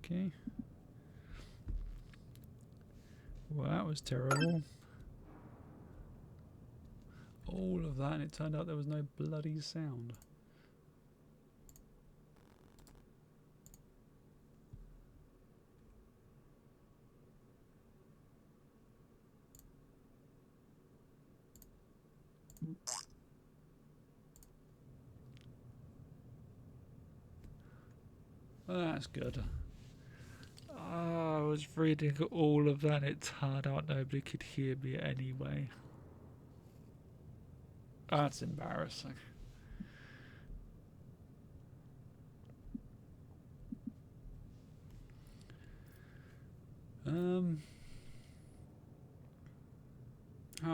Okay. Well, that was terrible. All of that, and it turned out there was no bloody sound. Well, that's good. I was reading all of that, it turned out nobody could hear me anyway. That's embarrassing. How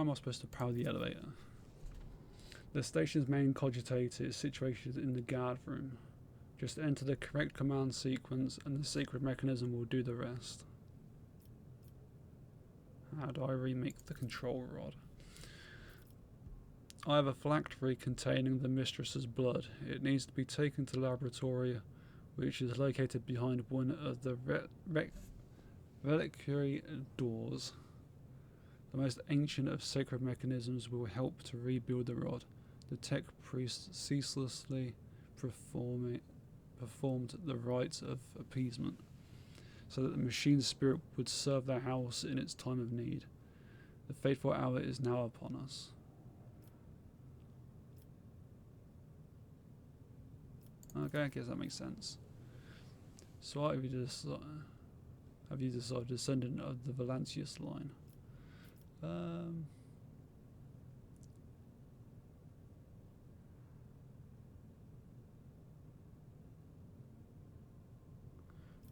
am I supposed to power the elevator? The station's main cogitator is situated in the guard room. Just enter the correct command sequence and the sacred mechanism will do the rest. How do I remake the control rod? I have a phylactery containing the mistress's blood. It needs to be taken to the laboratory, which is located behind one of the reliquary doors. The most ancient of sacred mechanisms will help to rebuild the rod. The tech priest ceaselessly performed the rites of appeasement, so that the machine's spirit would serve the house in its time of need. The fateful hour is now upon us. Okay, I guess that makes sense. So what have you decided, descendant of the Valancius line?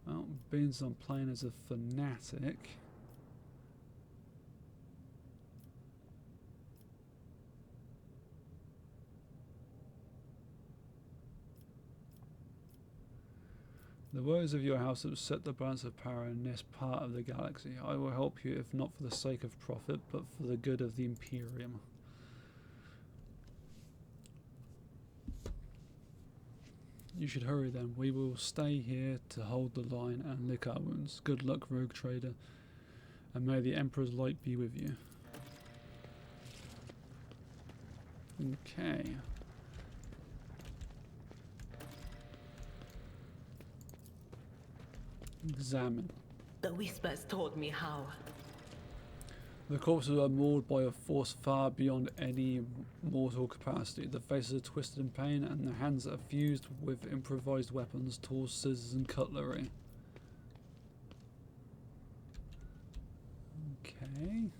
Well, being I'm playing as a fanatic. The words of your house have set the balance of power in this part of the galaxy. I will help you, if not for the sake of profit, but for the good of the Imperium. You should hurry then. We will stay here to hold the line and lick our wounds. Good luck, rogue trader, and may the Emperor's light be with you. Okay. Examine. The whispers told me how. The corpses are mauled by a force far beyond any mortal capacity. The faces are twisted in pain and the hands are fused with improvised weapons, tools, scissors and cutlery. Okay.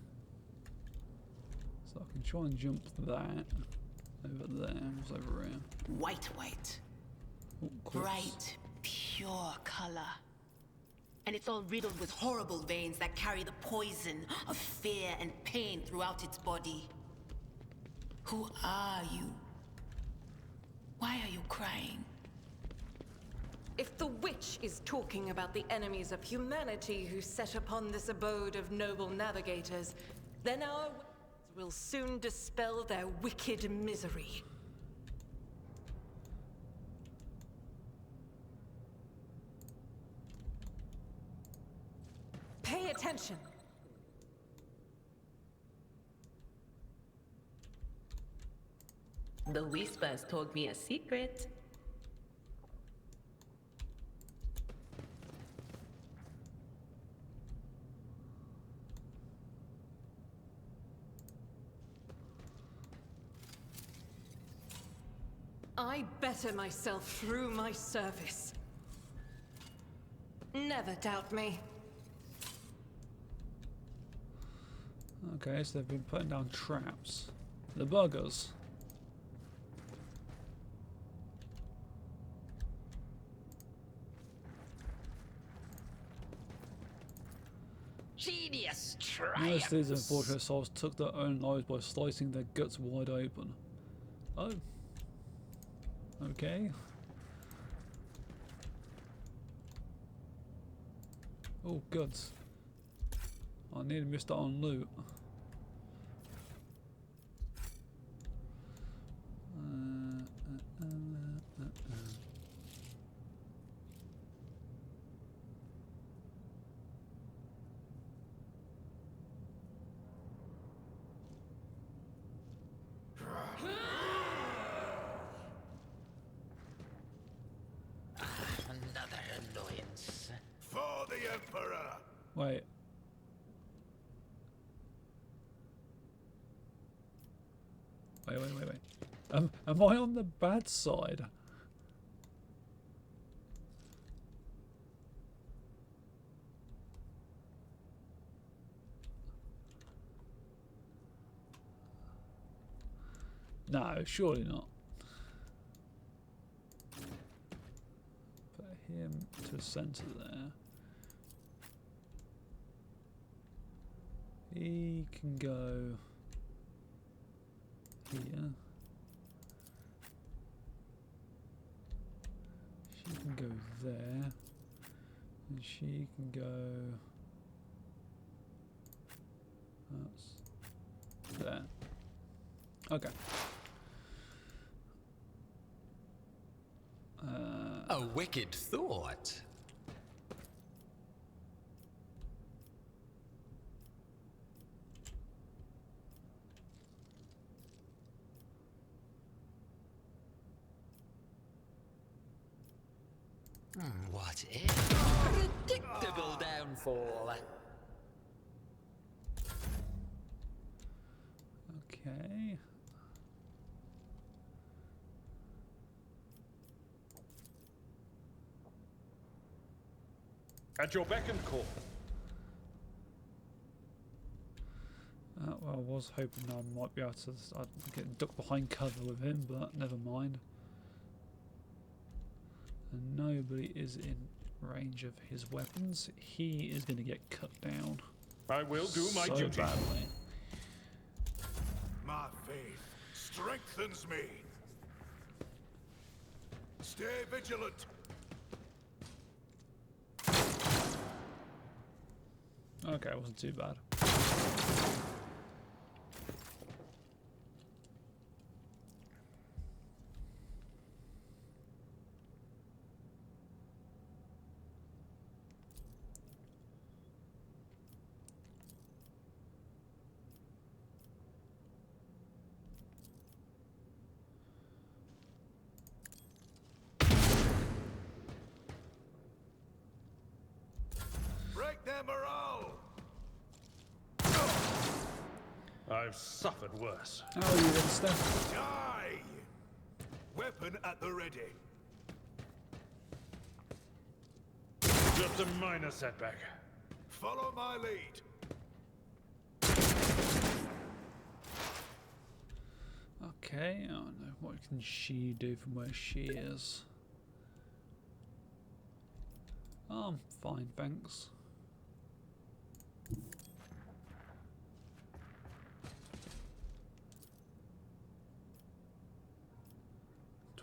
So I can try and jump that. Over there. What's over here? White. Oh, Bright, pure color. And it's all riddled with horrible veins that carry the poison of fear and pain throughout its body. Who are you? Why are you crying? If the witch is talking about the enemies of humanity who set upon this abode of noble navigators, then our words will soon dispel their wicked misery. Pay attention. The whispers told me a secret. I better myself through my service. Never doubt me. Okay, so they've been putting down traps. The buggers. Genius Most of these unfortunate souls took their own lives by slicing their guts wide open. Oh. Okay. Oh, guts. I nearly missed out on loot. Wait. Wait. Am I on the bad side? No, surely not. Put him to the centre there. He can go here. She can go there. And she can go that's there. Okay. A wicked thought. What if? Predictable downfall. Okay. At your beck and call. Well, I was hoping I might be able to get ducked behind cover with him, but never mind. And nobody is in range of his weapons. He is going to get cut down. I will do my so duty. badly. My faith strengthens me. Stay vigilant. Okay, it wasn't too bad. Break their morale. I've suffered worse. How are you then, Steph? Die. Weapon at the ready. Just a minor setback. Follow my lead. Okay, I don't know. What can she do from where she is? Oh, I'm fine, thanks.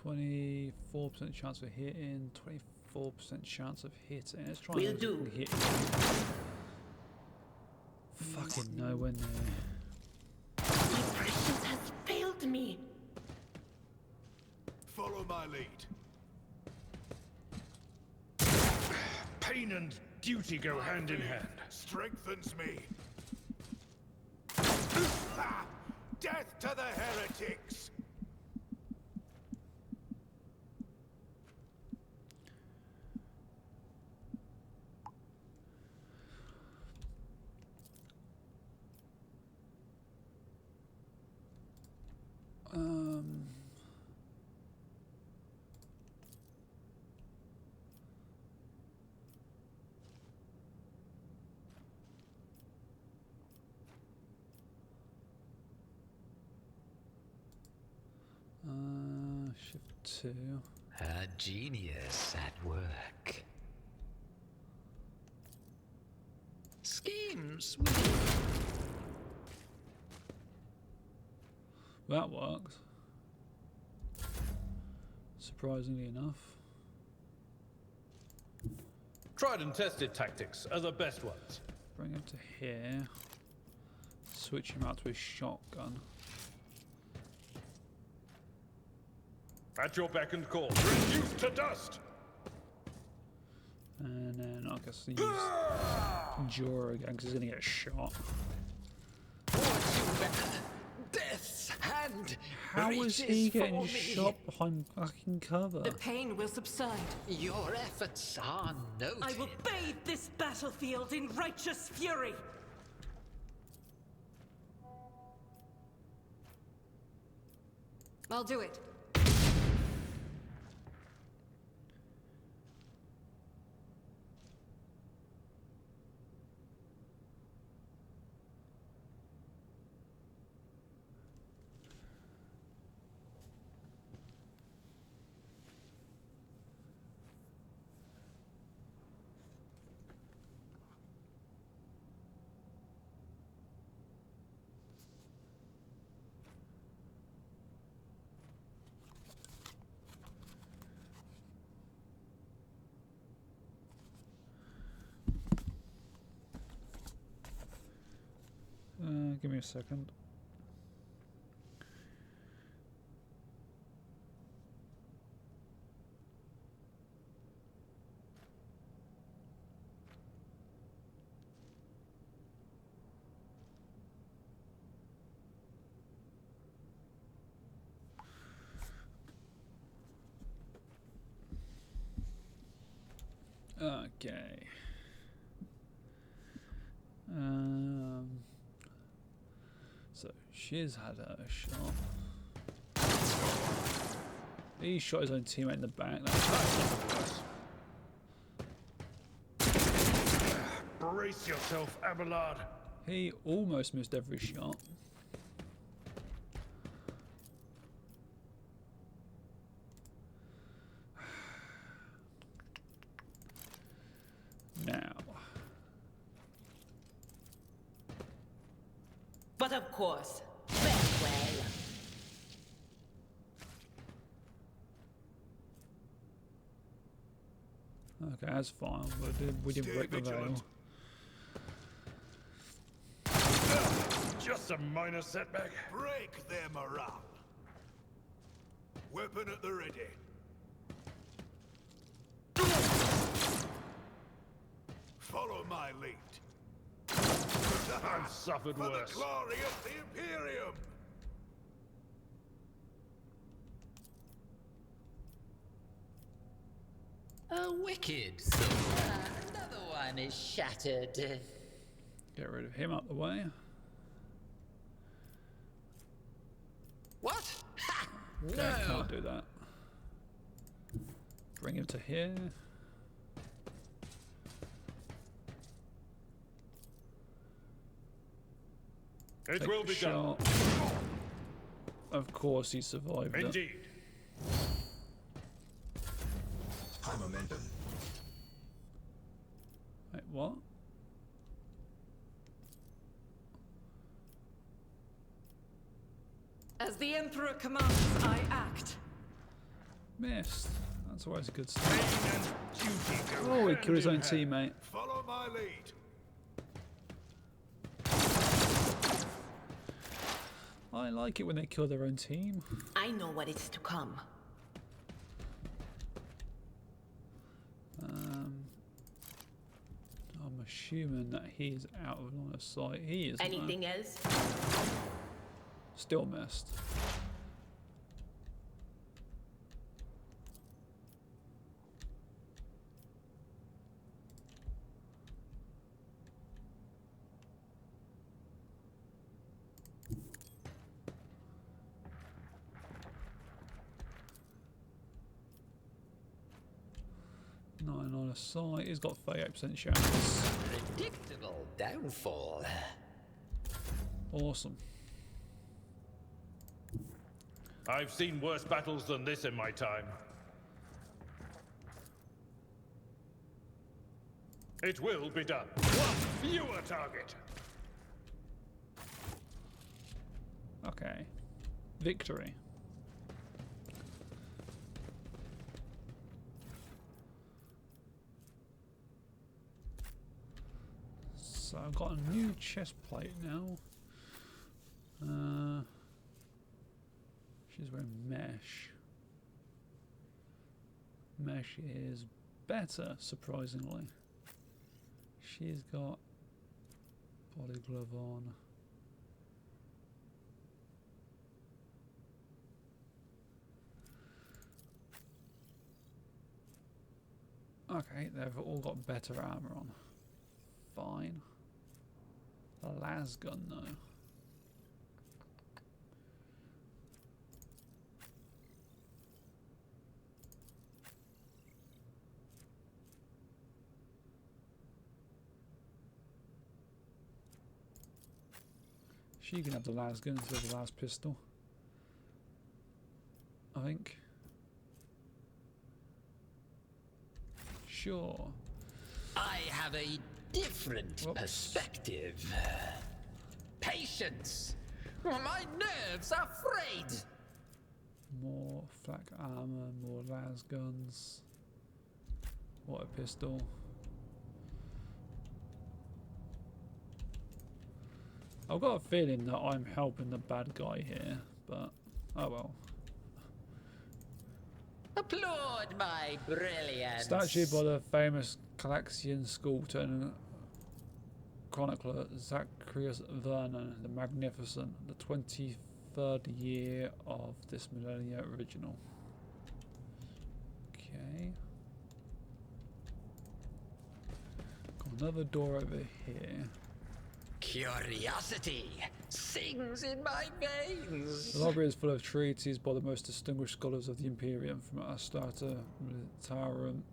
%24% chance of hitting, 24% chance of hitting. Let's try and hit. Fucking nowhere near. My prescience has failed me. Follow my lead. Pain and duty go hand in hand. Strengthens me. Death to the heretics. Shift 2. A genius at work. Schemes. That works. Surprisingly enough. Tried and tested tactics are the best ones. Bring him to here. Switch him out to his shotgun. At your beck and call. Reduced to dust. And then I guess use Jaw again because he's going to get shot. Death's hand hand How is reaches he getting for me. shot behind fucking cover? The pain will subside. Your efforts are noted. I will bathe this battlefield in righteous fury. I'll do it. Give me a second. Okay. So she's had a shot. He shot his own teammate in the back. Brace yourself, Abelard. He almost missed every shot. Now. But of course, very well. Okay, that's fine. We didn't Stay break the vigilant. veil. Just a minor setback. Break their morale. Weapon at the ready. Follow my lead. I've suffered For worse. the glory of the Imperium! A wicked thought. Another one is shattered. Get rid of him out the way. What? Ha! Okay, I No! can't do that. Bring him to here. It Take will a be done. shot. Of course he survived it. Indeed. High momentum. Wait, what? As the Emperor commands, I act. Missed. That's always a good start. Pain and duty go Oh, he hand killed his in own hand. teammate. Follow my lead. I like it when they kill their own team. I know what is to come. I'm assuming that he's out of line of sight. He is. Anything else? Still missed. Nine on a sight. He's got 38% chance. Predictable downfall. Awesome. I've seen worse battles than this in my time. It will be done. One fewer target. Okay. Victory. So I've got a new chest plate now. She's wearing mesh. Mesh is better, surprisingly. She's got body glove on. Okay, they've all got better armor on. Fine. The las gun though. She can have the las gun instead of the las pistol. I think. Sure. I have a different Whoops. perspective. Patience! My nerves are frayed! More flak armor, more las guns. What a pistol. I've got a feeling that I'm helping the bad guy here, but oh well. Applaud my brilliance! Statue by the famous Calaxian school-turning chronicler Zacharias Vernon the Magnificent, the 23rd year of this millennia original. Okay. Got another door over here. Curiosity sings in my veins! The library is full of treatises by the most distinguished scholars of the Imperium, from Astarta Militarum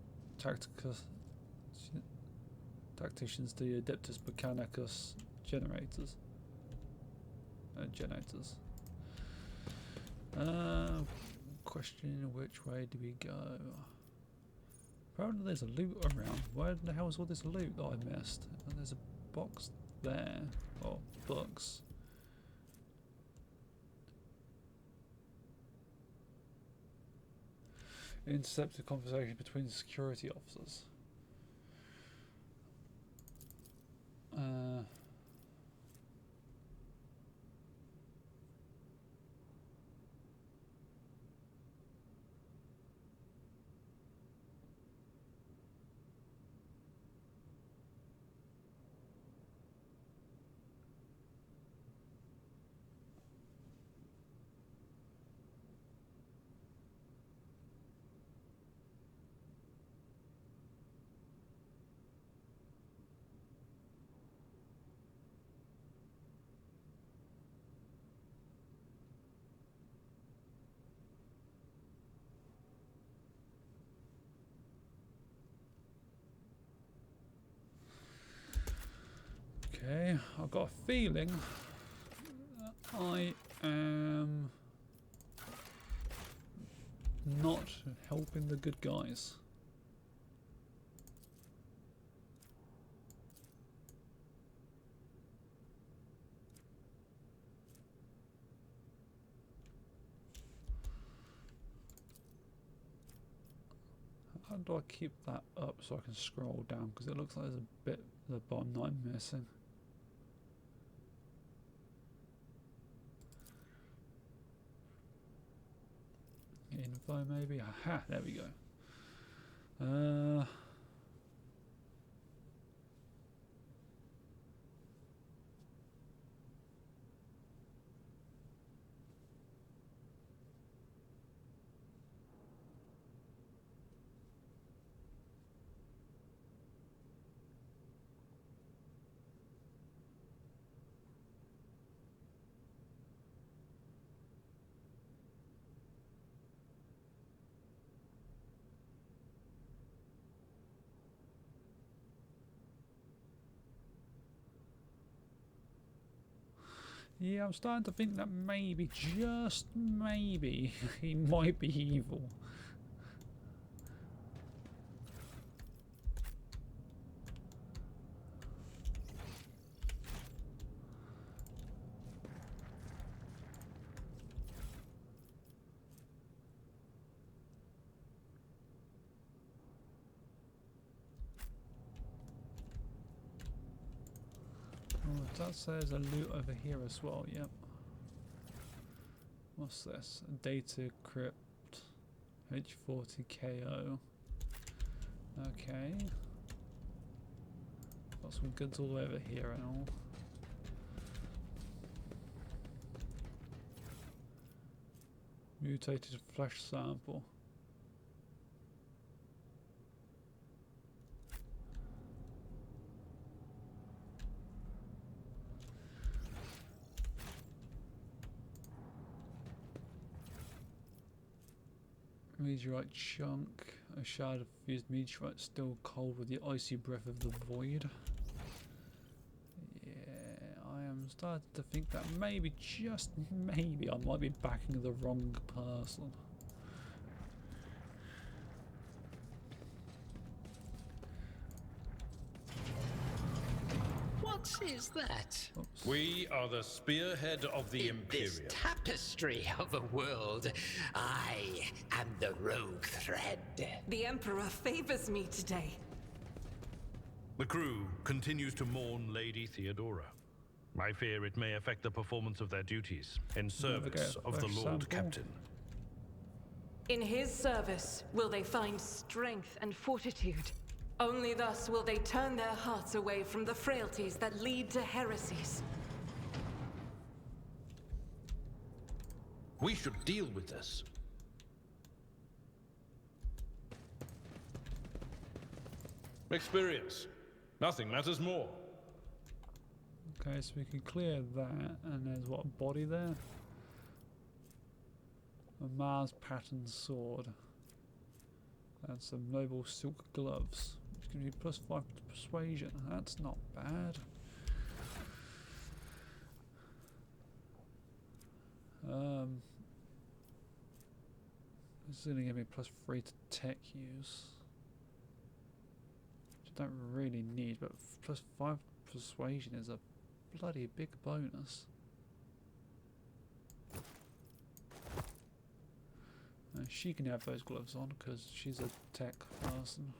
Tacticians to the Adeptus Mechanicus Generators. Question: which way do we go? Apparently there's a loot around. Where the hell is all this loot that I missed? And there's a box there. Oh, books. Intercepted conversation between security officers. Okay, I've got a feeling that I am not helping the good guys. How do I keep that up so I can scroll down? Because it looks like there's a bit at the bottom that I'm missing. Info maybe? Aha, there we go. Yeah, I'm starting to think that maybe, just maybe, he might be evil. Oh, it does say there's a loot over here as well, yep. What's this? Data crypt H40KO. Okay. Got some goods all over here and all. Mutated flesh sample. Meteorite chunk. A shard of fused meteorite still cold with the icy breath of the void. Yeah, I am starting to think that maybe, just maybe, I might be backing the wrong person. What is that? Oops. We are the spearhead of the In this Imperium. tapestry of a world, I am the rogue thread. The Emperor favors me today. The crew continues to mourn Lady Theodora. I fear it may affect the performance of their duties in service get a of the fresh Lord sample? Captain. In his service will they find strength and fortitude. Only thus will they turn their hearts away from the frailties that lead to heresies. We should deal with this. Experience. Nothing matters more. Okay, so we can clear that, and there's what, a body there? A Mars pattern sword. And some noble silk gloves. Which gives you +5 to persuasion. That's not bad. This is going to give me +3 to tech use. Which I don't really need, but +5 persuasion is a bloody big bonus. She can have those gloves on because she's a tech person.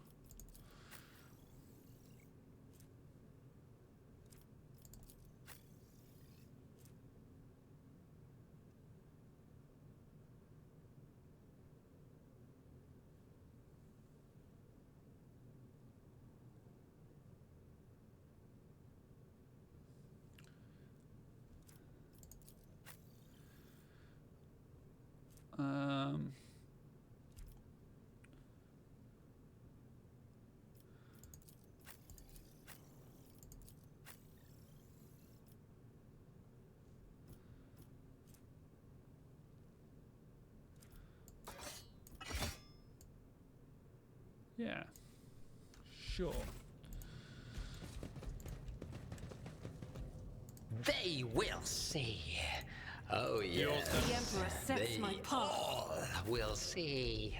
Yeah, sure. They will see. Oh yes. The Emperor sets They my path. all will see.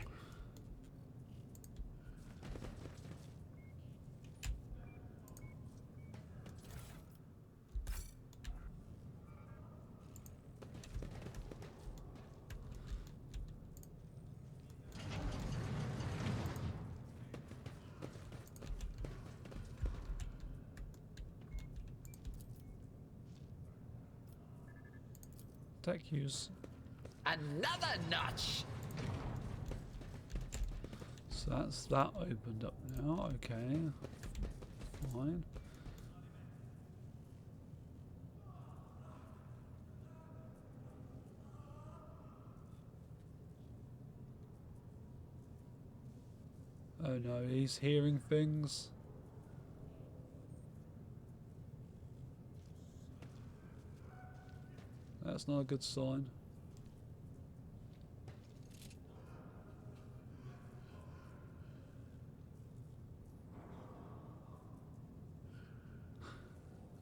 Tech use. Another notch. So that's that opened up now. Okay, fine. Oh no, he's hearing things. That's not a good sign.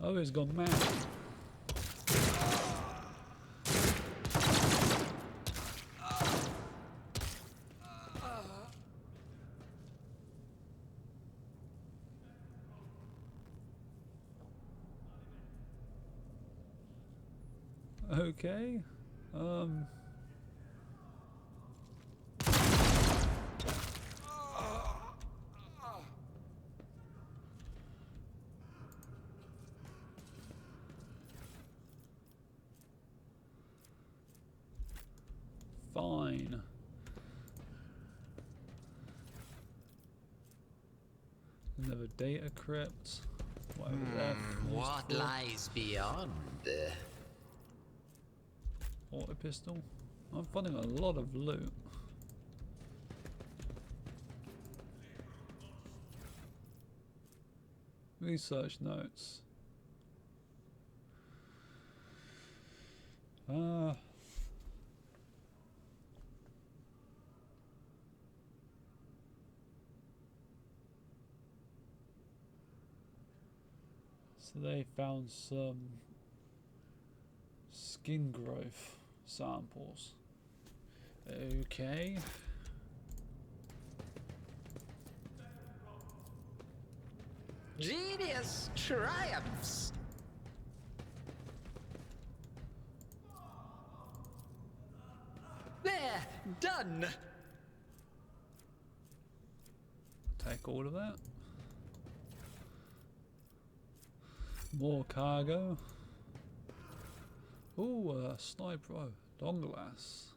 Oh, he's gone mad. Okay. Fine. Another data crypt. Whatever that is What for. lies beyond? Auto pistol. I'm finding a lot of loot. Research notes. So they found some skin growth samples. Okay. Genius triumphs. There, done. Take all of that. More cargo. Ooh, a sniper. Oh, long glass.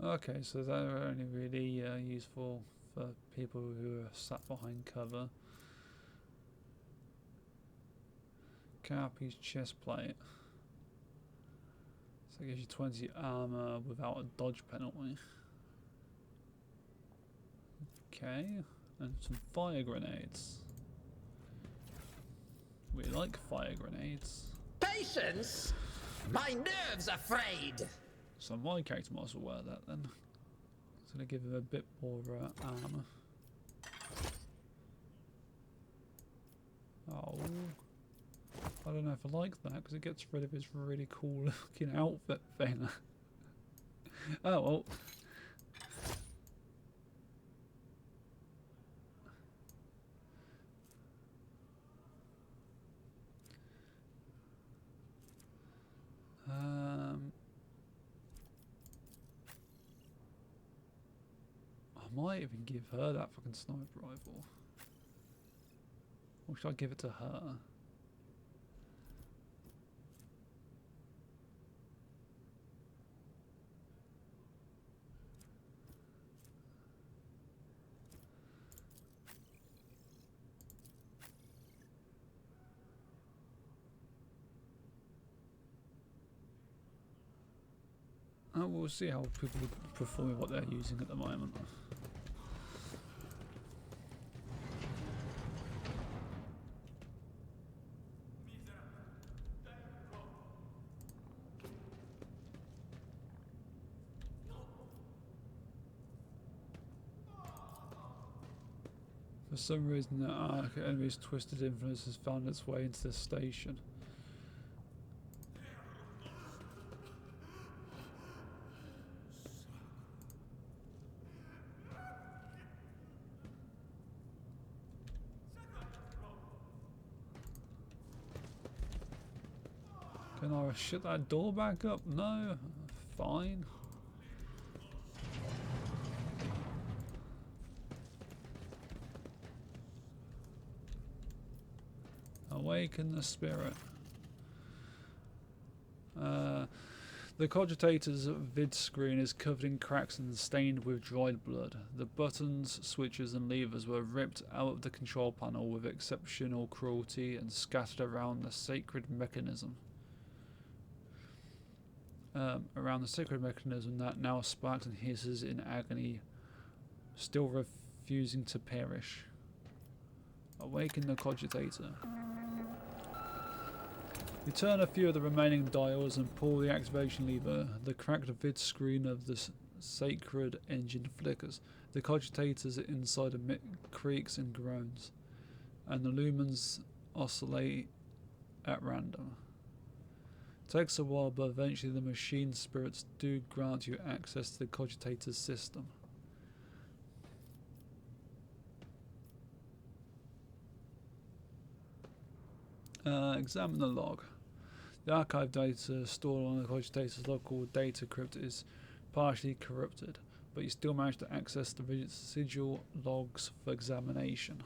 Okay, so they're only really useful for people who are sat behind cover. Carapace chest plate. So it gives you 20 armor without a dodge penalty. Okay, and some fire grenades. We like fire grenades. Patience? My nerves are frayed. So my character might as well wear that then. It's going to give him a bit more armor. Oh, I don't know if I like that because it gets rid of his really cool looking outfit thing. Oh well. I might even give her that fucking sniper rifle. Or should I give it to her? We'll see how people perform with what they're using at the moment. For some reason, the Ark enemy's twisted influence has found its way into the station. Can I shut that door back up? No? Fine. Awaken the spirit. The cogitator's vid screen is covered in cracks and stained with dried blood. The buttons, switches and levers were ripped out of the control panel with exceptional cruelty and scattered around the sacred mechanism. That now sparks and hisses in agony, still refusing to perish. Awaken the cogitator. You turn a few of the remaining dials and pull the activation lever. The cracked vid screen of the sacred engine flickers. The cogitator's inside emit creaks and groans, and the lumens oscillate at random. It takes a while, but eventually the machine spirits do grant you access to the cogitator's system. Examine the log. The archive data stored on the cogitator's log called data crypt is partially corrupted, but you still manage to access the residual logs for examination.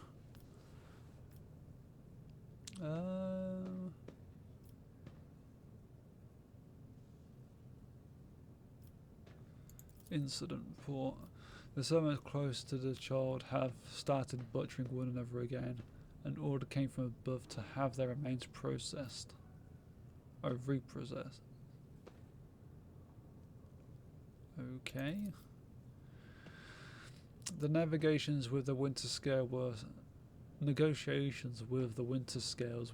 Incident report. The servants close to the child have started butchering one another again. An order came from above to have their remains processed. Or reprocessed. Okay. The negotiations with the Winter Scales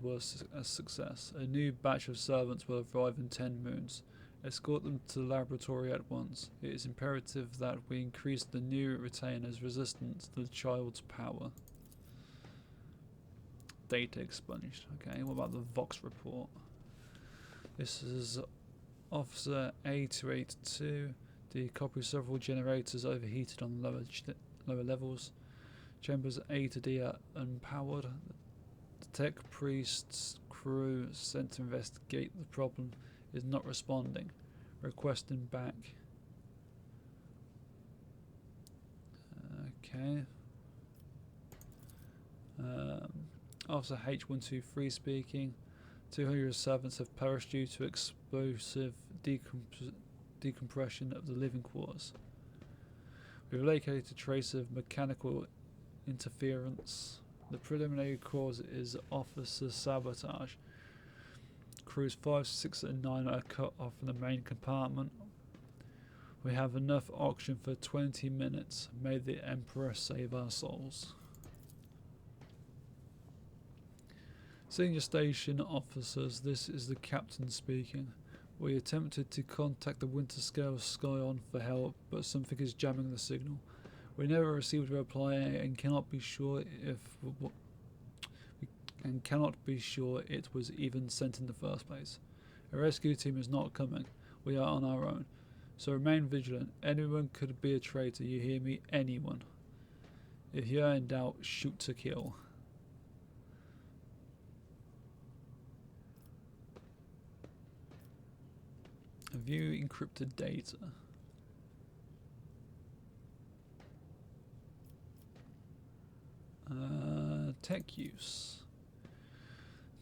were a success. A new batch of servants will arrive in 10 moons. Escort them to the laboratory at once. It is imperative that we increase the new retainers' resistance to the child's power. Data expunged. Okay, what about the Vox report? This is Officer A282. The copy of several generators overheated on lower levels. Chambers A to D are unpowered. The tech priest's crew sent to investigate the problem is not responding. Requesting back. Okay. Officer H123 speaking. 200 servants have perished due to explosive decompression of the living quarters. We've located a trace of mechanical interference. The preliminary cause is officer sabotage. Crews 5, 6 and 9 are cut off from the main compartment. We have enough oxygen for 20 minutes. May the Emperor save our souls. Senior station officers, this is the captain speaking. We attempted to contact the Winter Scales Scion for help, but something is jamming the signal. We never received a reply and cannot be sure it was even sent in the first place. A rescue team is not coming. We are on our own. So remain vigilant. Anyone could be a traitor. You hear me? Anyone. If you are in doubt, shoot to kill. View encrypted data. Tech use.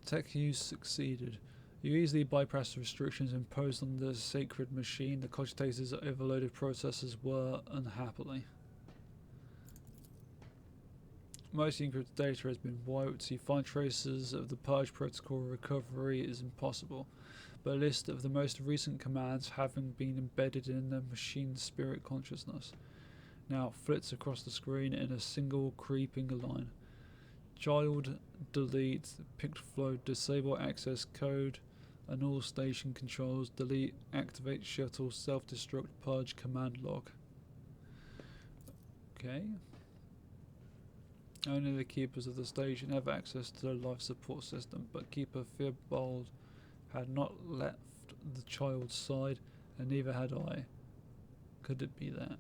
Tech use succeeded. You easily bypassed the restrictions imposed on the sacred machine. The cogitators overloaded processors were unhappily. Most encrypted data has been wiped. To find traces of the Purge protocol recovery is impossible, but a list of the most recent commands having been embedded in the machine's spirit consciousness now flits across the screen in a single creeping line. Child, delete, picked flow, disable access code, annul station controls, delete, activate shuttle, self-destruct, purge, command log. Okay. Only the keepers of the station have access to the life support system, but Keeper Fearbold had not left the child's side, and neither had I. Could it be that?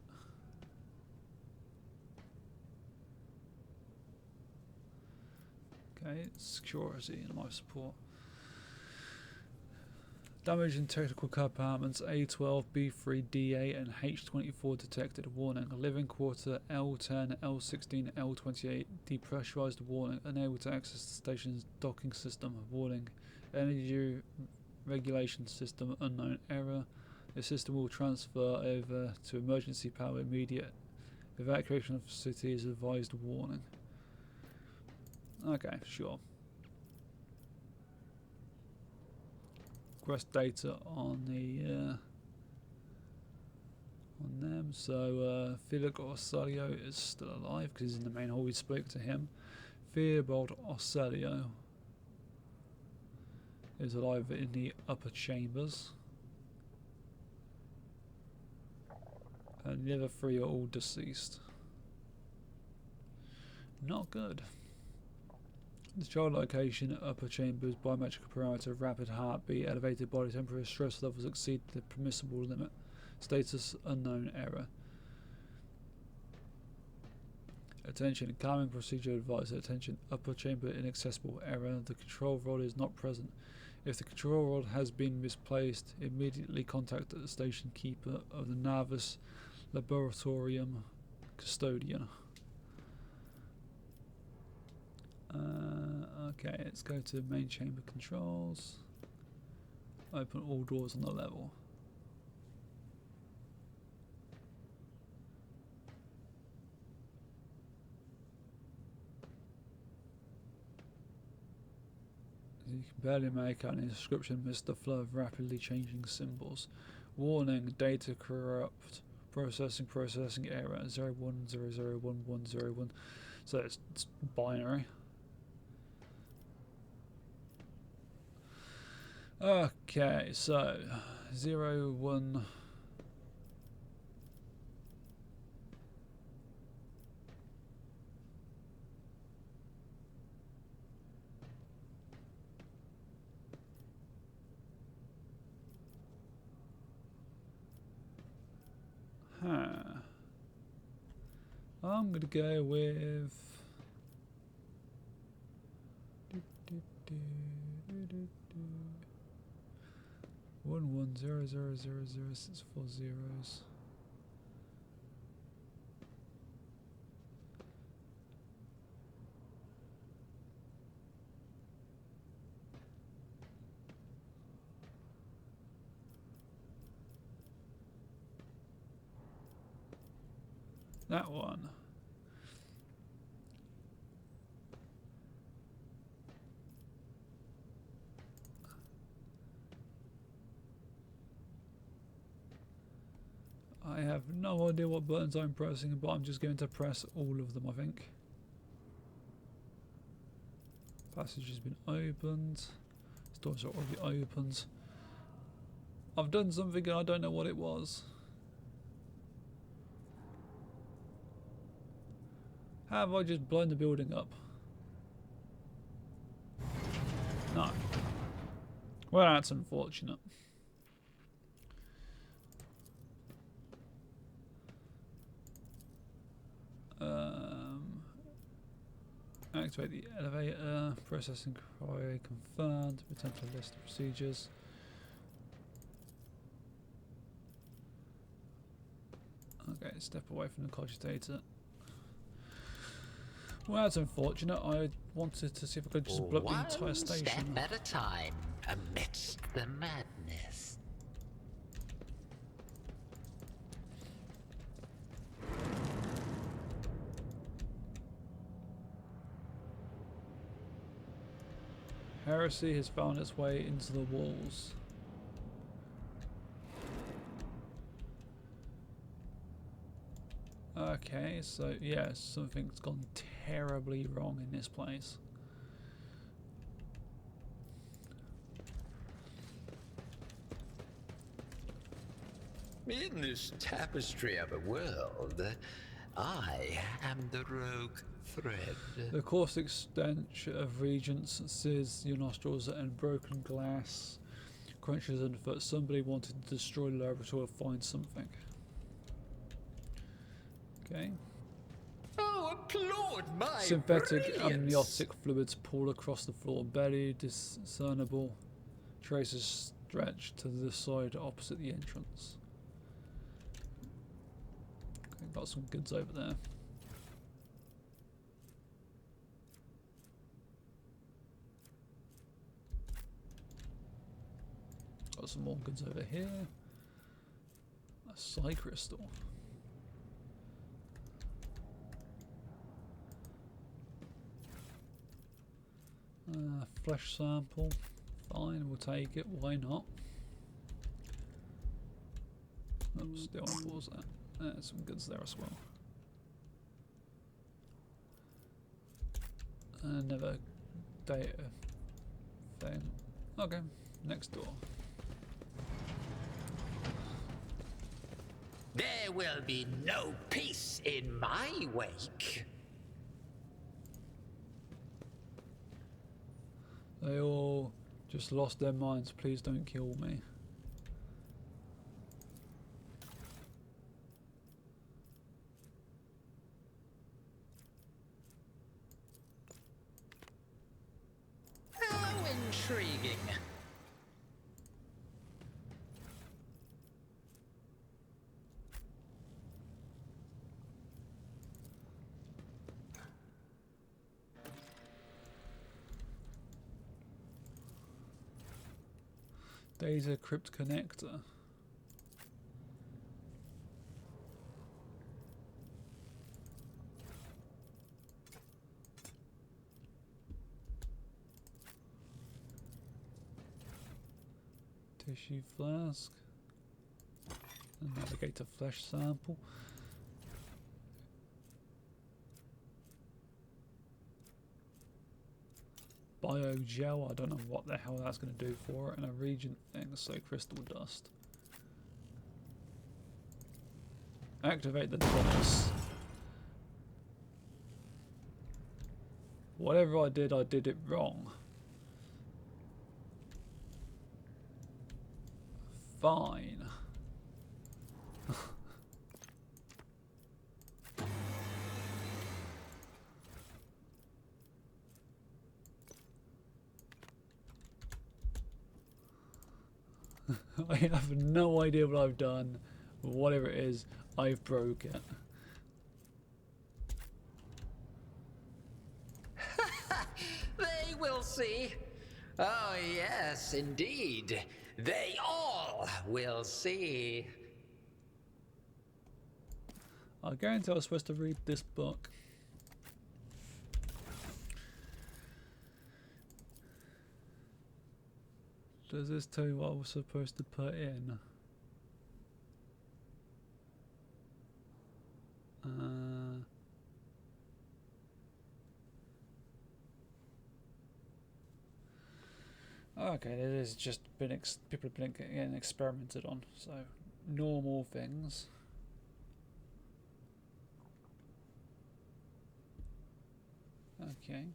Okay, security and life support. Damage in technical compartments A12, B3, D8 and H24 detected. Warning. Living quarter L10, L16, L28 depressurized. Warning. Unable to access the station's docking system. Warning. Energy regulation system unknown error. The system will transfer over to emergency power. Immediate evacuation of the city is advised. Warning. Okay, sure. Request data on the on them. So Felix Orselio is still alive because he's in the main hall. We spoke to him. Fearbold Orselio is alive in the upper chambers, and the other three are all deceased. Not good. The child location, upper chambers, biometric parameter, rapid heartbeat, elevated body temperature, stress levels exceed the permissible limit. Status unknown error. Attention, calming procedure advised. Attention, upper chamber inaccessible error. The control rod is not present. If the control rod has been misplaced, immediately contact the station keeper of the Navis Laboratorium Custodian. Okay, let's go to main chamber controls. Open all doors on the level. You can barely make out an inscription amidst the flow of rapidly changing symbols. Warning, data corrupt. Processing error 01001101. So it's binary. Okay, so 01. I'm gonna go with 11000064 zeros. That one. I have no idea what buttons I'm pressing, but I'm just going to press all of them, I think. Passage has been opened. Doors are already opened. I've done something and I don't know what it was. Have I just blown the building up? No. Well, that's unfortunate. Activate the elevator. Processing inquiry confirmed. Return to the list of procedures. Okay, step away from the cogitator. Well, that's unfortunate. I wanted to see if I could just blow up the entire station. One step at a time amidst the madness. Heresy has found its way into the walls. Okay, so yeah, something's gone terribly wrong in this place. In this tapestry of a world, I am the rogue thread. The caustic stench of regents sears your nostrils and broken glass crunches underfoot. Somebody wanted to destroy the laboratory or find something. Okay. Oh, applaud my Synthetic brilliance. amniotic fluids pool across the floor, barely discernible traces stretch to the side opposite the entrance. Okay, got some goods over there. Got some more goods over here. A psi crystal. Flesh sample. Fine, we'll take it. Why not? Oops, still want to pause that. There's some goods there as well. Another data thing. Okay, next door. There will be no peace in my wake. They all just lost their minds. Please don't kill me. How intriguing. Data crypt connector. Tissue flask. The navigator flesh sample. Biogel, I don't know what the hell that's going to do for it. And a regent thing, so crystal dust. Activate the device. Whatever I did it wrong. Fine. I have no idea what I've done. Whatever it is, I've broke it. They will see. Oh, yes, indeed. They all will see. I guarantee I was supposed to read this book. Does this tell you what I was supposed to put in? Okay, it has just been people have been getting experimented on, so normal things. Okay.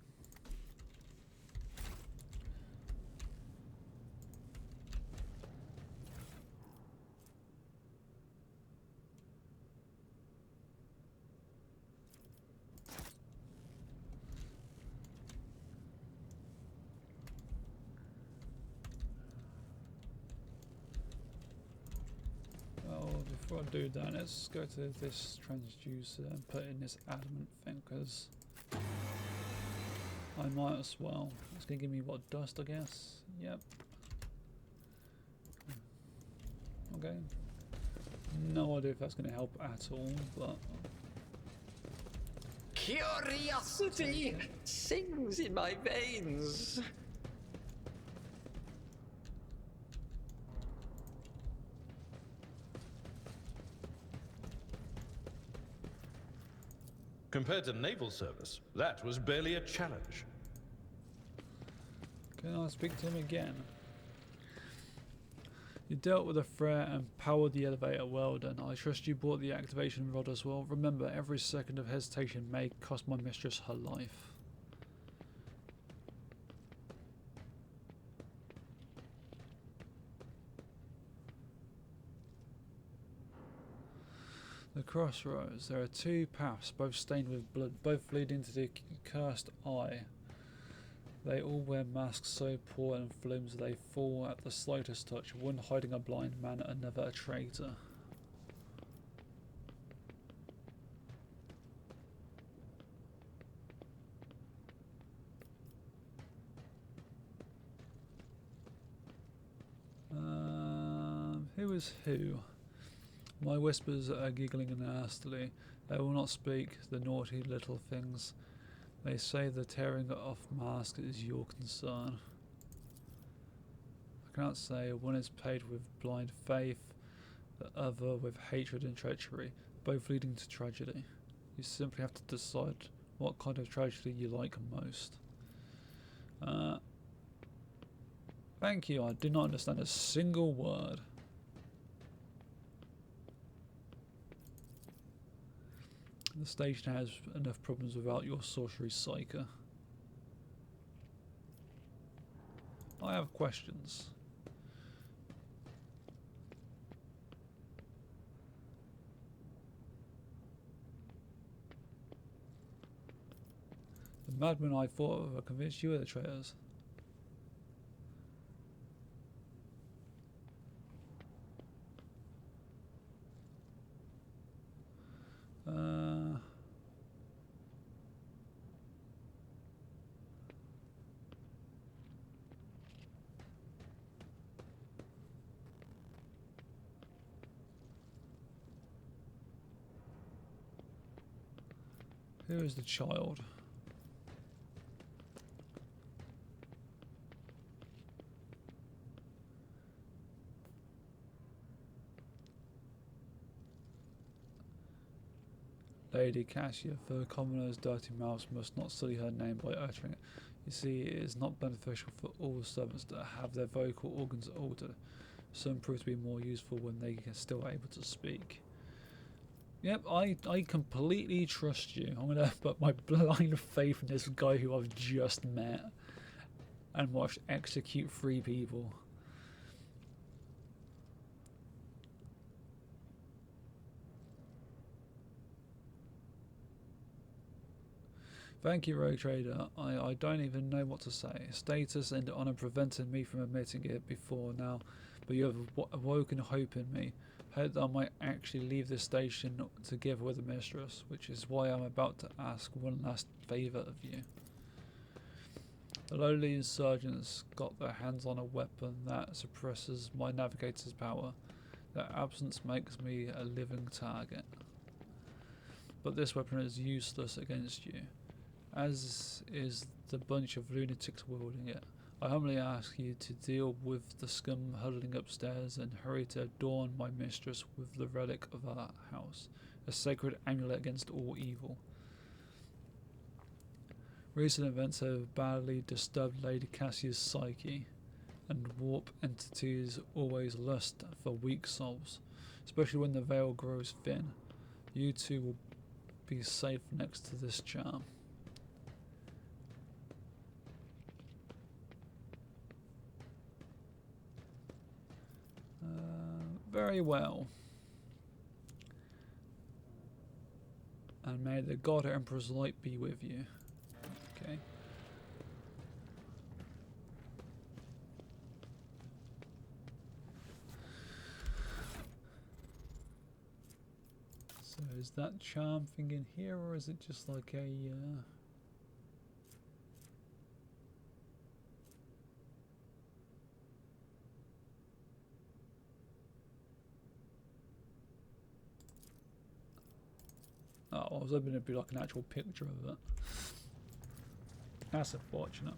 Before I do that, let's go to this transducer and put in this adamant thing, because I might as well. It's going to give me what, dust I guess? Yep. Okay. No idea if that's going to help at all, but... Curiosity sings in my veins. Compared to naval service, that was barely a challenge. Can I speak to him again? You dealt with a threat and powered the elevator well done. I trust you bought the activation rod as well. Remember, every second of hesitation may cost my mistress her life. The crossroads. There are two paths, both stained with blood, both leading to the cursed eye. They all wear masks so poor and flimsy they fall at the slightest touch, one hiding a blind man, another a traitor. Who is who? My whispers are giggling nastily. They will not speak, the naughty little things. They say the tearing off masks is your concern. I cannot say. One is paid with blind faith, the other with hatred and treachery, both leading to tragedy. You simply have to decide what kind of tragedy you like most. Thank you, I did not understand a single word. The station has enough problems without your sorcery psyker. I have questions. The madmen I fought with are convinced you are the traitors. Who is the child? Lady Cassia, for commoners' dirty mouths must not sully her name by uttering it. You see, it is not beneficial for all servants to have their vocal organs altered. Some prove to be more useful when they are still able to speak. Yep, I completely trust you. I'm gonna put my blind faith in this guy who I've just met and watched execute 3 people. Thank you, Rogue Trader. I don't even know what to say. Status and honour prevented me from admitting it before now, but you have awoken hope in me. Hope that I might actually leave this station together with the mistress, which is why I'm about to ask one last favour of you. The lowly insurgents got their hands on a weapon that suppresses my navigator's power. Their absence makes me a living target. But this weapon is useless against you, as is the bunch of lunatics wielding it. I humbly ask you to deal with the scum huddling upstairs and hurry to adorn my mistress with the relic of our house, a sacred amulet against all evil. Recent events have badly disturbed Lady Cassia's psyche, and warp entities always lust for weak souls, especially when the veil grows thin. You two will be safe next to this charm. Very well. And may the God Emperor's light be with you. Okay. So is that charm thing in here, or is it just like a... Oh, I was hoping it'd be like an actual picture of it. That's unfortunate.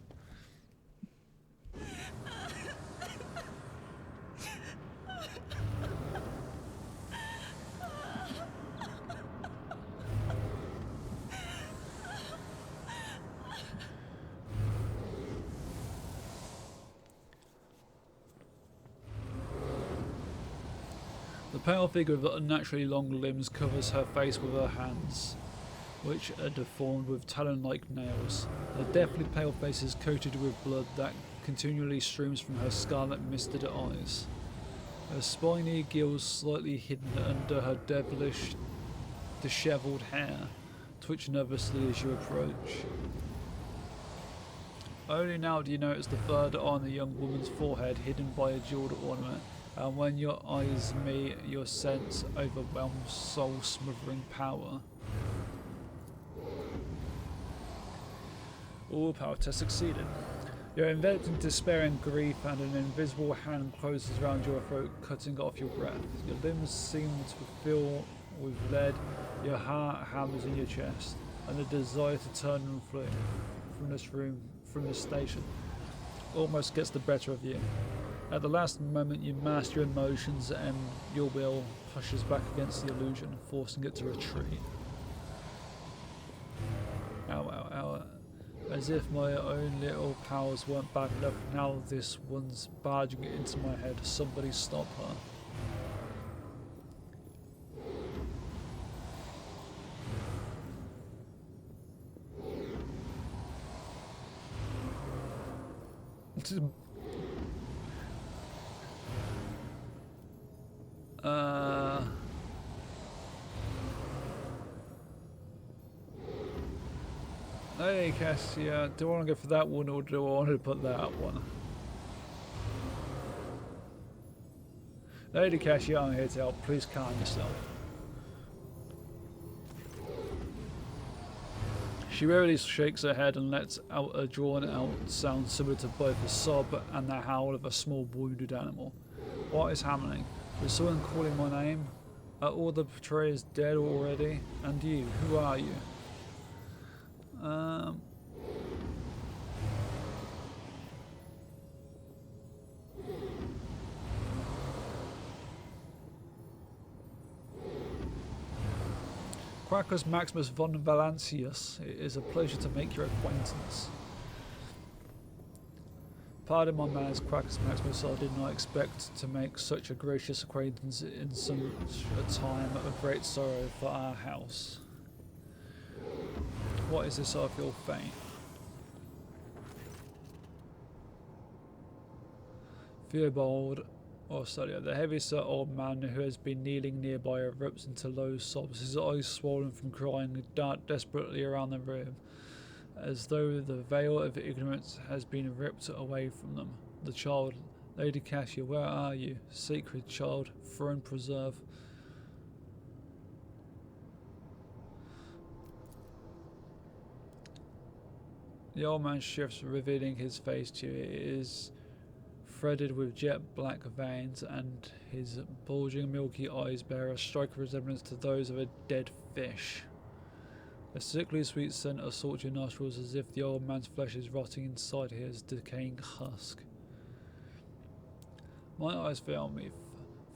The pale figure with unnaturally long limbs covers her face with her hands, which are deformed with talon-like nails. Her deathly pale face is coated with blood that continually streams from her scarlet-misted eyes. Her spiny gills slightly hidden under her devilish, dishevelled hair twitch nervously as you approach. Only now do you notice the third eye on the young woman's forehead hidden by a jewelled ornament. And when your eyes meet, your sense overwhelms soul-smothering power. All power test succeeded. You're enveloped in despair and grief, and an invisible hand closes around your throat, cutting off your breath. Your limbs seem to fill with lead, your heart hammers in your chest, and the desire to turn and flee from this room, from this station, almost gets the better of you. At the last moment you master your emotions and your will pushes back against the illusion, forcing it to retreat. Ow, ow, ow. As if my own little powers weren't bad enough, now this one's barging into my head. Somebody stop her. Hey Cassia, do I want to go for that one or do I want to put that one? Lady Cassia, I'm here to help. Please calm yourself. She rarely shakes her head and lets out a drawn-out sound similar to both a sob and the howl of a small wounded animal. What is happening? Is someone calling my name? Are all the betrayers dead already? And you, who are you? Quackus Maximus von Valancius, it is a pleasure to make your acquaintance. Pardon my manners, Quackus Maximus, I did not expect to make such a gracious acquaintance in such a time of great sorrow for our house. What is this of your fate? Theobald Orsolio, the heavy-set old man who has been kneeling nearby, erupts into low sobs, his eyes swollen from crying, dart desperately around the room, as though the veil of ignorance has been ripped away from them. The child, Lady Cassia, where are you? Sacred child, throne preserve. The old man shifts, revealing his face to you. It is threaded with jet black veins, and his bulging milky eyes bear a striking resemblance to those of a dead fish. A sickly sweet scent assaults your nostrils, as if the old man's flesh is rotting inside his decaying husk. My eyes fail me,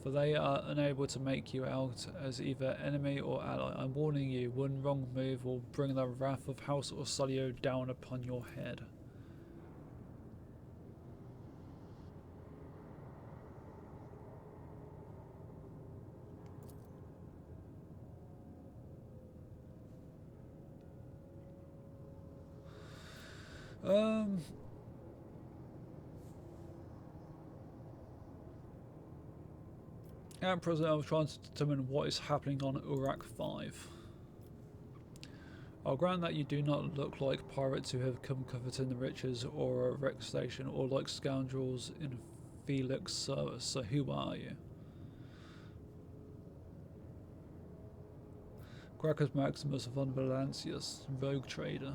for they are unable to make you out as either enemy or ally. I'm warning you, one wrong move will bring the wrath of House Orsolio down upon your head. At present, I was trying to determine what is happening on Urak 5. I'll grant that you do not look like pirates who have come coveting the riches or a wreck station, or like scoundrels in Felix's service, so who are you? Gracchus Maximus von Valancius, rogue trader.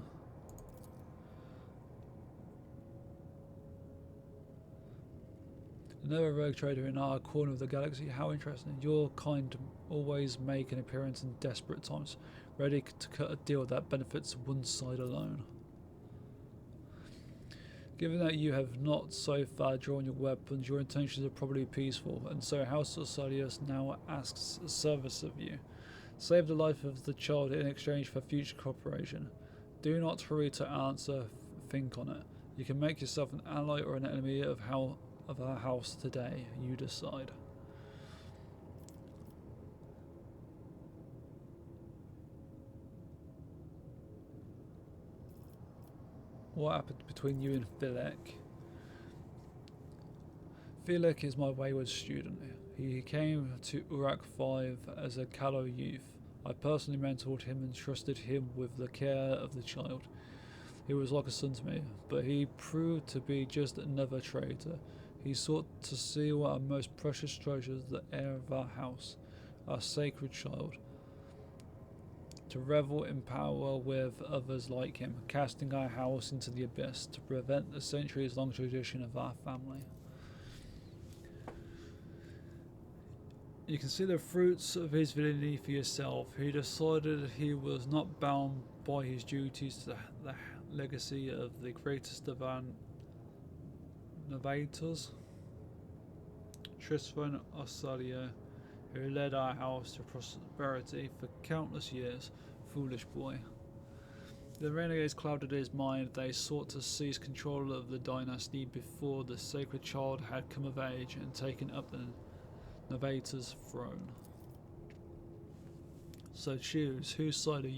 Another rogue trader in our corner of the galaxy. How interesting. Your kind always make an appearance in desperate times, ready to cut a deal that benefits one side alone. Given that you have not so far drawn your weapons, your intentions are probably peaceful, and so House Osalius now asks a service of you. Save the life of the child in exchange for future cooperation. Do not hurry to answer, think on it. You can make yourself an ally or an enemy of our house today. You decide. What happened between you and Philek? Philek is my wayward student. He came to Urak 5 as a callow youth. I personally mentored him and trusted him with the care of the child. He was like a son to me, but he proved to be just another traitor. He sought to steal our most precious treasures, the heir of our house, our sacred child, to revel in power with others like him, casting our house into the abyss to prevent the centuries-long tradition of our family. You can see the fruits of his villainy for yourself. He decided he was not bound by his duties to the legacy of the greatest of our novators, Tristan Ossalio, who led our house to prosperity for countless years. Foolish boy. The renegades clouded his mind. They sought to seize control of the dynasty before the sacred child had come of age and taken up the novator's throne. So choose whose side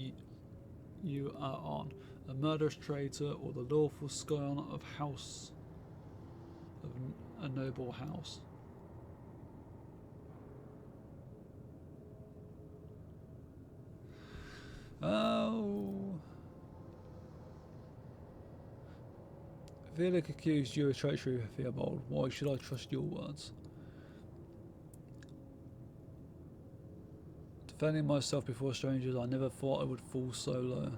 you are on, a murderous traitor or the lawful scion of a noble house. Oh. Felix accused you of treachery, Theobald. Why should I trust your words? Defending myself before strangers, I never thought I would fall so low.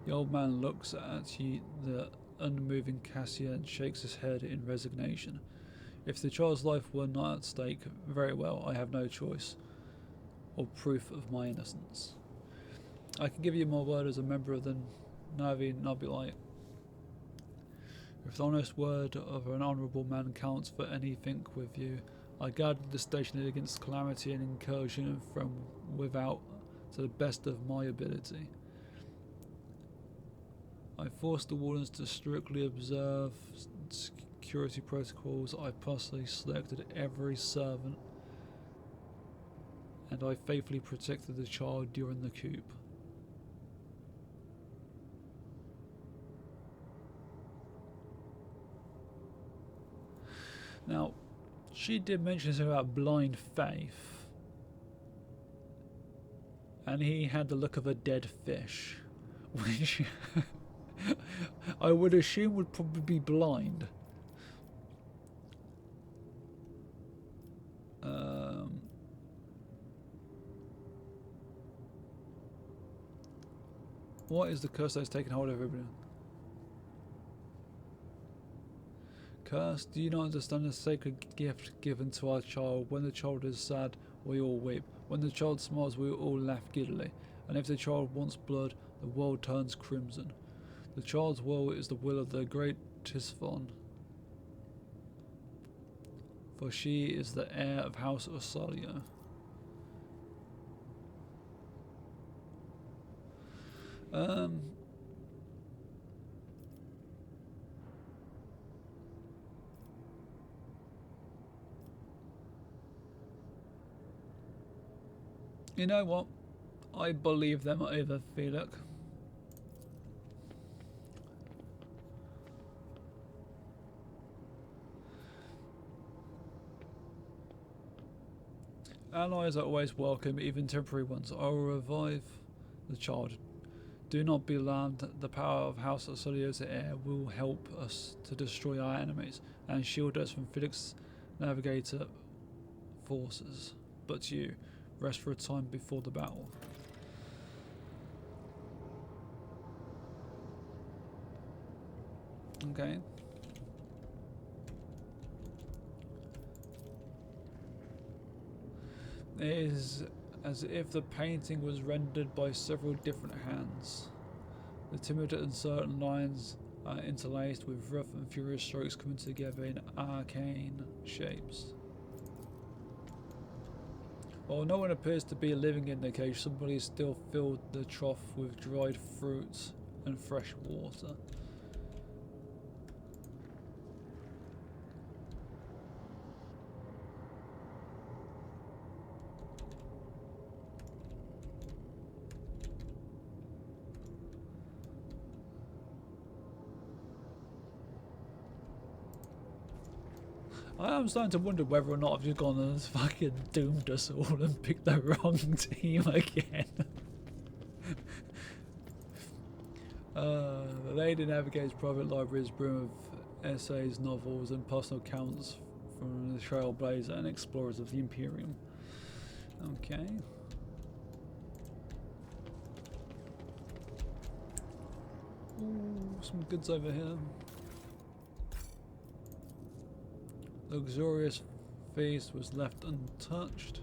The old man looks at you, the unmoving Cassia, and shakes his head in resignation. If the child's life were not at stake, very well, I have no choice or proof of my innocence. I can give you my word as a member of the Navi Nobulite. If the honest word of an honourable man counts for anything with you, I guarded the station against calamity and incursion from without to the best of my ability. I forced the wardens to strictly observe security protocols. I personally selected every servant, and I faithfully protected the child during the coup. Now, she did mention something about blind faith, and he had the look of a dead fish, which I would assume would probably be blind. What is the curse that has taken hold of everybody? Curse, do you not understand the sacred gift given to our child? When the child is sad, we all weep. When the child smiles, we all laugh giddily. And if the child wants blood, the world turns crimson. The child's will is the will of the great Tisphon, for she is the heir of House Osalio. You know what? I believe them over Felix. Allies are always welcome, even temporary ones. I will revive the child. Do not be alarmed. The power of House Osalio's heir will help us to destroy our enemies and shield us from Felix Navigator forces. But you, rest for a time before the battle. Okay. It is as if the painting was rendered by several different hands. The timid and uncertain lines are interlaced with rough and furious strokes coming together in arcane shapes. While no one appears to be living in the cage, somebody still filled the trough with dried fruits and fresh water. I am starting to wonder whether or not I've just gone and fucking doomed us all and picked the wrong team again. The lady navigates private libraries brim of essays, novels, and personal accounts from the trailblazer and explorers of the Imperium. Okay. Ooh, some goods over here. Luxurious feast was left untouched.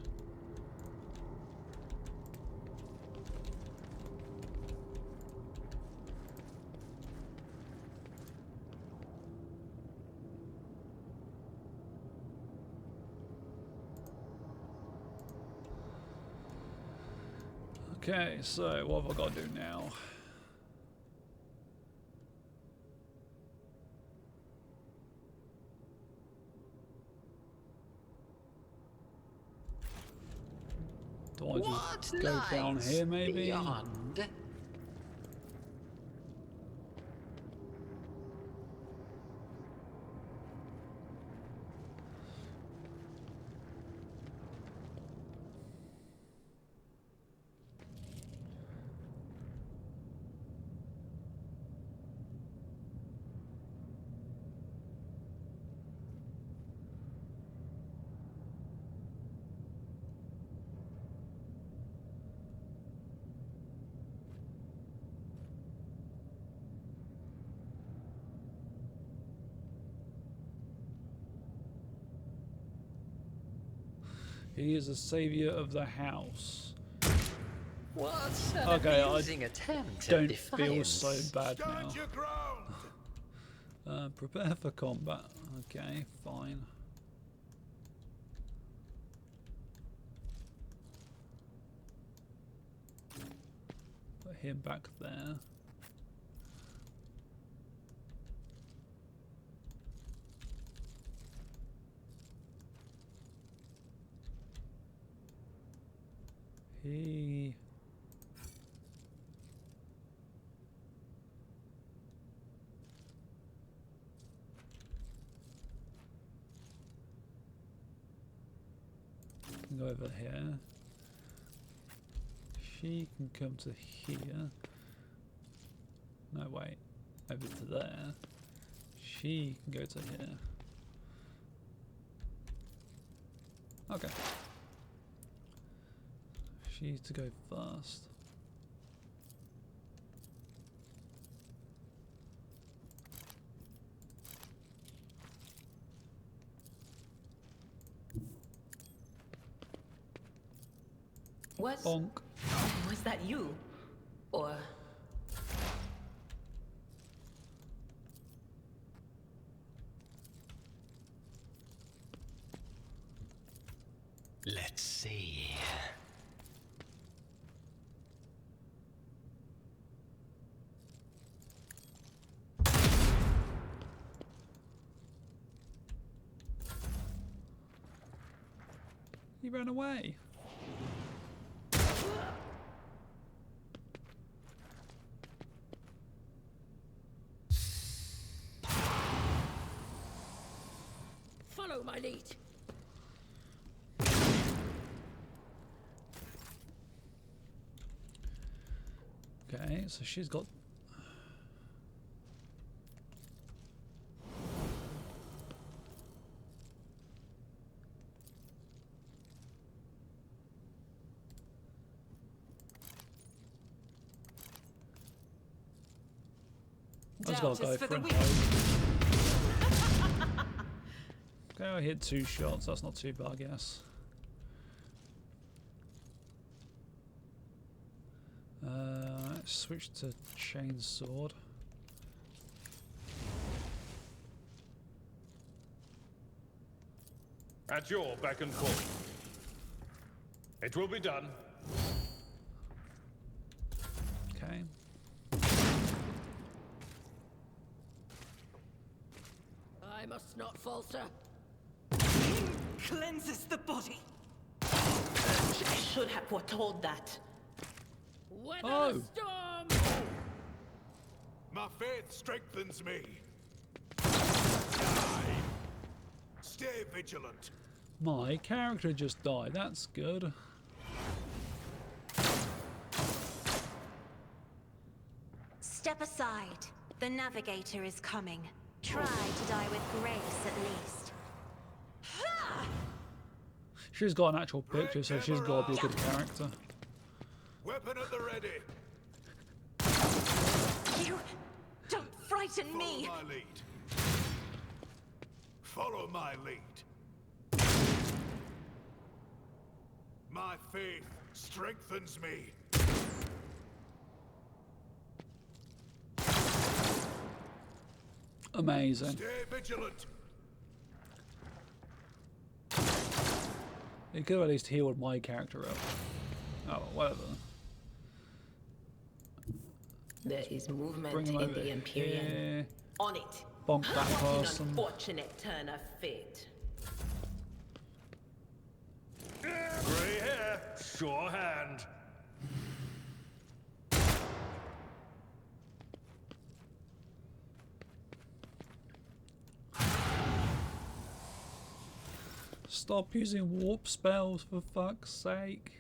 Okay, so what have I got to do now? Do I just go down here maybe? Beyond? He is the savior of the house. What an Okay, amusing attempt at Don't defiance. feel so bad now. Stand your ground! Prepare for combat. Okay, fine. him back there. He... can go over here. She can come to here. No, wait. Over to there. She can go to here. Okay. She's to go first. Bonk. Was that you? Or... Let's see. He ran away. Follow my lead. Okay, so she's got... I just gotta go for it. Okay, I hit 2 shots, that's not too bad, I guess. Let's switch to chainsword. At your beck and call. It will be done. Okay. I must not falter. Cleanses the body. I should have foretold that. Weather Oh. the storm! My faith strengthens me. Die. Stay vigilant. My character just died, that's good. Step aside. The navigator is coming. Try to die with grace at least. She's got an actual picture, so she's got to be a good character. Weapon at the ready. You don't frighten Follow me. my lead. Follow my lead. My faith strengthens me. Amazing. Stay vigilant. It could have at least healed my character up. Oh, whatever. There is movement Bring him in over the Empyrean. here. On it. Bonk that What an person. unfortunate turn of fate. Grey hair, sure hand. Stop using warp spells, for fuck's sake.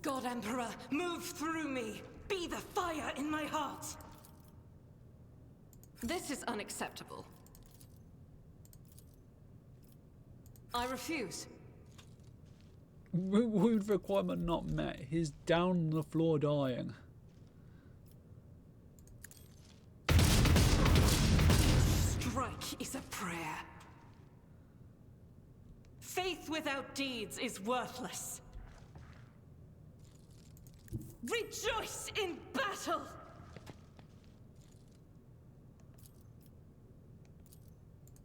God Emperor, move through me. Be the fire in my heart. This is unacceptable. I refuse. Wound requirement not met. He's down on the floor dying. Strike is a prayer. Faith without deeds is worthless. Rejoice in battle!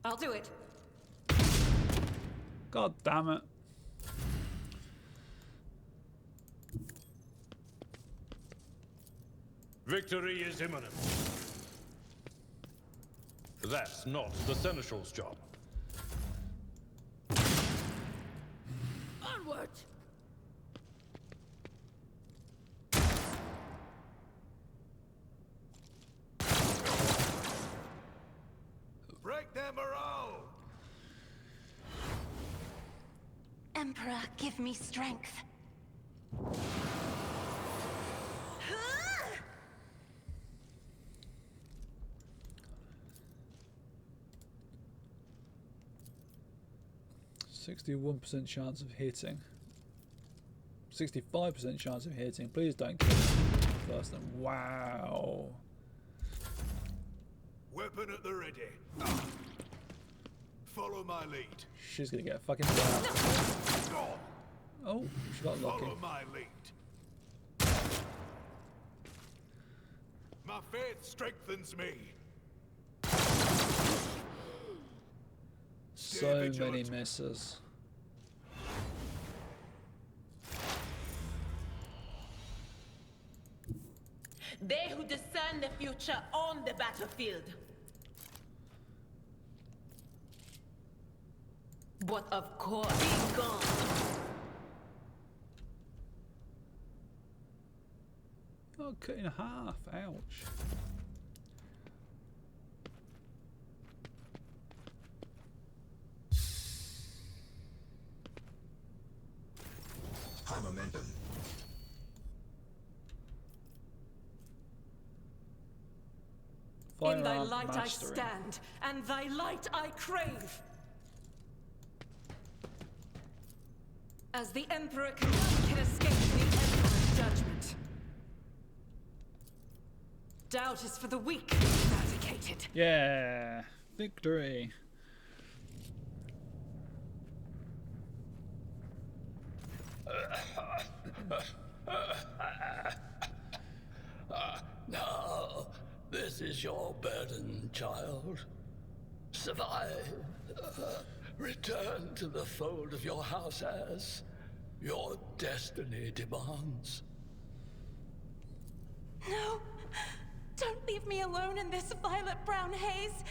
I'll do it. God damn it. Victory is imminent. That's not the Seneschal's job. Onward! Break their morale! Emperor, give me strength. 61% chance of hitting. 65% chance of hitting. Please don't kill me first. Then wow. Weapon at the ready. Follow my lead. She's gonna get fucking down. Oh, she got lucky. Follow my lead. My faith strengthens me. Stay So many vigilant. misses. They who discern the future on the battlefield. But of course, be gone. Oh, cut in half. Ouch. High momentum. In thy Firearm light mastery. I stand, and thy light I crave. As the Emperor can escape the Emperor's judgment. Doubt is for the weak, eradicated. Yeah, victory. Now, this is your burden, child. Survive. Return to the fold of your house as your destiny demands. No! Don't leave me alone in this violet-brown haze!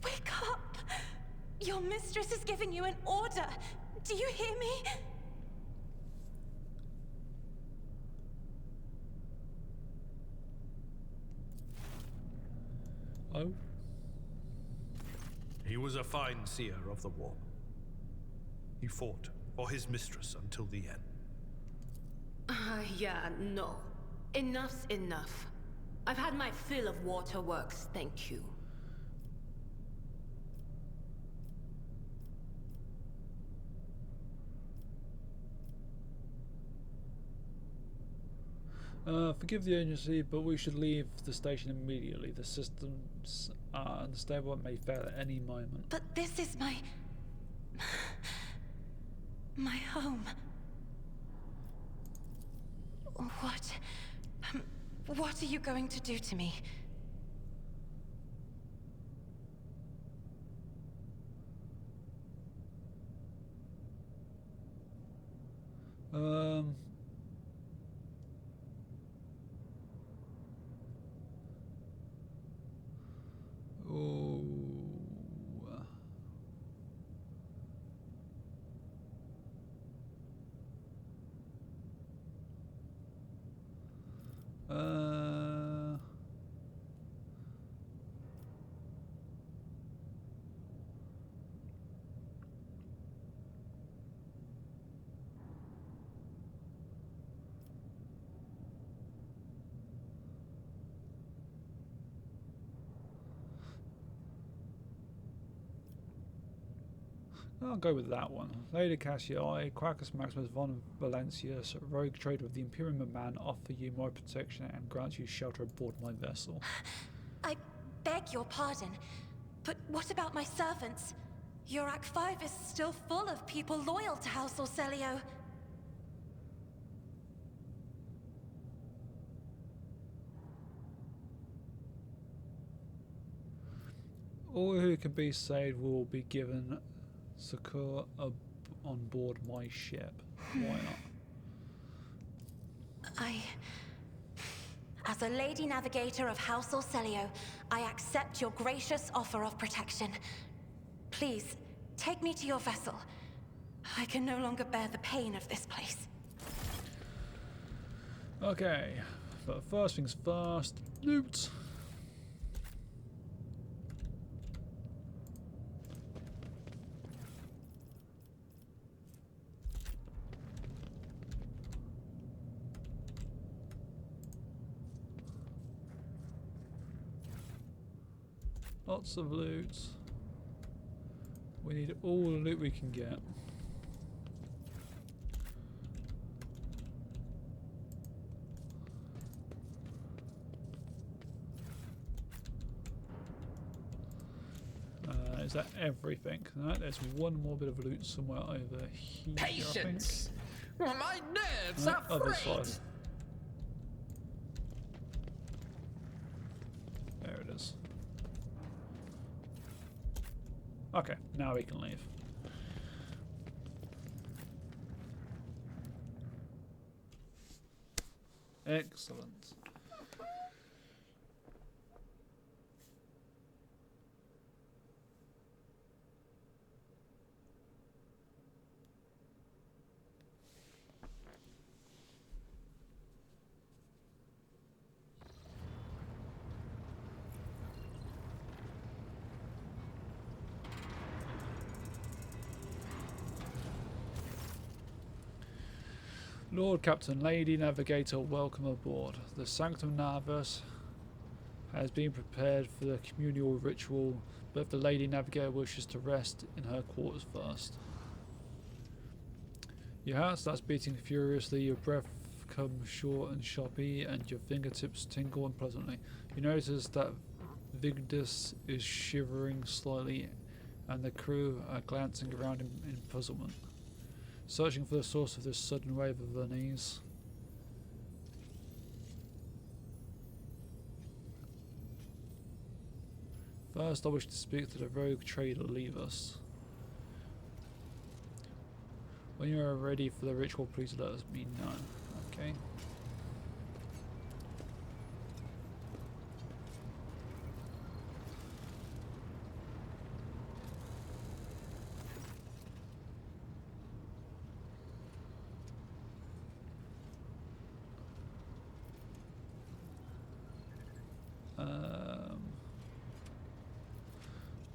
Wake up! Your mistress is giving you an order! Do you hear me? Oh, He was a fine seer of the war. He fought for his mistress until the end. Yeah, no. Enough's enough. I've had my fill of waterworks, thank you. forgive the urgency, but we should leave the station immediately. The systems are unstable and may fail at any moment. But this is my home. What are you going to do to me? Oh. I'll go with that one. Lady Cassiopeia, Quackus Maximus von Valentius, rogue trader of the Imperium Man, offer you my protection and grant you shelter aboard my vessel. I beg your pardon, but what about my servants? Your Act 5 is still full of people loyal to House Orselio. All who can be saved will be given succor on board my ship. Why not? As a Lady Navigator of House Orcelio, I accept your gracious offer of protection. Please, take me to your vessel. I can no longer bear the pain of this place. Okay, but first things first, loot. Lots of loot. We need all the loot we can get. Is that everything? No, there's one more bit of loot somewhere over here. Patience! My nerves No, are other frayed! side. There it is. Okay, now we can leave. Excellent. Lord Captain, Lady Navigator, welcome aboard. The Sanctum Navus has been prepared for the communal ritual, but if the Lady Navigator wishes to rest in her quarters first. Your heart starts beating furiously, your breath comes short and choppy, and your fingertips tingle unpleasantly. You notice that Vigdis is shivering slightly, and the crew are glancing around in puzzlement, searching for the source of this sudden wave of unease. First, I wish to speak to the rogue trader Levis. When you are ready for the ritual, please let me know. Okay.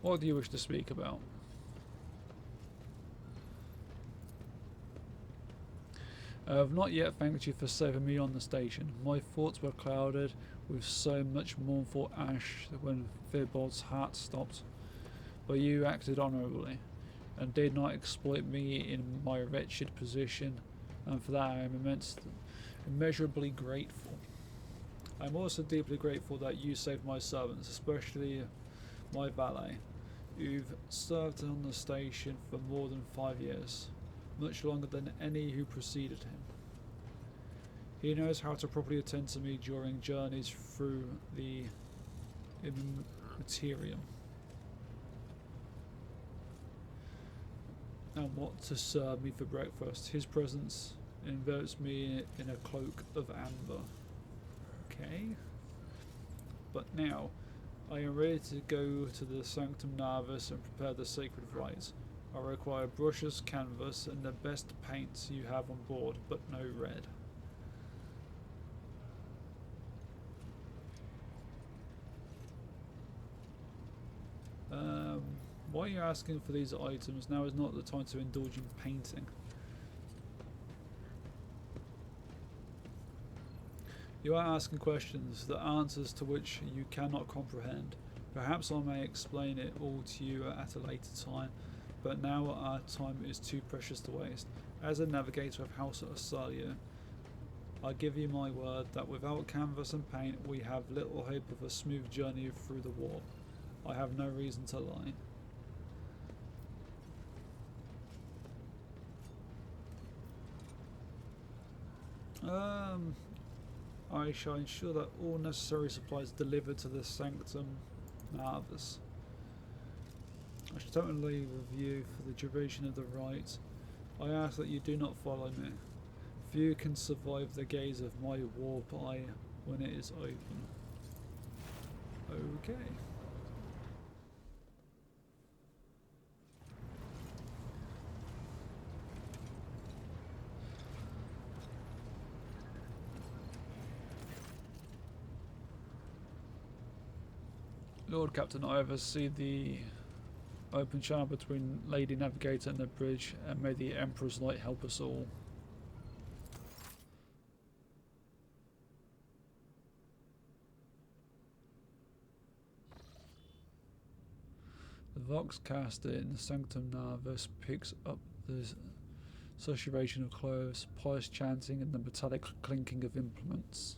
What do you wish to speak about? I have not yet thanked you for saving me on the station. My thoughts were clouded with so much mournful ash when Firbold's heart stopped, but you acted honourably, and did not exploit me in my wretched position, and for that I am immeasurably grateful. I am also deeply grateful that you saved my servants, especially my valet, who've served on the station for more than 5 years, much longer than any who preceded him. He knows how to properly attend to me during journeys through the Immaterium, and what to serve me for breakfast. His presence envelops me in a cloak of amber. Okay. But now, I am ready to go to the Sanctum Navus and prepare the sacred rites. I require brushes, canvas, and the best paints you have on board, but no red. Why are you asking for these items? Now is not the time to indulge in painting. You are asking questions, the answers to which you cannot comprehend. Perhaps I may explain it all to you at a later time, but now our time is too precious to waste. As a navigator of House Orcelio, I give you my word that without canvas and paint we have little hope of a smooth journey through the warp. I have no reason to lie. I shall ensure that all necessary supplies delivered to the Sanctum Navus. I shall totally review for the duration of the rite. I ask that you do not follow me. Few can survive the gaze of my warp eye when it is open. Okay. Lord Captain, I oversee the open channel between Lady Navigator and the bridge, and may the Emperor's light help us all. The Voxcaster in the Sanctum Narvis picks up the susurration of clothes, pious chanting, and the metallic clinking of implants.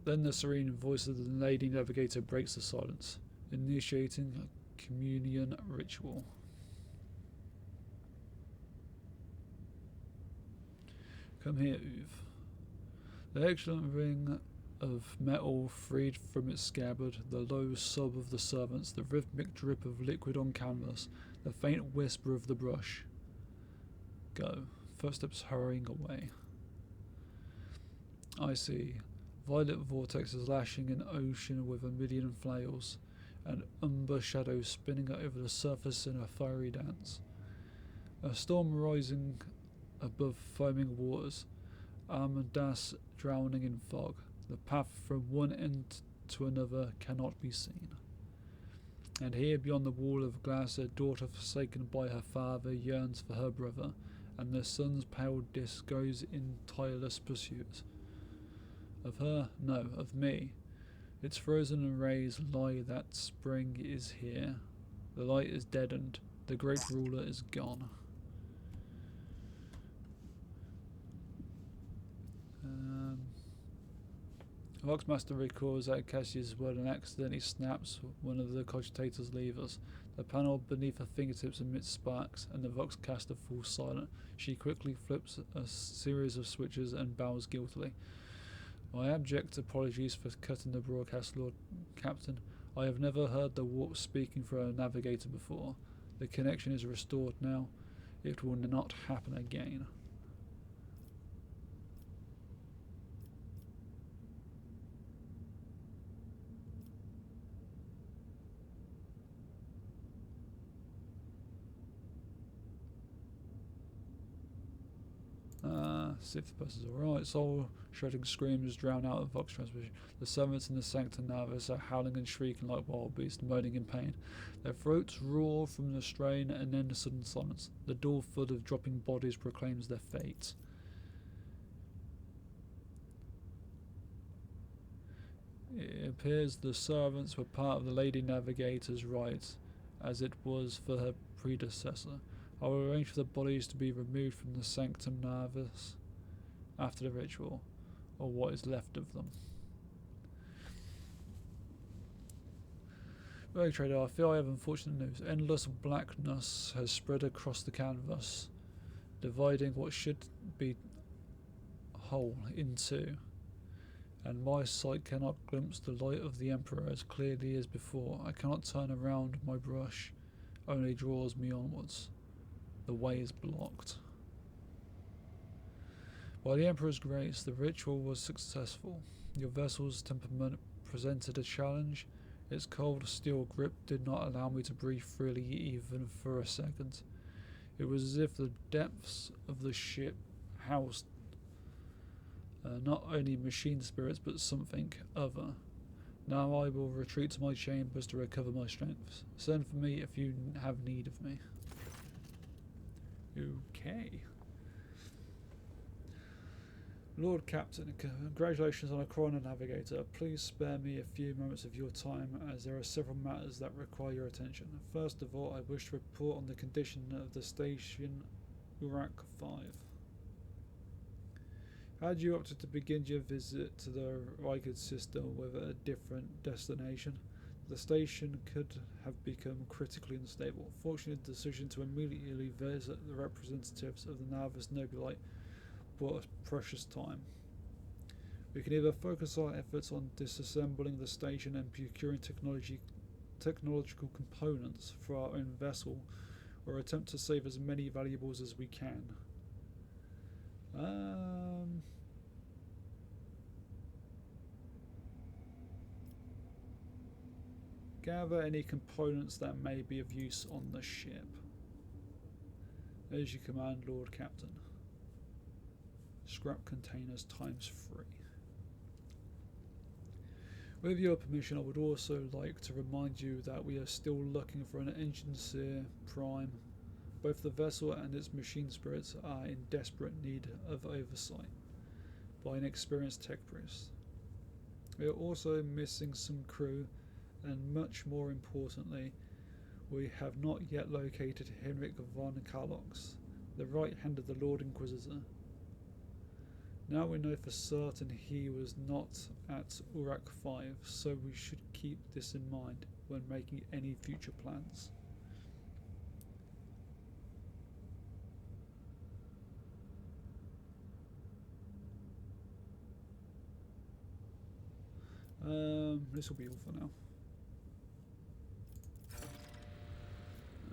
Then the serene voice of the Lady Navigator breaks the silence, initiating a communion ritual. Come here, Uve. The excellent ring of metal freed from its scabbard, the low sob of the servants, the rhythmic drip of liquid on canvas, the faint whisper of the brush. Go. Footsteps hurrying away. I see. Violet vortexes lashing an ocean with a million flails, and umber shadows spinning over the surface in a fiery dance. A storm rising above foaming waters, Armadas drowning in fog. The path from one end to another cannot be seen. And here beyond the wall of glass a daughter forsaken by her father yearns for her brother, and the sun's pale disk goes in tireless pursuit. Of her? No, of me. Its frozen rays lie that spring is here. The light is deadened. The great ruler is gone. Voxmaster recalls that Cassius' word and accidentally snaps one of the cogitator's levers. The panel beneath her fingertips emits sparks, and the Voxcaster falls silent. She quickly flips a series of switches and bows guiltily. My abject apologies for cutting the broadcast, Lord Captain. I have never heard the warp speaking for a navigator before. The connection is restored now. It will not happen again. Sixth person's alright. Soul shredding screams drown out of Vox transmission. The servants in the Sanctum Narvis are howling and shrieking like wild beasts, moaning in pain. Their throats roar from the strain, and then a sudden silence. The door full of dropping bodies proclaims their fate. It appears the servants were part of the Lady Navigator's rites, as it was for her predecessor. I will arrange for the bodies to be removed from the Sanctum Narvis after the ritual, or what is left of them. Rogue Trader, I feel I have unfortunate news. Endless blackness has spread across the canvas, dividing what should be whole in two, and my sight cannot glimpse the light of the Emperor as clearly as before. I cannot turn around, my brush only draws me onwards. The way is blocked. By the Emperor's grace, the ritual was successful. Your vessel's temperament presented a challenge. Its cold steel grip did not allow me to breathe freely even for a second. It was as if the depths of the ship housed not only machine spirits but something other. Now I will retreat to my chambers to recover my strength. Send for me if you have need of me. Okay. Lord Captain, congratulations on a Chrono Navigator. Please spare me a few moments of your time, as there are several matters that require your attention. First of all, I wish to report on the condition of the station Urak 5. Had you opted to begin your visit to the Rikard system with a different destination, the station could have become critically unstable. Fortunately, the decision to immediately visit the representatives of the Narvis Nobulite bought us precious time. We can either focus our efforts on disassembling the station and procuring technological components for our own vessel, or attempt to save as many valuables as we can. Gather any components that may be of use on the ship. As you command, Lord Captain. Scrap containers ×3. With your permission, I would also like to remind you that we are still looking for an engineer prime. Both the vessel and its machine spirits are in desperate need of oversight by an experienced tech priest. We are also missing some crew, and much more importantly, we have not yet located Henrik von Kalox, the right hand of the Lord Inquisitor. Now we know for certain he was not at Urak 5, so we should keep this in mind when making any future plans. This will be all for now.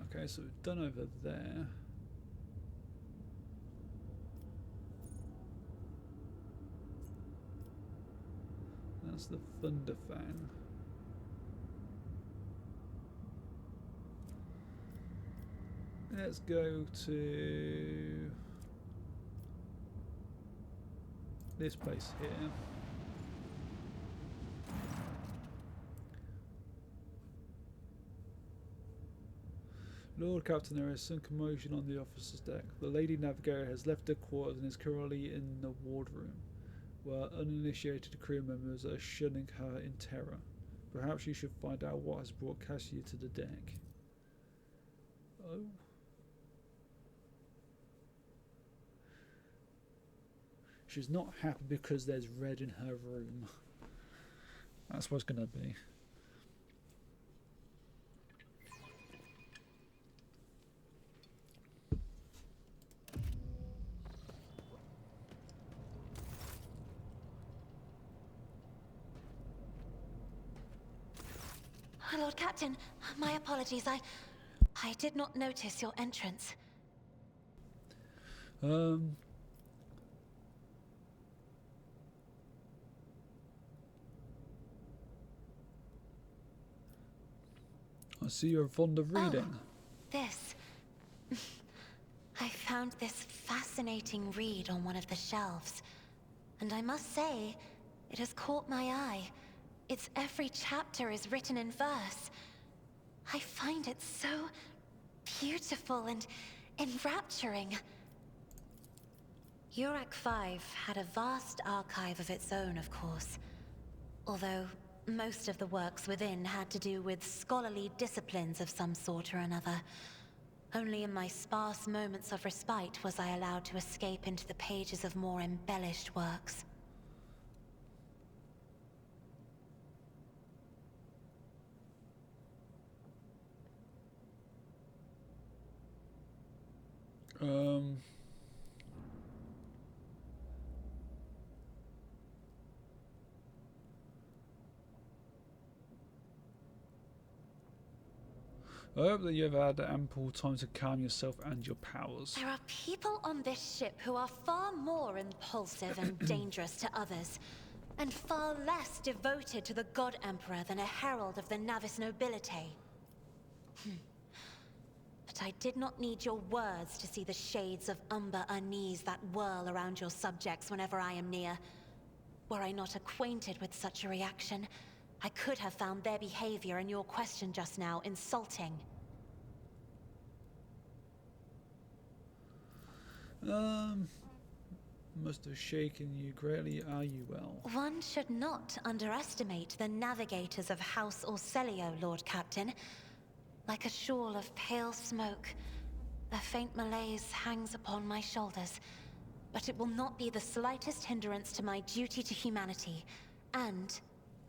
Okay, so we've done over there. That's the Thunder Fang. Let's go to this place here. Lord Captain, there is some commotion on the officer's deck. The Lady Navigator has left her quarters and is currently in the wardroom, where uninitiated crew members are shunning her in terror. Perhaps you should find out what has brought Cassia to the deck. Oh. She's not happy because there's red in her room. That's what it's gonna be. Lord Captain, my apologies. I did not notice your entrance. I see you're fond of reading. Oh, this. I found this fascinating read on one of the shelves, and I must say, it has caught my eye. Its every chapter is written in verse. I find it so beautiful and enrapturing. Urak 5 had a vast archive of its own, of course. Although most of the works within had to do with scholarly disciplines of some sort or another. Only in my sparse moments of respite was I allowed to escape into the pages of more embellished works. I hope that you've had ample time to calm yourself and your powers. There are people on this ship who are far more impulsive and dangerous to others, and far less devoted to the God Emperor than a herald of the Navis nobility. But I did not need your words to see the shades of umber unease that whirl around your subjects whenever I am near. Were I not acquainted with such a reaction, I could have found their behavior in your question just now insulting. Must have shaken you greatly, are you well? One should not underestimate the navigators of House Orselio, Lord Captain. Like a shawl of pale smoke, a faint malaise hangs upon my shoulders, but it will not be the slightest hindrance to my duty to humanity, and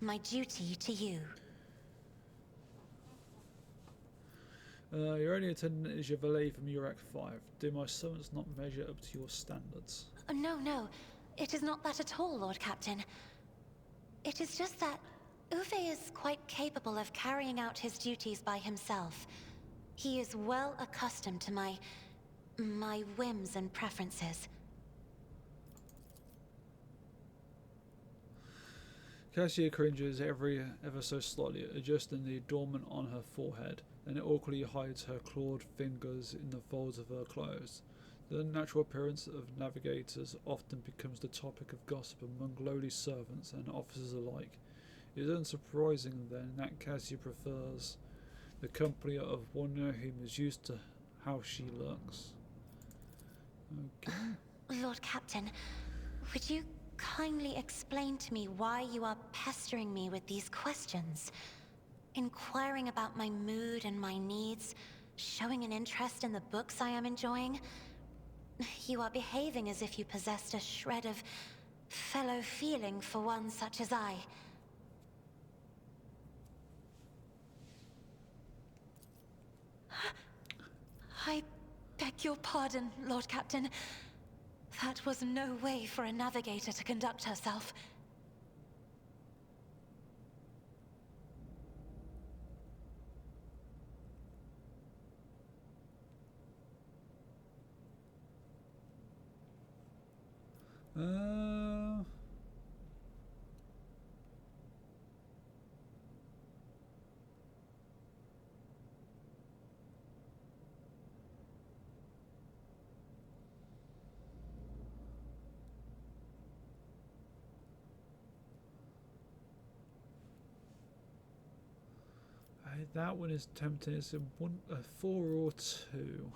my duty to you. Your only attendant is your valet from Urak 5. Do my servants not measure up to your standards? No. It is not that at all, Lord Captain. It is just that Uwe is quite capable of carrying out his duties by himself. He is well accustomed to my whims and preferences. Cassia cringes ever so slightly, adjusting the adornment on her forehead, then awkwardly hides her clawed fingers in the folds of her clothes. The unnatural appearance of navigators often becomes the topic of gossip among lowly servants and officers alike. It is unsurprising then that Cassia prefers the company of one whom is used to how she looks. Okay. Lord Captain, would you kindly explain to me why you are pestering me with these questions? Inquiring about my mood and my needs, showing an interest in the books I am enjoying. You are behaving as if you possessed a shred of fellow feeling for one such as I. I beg your pardon, Lord Captain. That was no way for a navigator to conduct herself. That one is tempting. It's a 4 or 2.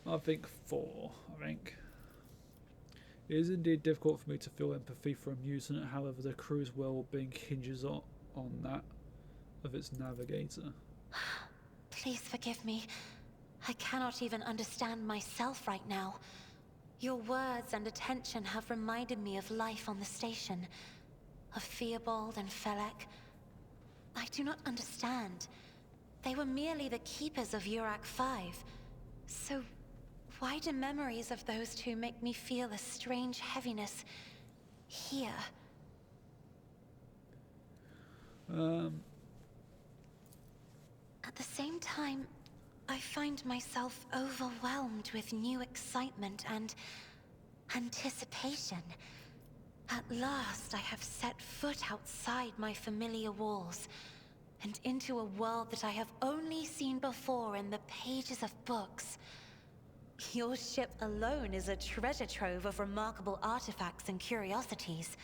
I think 4. I think it is indeed difficult for me to feel empathy for a mutant. However, the crew's well-being hinges on that of its navigator. Please forgive me. I cannot even understand myself right now. Your words and attention have reminded me of life on the station, of Theobald and Felek. I do not understand. They were merely the keepers of Urak 5. So why do memories of those two make me feel a strange heaviness here? At the same time, I find myself overwhelmed with new excitement and anticipation. At last, I have set foot outside my familiar walls and into a world that I have only seen before in the pages of books. Your ship alone is a treasure trove of remarkable artifacts and curiosities.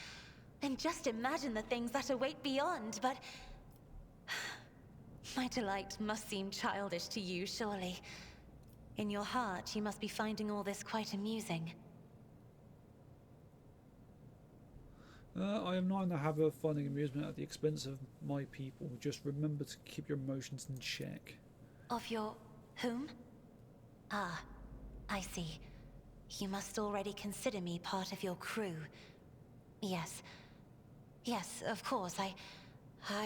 And just imagine the things that await beyond, but my delight must seem childish to you, surely. In your heart, you must be finding all this quite amusing. I am not in the habit of finding amusement at the expense of my people. Just remember to keep your emotions in check. Of your whom? Ah, I see. You must already consider me part of your crew. Yes. Yes, of course, I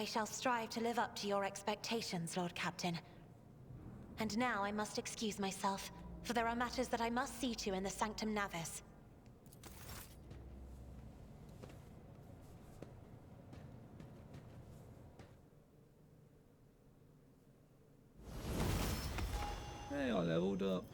shall strive to live up to your expectations, Lord Captain. And now I must excuse myself, for there are matters that I must see to in the Sanctum Navis. Hey, I leveled up.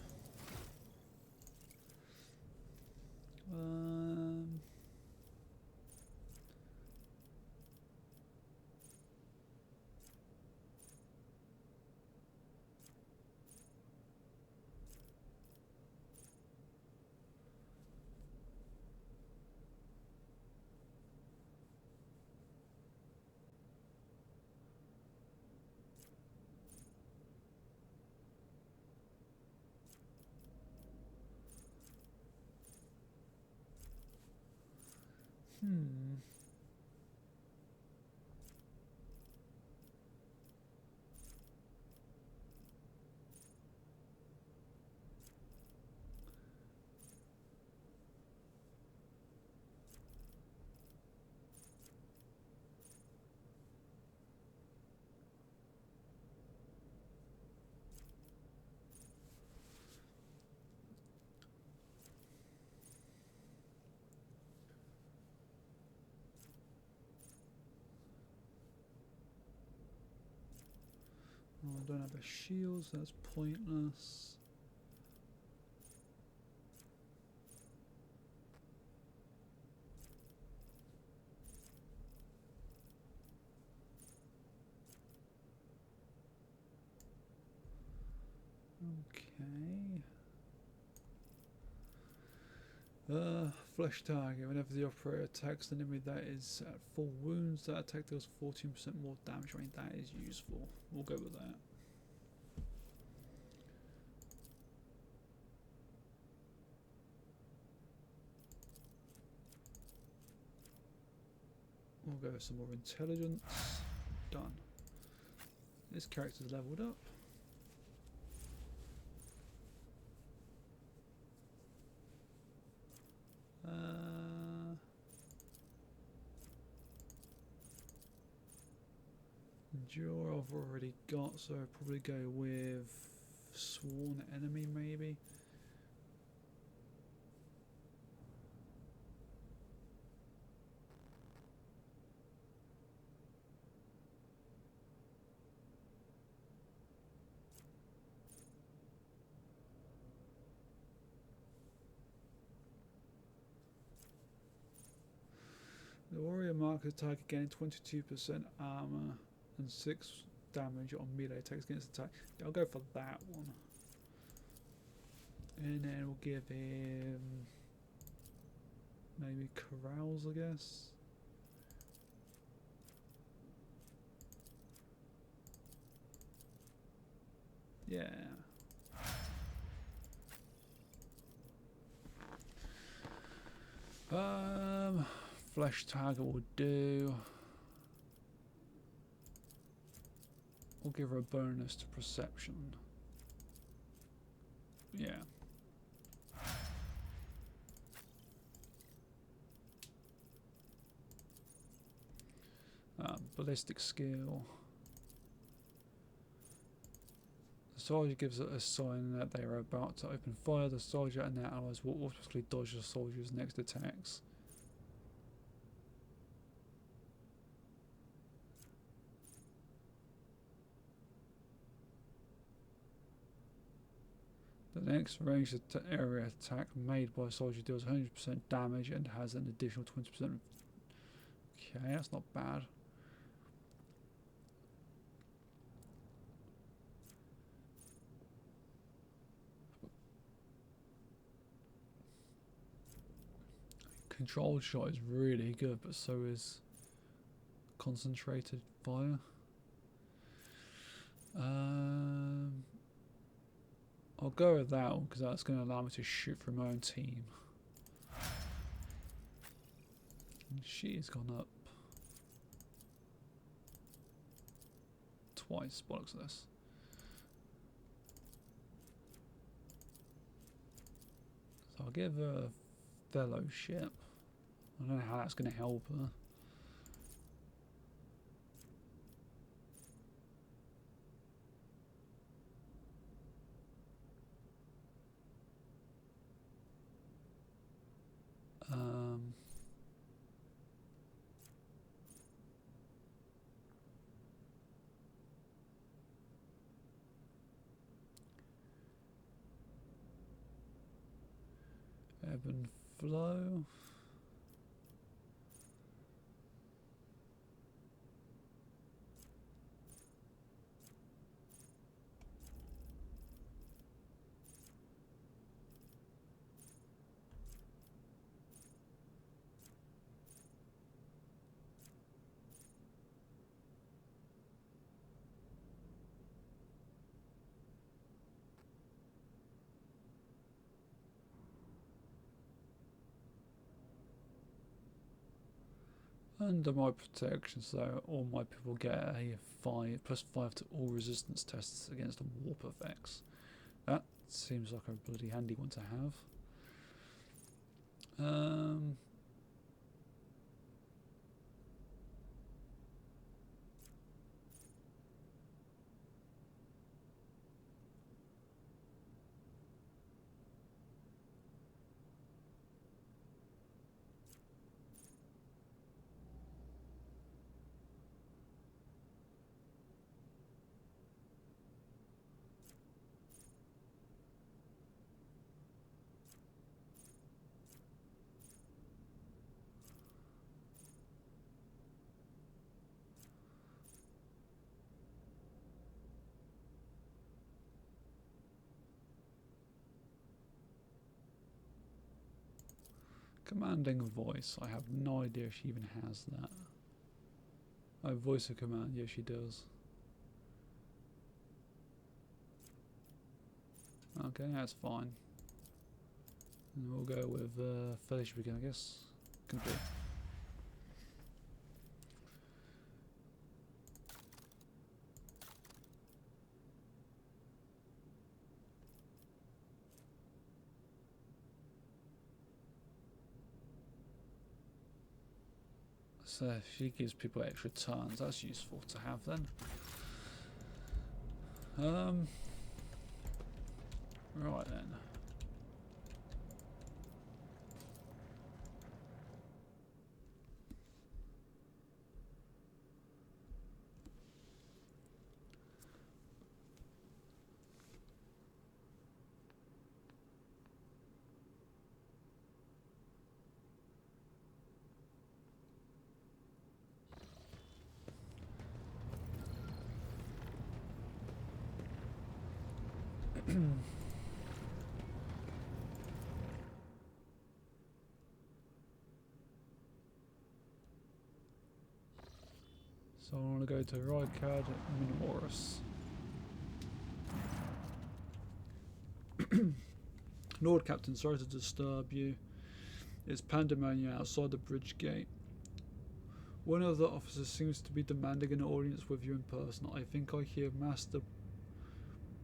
don't have a shield, so that's pointless. Okay. Flesh target. Whenever the operator attacks an enemy that is at full wounds, that attack deals 14% more damage. I mean, that is useful. We'll go with that. We'll go with some more intelligence. Done. This character's leveled up. Endure I've already got, so I'll probably go with Sworn Enemy maybe. The warrior marks attack again 22% armor and 6 damage on melee attacks against attack. Yeah, I'll go for that one. And then we'll give him maybe Carouse, I guess. Yeah. Flesh target will do. We'll give her a bonus to perception. Yeah. Ballistic skill. The soldier gives it a sign that they are about to open fire. The soldier and their allies will automatically dodge the soldier's next attacks. The next ranged area attack made by a soldier deals 100% damage and has an additional 20%. Okay, that's not bad. Controlled shot is really good, but so is concentrated fire. I'll go with that one because that's going to allow me to shoot from my own team. And she's gone up twice. Bollocks this. So I'll give her fellowship. I don't know how that's going to help her. Ebb and flow. Under my protection, so all my people get a +5 to all resistance tests against warp effects. That seems like a bloody handy one to have. Commanding voice. I have no idea if she even has that. Oh, voice of command. Yes, she does. Okay, that's fine. And we'll go with fellowship again, I guess. Complete. So if she gives people extra turns, that's useful to have then. Right then. So I want to go to Rydcad Minoris. Lord Captain, sorry to disturb you. It's pandemonium outside the bridge gate. One of the officers seems to be demanding an audience with you in person. I think I hear Master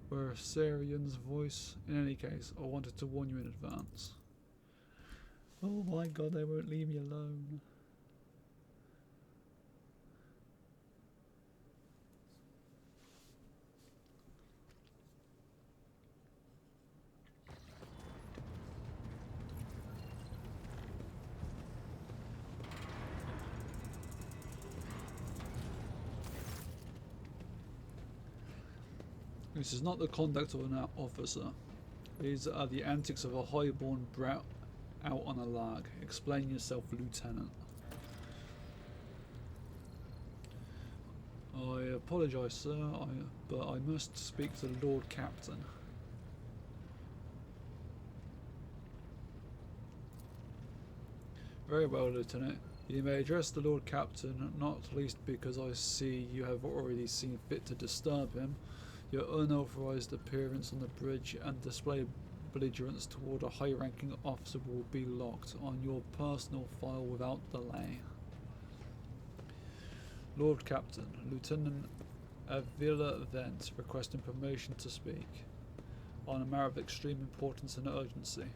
Bersarian's voice. In any case, I wanted to warn you in advance. Oh my god, they won't leave me alone. This is not the conduct of an officer. These are the antics of a highborn brat out on a lag. Explain yourself, Lieutenant. I apologise, sir, but I must speak to the Lord Captain. Very well, Lieutenant. You may address the Lord Captain, not least because I see you have already seen fit to disturb him. Your unauthorized appearance on the bridge and display of belligerence toward a high-ranking officer will be locked on your personal file without delay. Lord Captain, Lieutenant Avila Vent requesting permission to speak on a matter of extreme importance and urgency.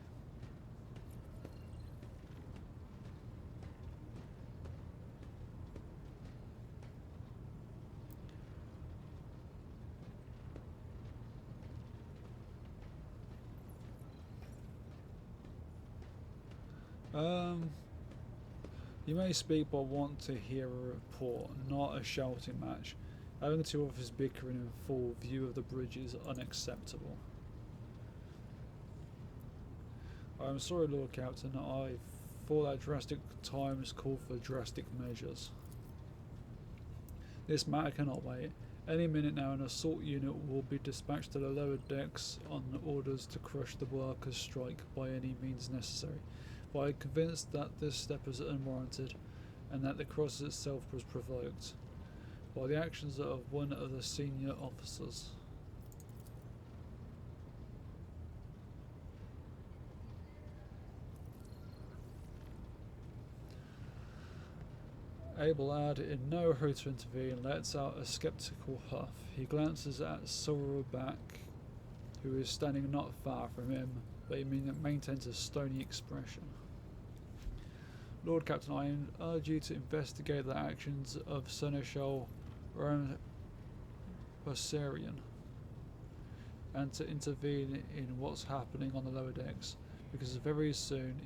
You may speak, but want to hear a report, not a shouting match. Having two officers bickering in full view of the bridge is unacceptable. I am sorry, Lord Captain. I thought that drastic times call for drastic measures. This matter cannot wait. Any minute now, an assault unit will be dispatched to the lower decks on orders to crush the workers' strike by any means necessary. But I am convinced that this step is unwarranted and that the cross itself was provoked by the actions of one of the senior officers. Abelard, in no hurry to intervene, lets out a sceptical huff. He glances at Sorobak, who is standing not far from him, but he maintains a stony expression. Lord Captain, I urge you to investigate the actions of Seneschal Bersarian and to intervene in what's happening on the lower decks, because very soon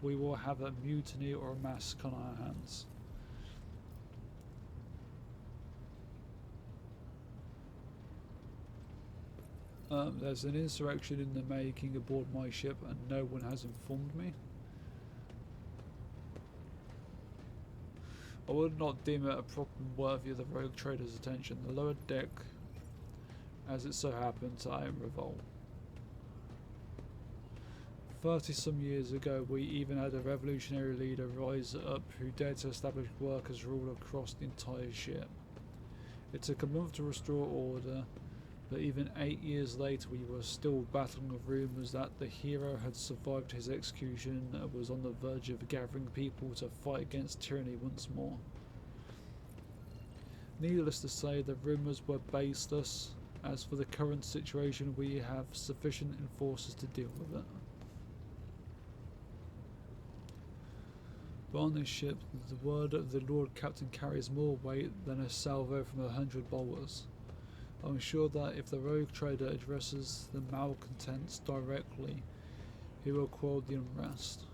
we will have a mutiny or a massacre on our hands. There's an insurrection in the making aboard my ship and no one has informed me. I would not deem it a problem worthy of the rogue trader's attention. The lower deck, as it so happens, I am revolt. 30-some years ago, we even had a revolutionary leader rise up who dared to establish workers' rule across the entire ship. It took a month to restore order, but even 8 years later we were still battling with rumours that the hero had survived his execution and was on the verge of gathering people to fight against tyranny once more. Needless to say, the rumours were baseless. As for the current situation, we have sufficient enforcers to deal with it. But on this ship, the word of the Lord Captain carries more weight than a salvo from 100 bowlers. I'm sure that if the rogue trader addresses the malcontents directly, he will quell the unrest.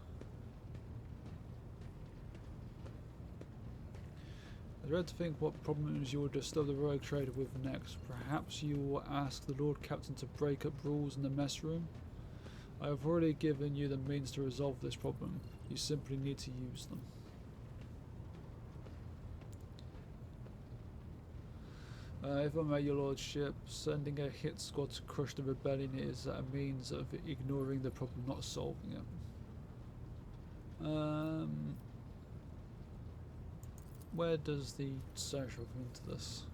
I dread to think what problems you will disturb the rogue trader with next. Perhaps you will ask the Lord Captain to break up rules in the mess room? I have already given you the means to resolve this problem. You simply need to use them. If I may, your lordship, sending a hit squad to crush the rebellion is a means of ignoring the problem, not solving it. Where does the social come into this?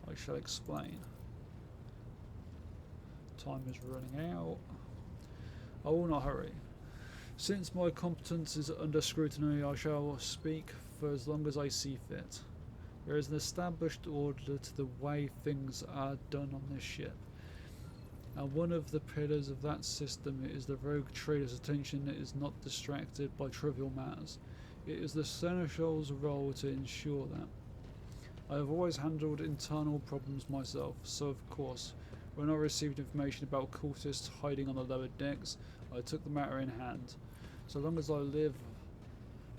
I shall explain. Time is running out. I will not hurry. Since my competence is under scrutiny, I shall speak for as long as I see fit. There is an established order to the way things are done on this ship, and one of the pillars of that system is the rogue trader's attention is not distracted by trivial matters. It is the Seneschal's role to ensure that. I have always handled internal problems myself, so of course, when I received information about cultists hiding on the lower decks, I took the matter in hand. So long as I live,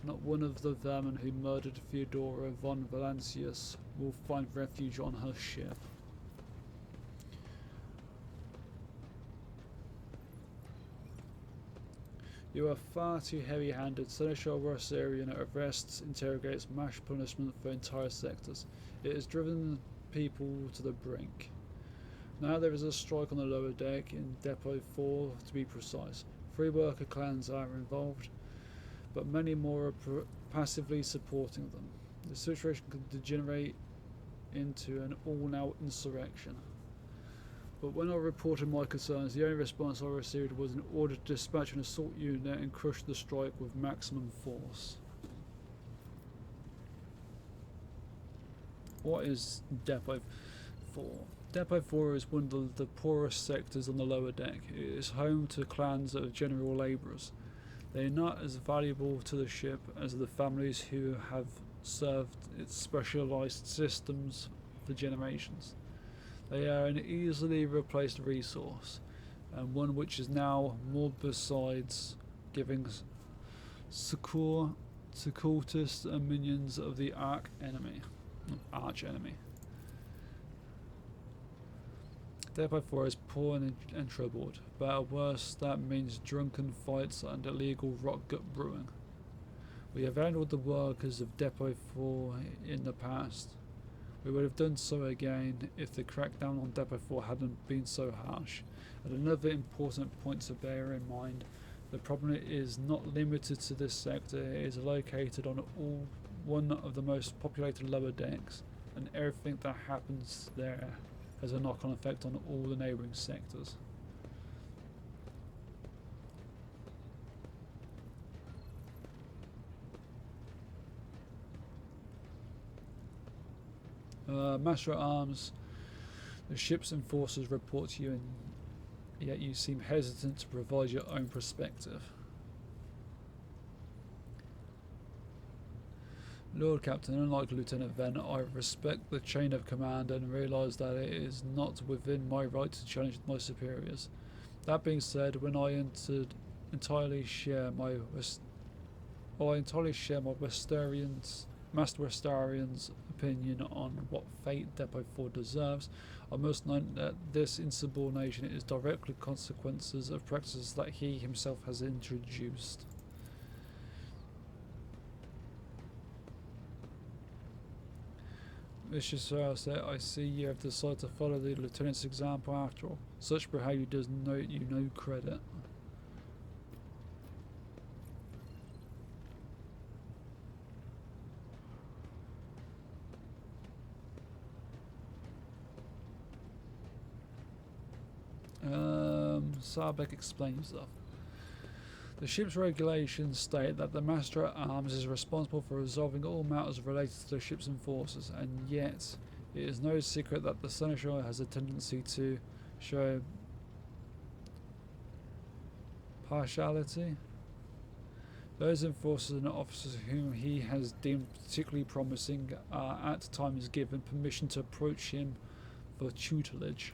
not one of the vermin who murdered Theodora von Valancius will find refuge on her ship. You are far too heavy-handed. Seneschal Rossarian arrests, interrogates, mass punishment for entire sectors. It has driven people to the brink. Now there is a strike on the lower deck, in Depot 4 to be precise. 3 worker clans are involved, but many more are passively supporting them. The situation could degenerate into an all-out insurrection. But when I reported my concerns, the only response I received was an order to dispatch an assault unit and crush the strike with maximum force. What is Depot 4? Depot 4 is one of the poorest sectors on the lower deck. It is home to clans of general labourers. They are not as valuable to the ship as the families who have served its specialised systems for generations. They are an easily replaced resource, and one which is now more besides giving succour to cultists and minions of the arch enemy. Depot 4 is poor and troubled, but at worst that means drunken fights and illegal rot gut brewing. We have handled the workers of Depot 4 in the past. We would have done so again if the crackdown on Depot 4 hadn't been so harsh. And another important point to bear in mind, the problem is not limited to this sector. It is located on one of the most populated lower decks, and everything that happens there has a knock-on effect on all the neighbouring sectors. Master at Arms, the ship's enforcers report to you, and yet you seem hesitant to provide your own perspective. Lord Captain, unlike Lieutenant Venn, I respect the chain of command and realise that it is not within my right to challenge my superiors. That being said, when I entirely share my Master Westarian's opinion on what fate Depot 4 deserves, I must note that this insubordination is directly consequences of practices that he himself has introduced. Mr. Sir, I see you have decided to follow the Lieutenant's example after all. Such behaviour does you no credit. Sarbeck explains himself. The ship's regulations state that the Master at Arms is responsible for resolving all matters related to the ship's enforcers, and yet it is no secret that the Seneschal has a tendency to show partiality. Those enforcers and officers whom he has deemed particularly promising are at times given permission to approach him for tutelage.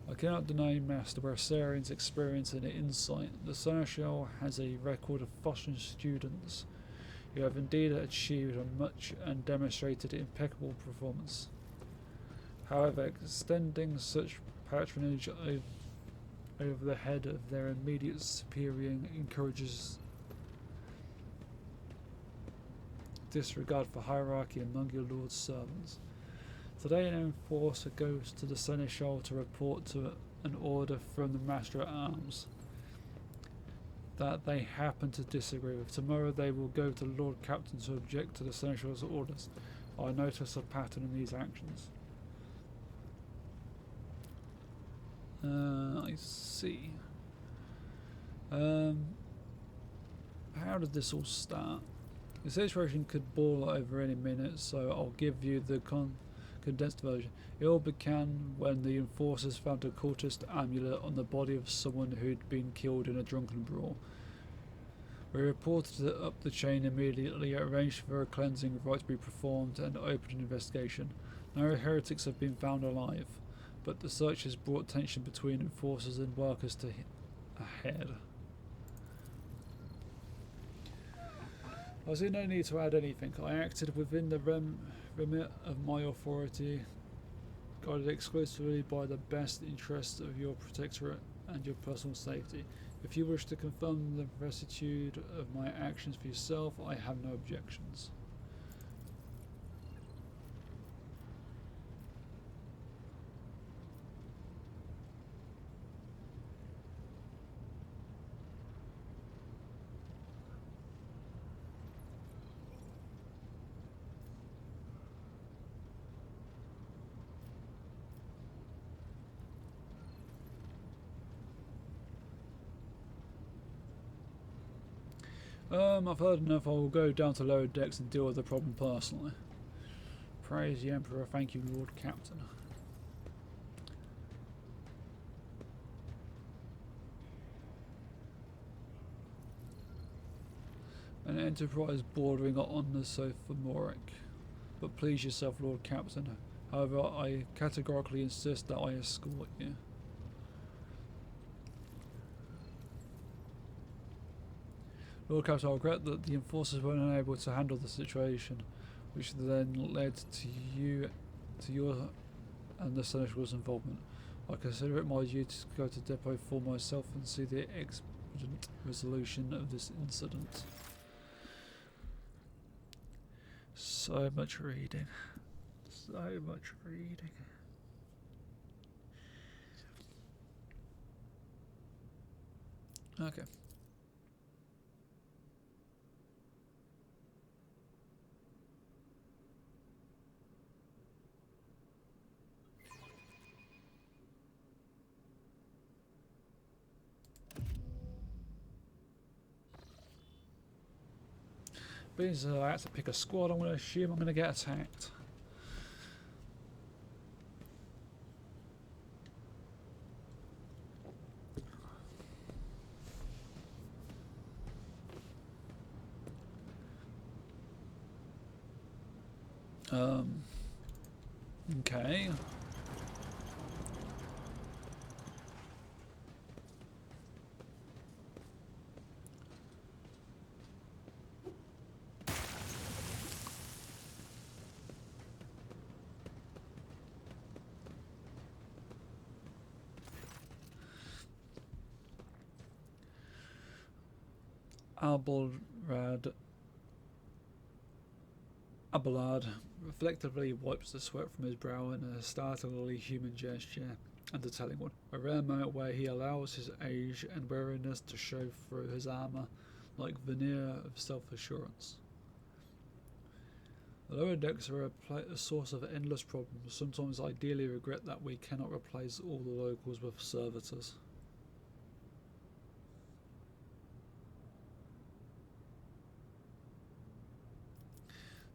I cannot deny Master Brasarian's experience and insight. The Seneschal has a record of fostering students who have indeed achieved much and demonstrated impeccable performance. However, extending such patronage over the head of their immediate superior encourages disregard for hierarchy among your Lord's servants. Today an enforcer goes to the Seneschal to report to an order from the Master at Arms that they happen to disagree with. Tomorrow they will go to the Lord Captain to object to the Seneschal's orders. I notice a pattern in these actions. I see. How did this all start? The situation could boil over any minute, so I'll give you the condensed version. It all began when the enforcers found a cultist amulet on the body of someone who'd been killed in a drunken brawl. We reported it up the chain immediately, arranged for a cleansing rite to be performed, and opened an investigation. No heretics have been found alive, but the search has brought tension between enforcers and workers to a head. I see no need to add anything. I acted within the remit of my authority, guided exclusively by the best interests of your protectorate and your personal safety. If you wish to confirm the rectitude of my actions for yourself, I have no objections. I've heard enough. I will go down to lower decks and deal with the problem personally. Praise the Emperor. Thank you, Lord Captain. An enterprise bordering on the sophomoric. But please yourself, Lord Captain. However, I categorically insist that I escort you. Lord Captain, I regret that the enforcers were unable to handle the situation, which then led to your and the Seneschal's involvement. I consider it my duty to go to depot for myself and see the expedient resolution of this incident. So much reading. So much reading. Okay. Being I had to pick a squad, I'm going to assume I'm going to get attacked. Okay. Abelard reflectively wipes the sweat from his brow in a startlingly human gesture, and a telling one, a rare moment where he allows his age and weariness to show through his armour like veneer of self-assurance. The lower decks are a source of endless problems. Sometimes I dearly regret that we cannot replace all the locals with servitors.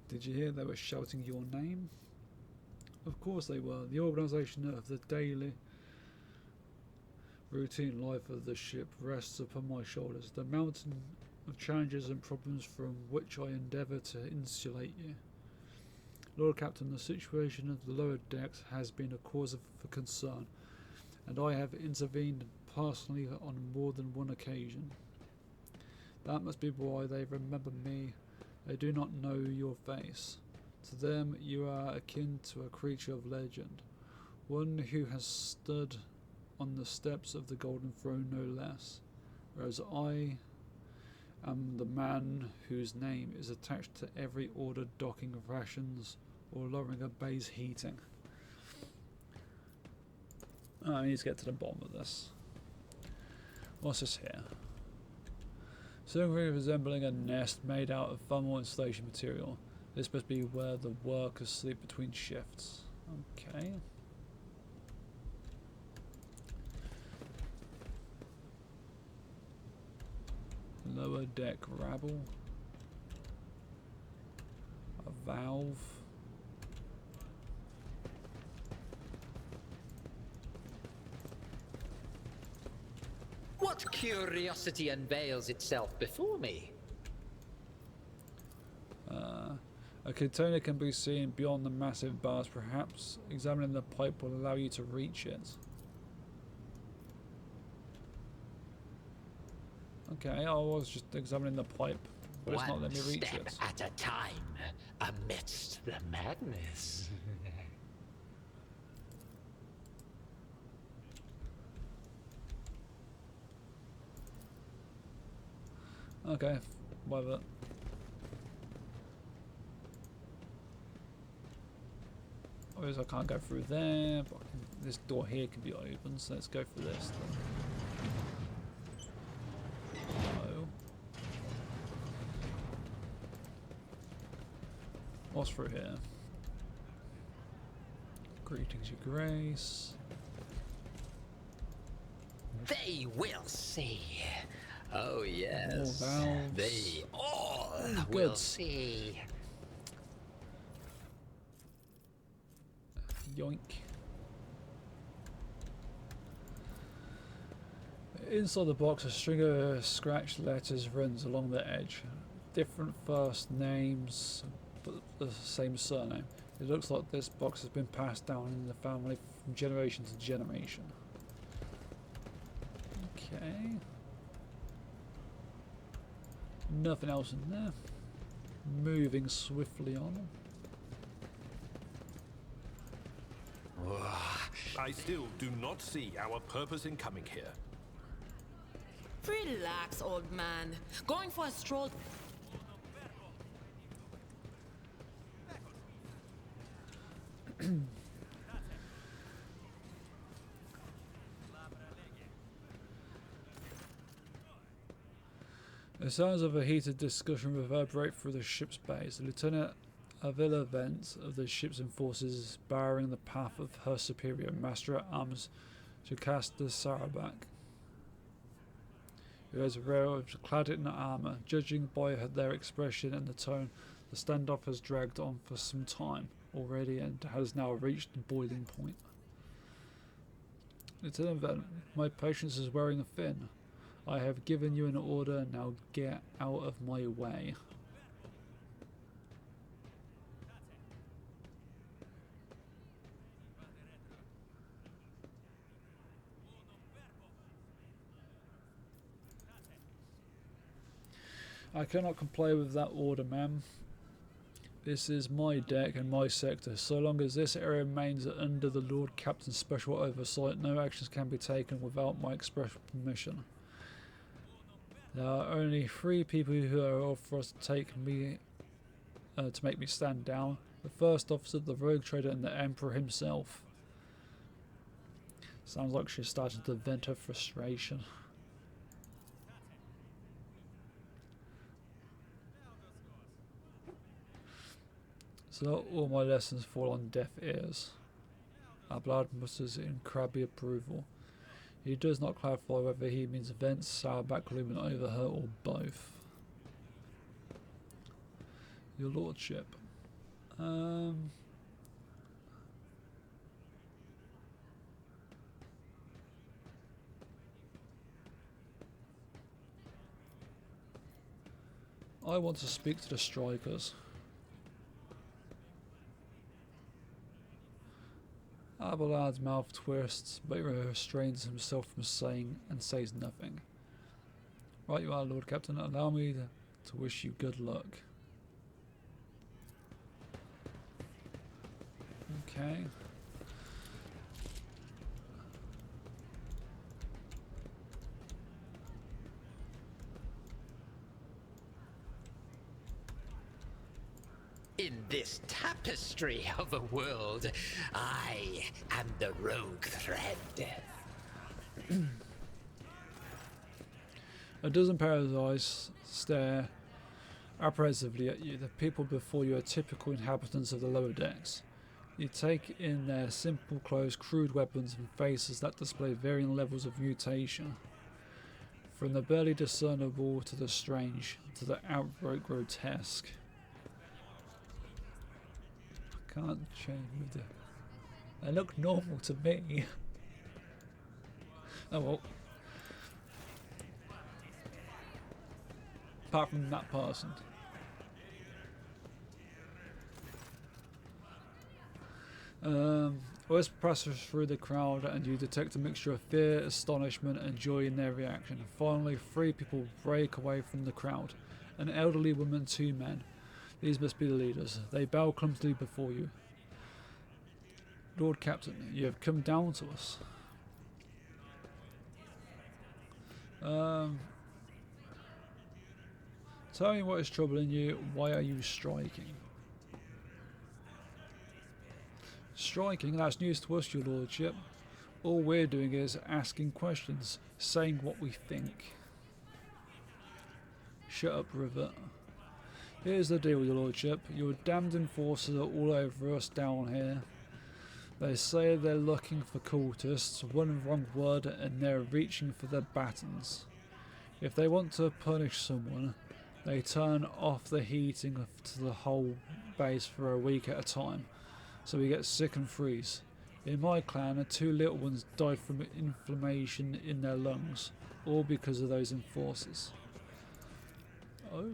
Did you hear they were shouting your name? Of course they were. The organisation of the daily routine life of the ship rests upon my shoulders. The mountain of challenges and problems from which I endeavour to insulate you. Lord Captain, the situation of the lower decks has been a cause for concern, and I have intervened personally on more than one occasion. That must be why they remember me. They do not know your face. To them you are akin to a creature of legend, one who has stood on the steps of the Golden Throne no less, whereas I am the man whose name is attached to every ordered docking of rations or lowering a bay's heating. I need to get to the bottom of this. What's this here? Something resembling a nest made out of thermal insulation material. This must be where the workers sleep between shifts. Okay. Lower deck rabble. A valve. What curiosity unveils itself before me? A container can be seen beyond the massive bars. Perhaps examining the pipe will allow you to reach it. Okay, I was just examining the pipe, but it's not letting me reach One it. step at a time, amidst the madness. Okay, whatever. Obviously I can't go through there, but this door here can be open, so let's go through this then. No. What's through here? Greetings, your grace. They will see. Oh yes, More valves. they all good. will see. Yoink. Inside the box, a string of scratched letters runs along the edge. Different first names, but the same surname. It looks like this box has been passed down in the family from generation to generation. Okay. Nothing else in there. Moving swiftly on. I still do not see our purpose in coming here. Relax, old man. Going for a stroll. The sounds of a heated discussion reverberate through the ship's bays. The Lieutenant Avila Vent of the ship's enforcers is barring the path of her superior, Master at Arms Jocasta Sarabak, who is clad in armour. Judging by their expression and the tone, the standoff has dragged on for some time already and has now reached the boiling point. Lieutenant Vent, my patience is wearing thin. I have given you an order, now get out of my way. I cannot comply with that order, ma'am. This is my deck and my sector. So long as this area remains under the Lord Captain's special oversight, no actions can be taken without my express permission. There are only 3 people who are authorized to make me stand down. The first officer, the rogue trader, and the Emperor himself. Sounds like she's starting to vent her frustration. So not all my lessons fall on deaf ears. Ablad mutters in crabby approval. He does not clarify whether he means vents, sourback looming over her, or both. Your lordship. I want to speak to the strikers. Abelard's mouth twists, but he restrains himself from saying and says nothing. Right you are, Lord Captain. Allow me to wish you good luck. Okay. In this tapestry of a world, I am the rogue thread. A dozen pairs of eyes stare apprehensively at you. The people before you are typical inhabitants of the lower decks. You take in their simple clothes, crude weapons, and faces that display varying levels of mutation. From the barely discernible to the strange, to the outright grotesque. Can't change with the... They look normal to me. Oh well. Apart from that person. Voice passes through the crowd and you detect a mixture of fear, astonishment and joy in their reaction. Finally, 3 people break away from the crowd. An elderly woman, 2 men. These must be the leaders. They bow clumsily before you. Lord Captain, you have come down to us. Tell me what is troubling you. Why are you striking? Striking? That's news to us, your lordship. All we're doing is asking questions, saying what we think. Shut up, Rivet. Here's the deal, your lordship. Your damned enforcers are all over us down here. They say they're looking for cultists, one wrong word and they're reaching for their batons. If they want to punish someone, they turn off the heating to the whole base for a week at a time, so we get sick and freeze. In my clan, 2 little ones died from inflammation in their lungs, all because of those enforcers. Oh.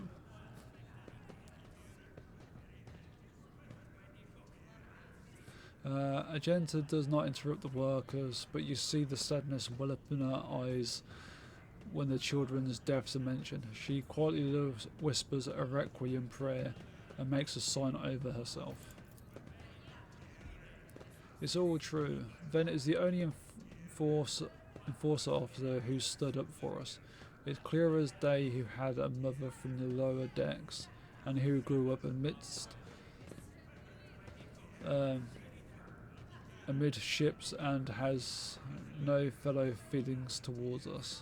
Agenta does not interrupt the workers, but you see the sadness well up in her eyes when the children's deaths are mentioned. She quietly whispers a requiem prayer and makes a sign over herself. It's all true. Vent is the only enforcer officer who stood up for us. It's clear as day who had a mother from the lower decks and who grew up amid ships and has no fellow feelings towards us.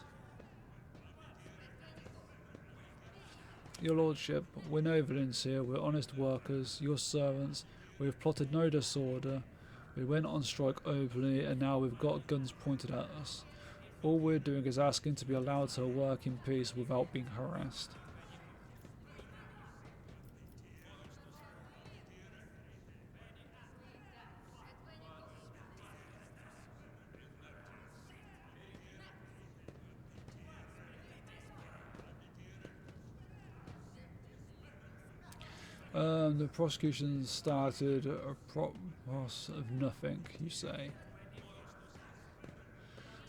Your lordship, we're no villains here, we're honest workers, your servants. We've plotted no disorder. We went on strike openly and now we've got guns pointed at us. All we're doing is asking to be allowed to work in peace without being harassed. The prosecution started a process of nothing, you say.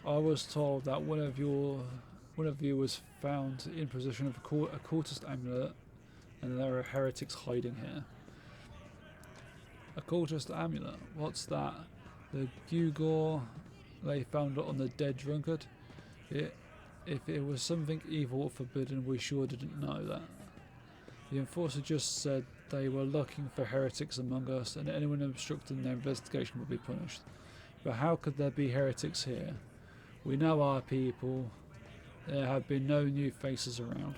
I was told that one of you was found in possession of a cultist amulet, and there are heretics hiding here. A cultist amulet? What's that? The gewgaw they found on the dead drunkard? If it was something evil or forbidden, we sure didn't know that. The enforcer just said they were looking for heretics among us, and anyone obstructing their investigation would be punished. But how could there be heretics here? We know our people. There have been no new faces around.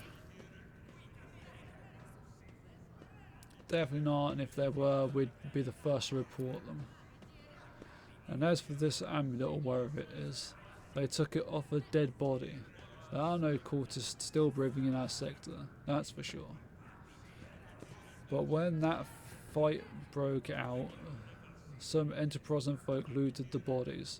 Definitely not, and if there were, we'd be the first to report them. And as for this amulet, or wherever it is, they took it off a dead body. There are no cultists still breathing in our sector, that's for sure. But when that fight broke out, some enterprising folk looted the bodies.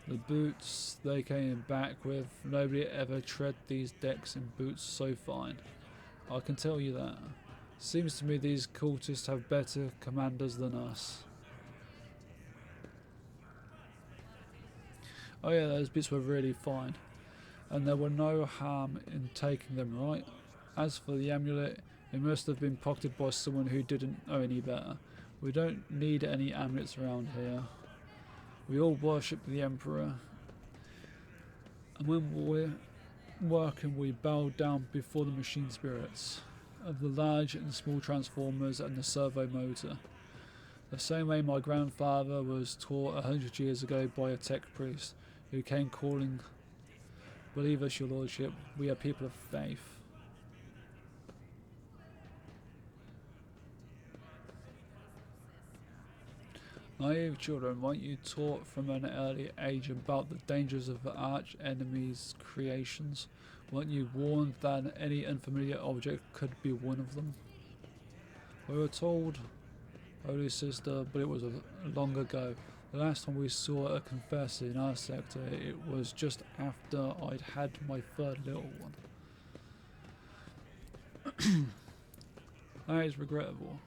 The boots they came back with, nobody ever tread these decks in boots so fine. I can tell you that. Seems to me these cultists have better commanders than us. Oh yeah, those bits were really fine. And there were no harm in taking them, right? As for the amulet, it must have been pocketed by someone who didn't know any better. We don't need any amulets around here. We all worship the Emperor. And when we're working, we bow down before the machine spirits of the large and small transformers and the servo motor. The same way my grandfather was taught 100 years ago by a tech priest who came calling, "Believe us, your lordship, we are people of faith." Naive children, weren't you taught from an early age about the dangers of arch enemies' creations? Weren't you warned that any unfamiliar object could be one of them? We were told, Holy Sister, but it was long ago. The last time we saw a confessor in our sector, it was just after I'd had my third little one. That is regrettable,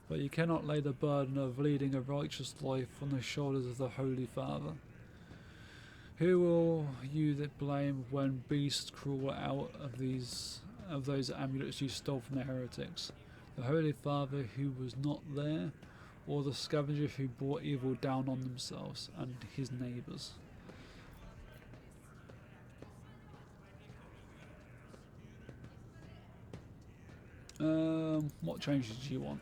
but you cannot lay the burden of leading a righteous life on the shoulders of the Holy Father. Who will you blame when beasts crawl out of those amulets you stole from the heretics? The Holy Father who was not there, or the scavenger who brought evil down on themselves and his neighbours? What changes do you want?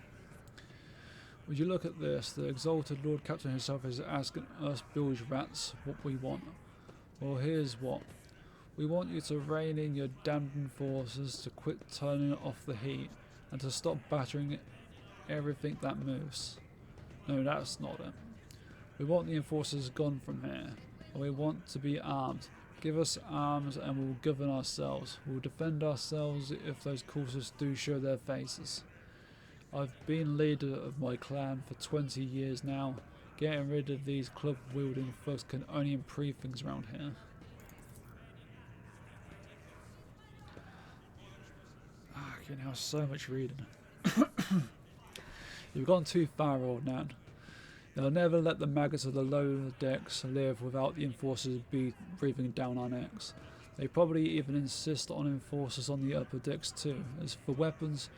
Would you look at this? The exalted Lord Captain himself is asking us bilge rats what we want. Well, here's what. We want you to rein in your damned enforcers, to quit turning off the heat, and to stop battering everything that moves. No, that's not it. We want the enforcers gone from here, and we want to be armed. Give us arms and we'll govern ourselves. We'll defend ourselves if those cultists do show their faces. I've been leader of my clan for 20 years now. Getting rid of these club-wielding thugs can only improve things around here. Okay, now so much reading. You've gone too far, old man. They'll never let the maggots of the lower decks live without the enforcers breathing down our necks. They probably even insist on enforcers on the upper decks too. As for weapons,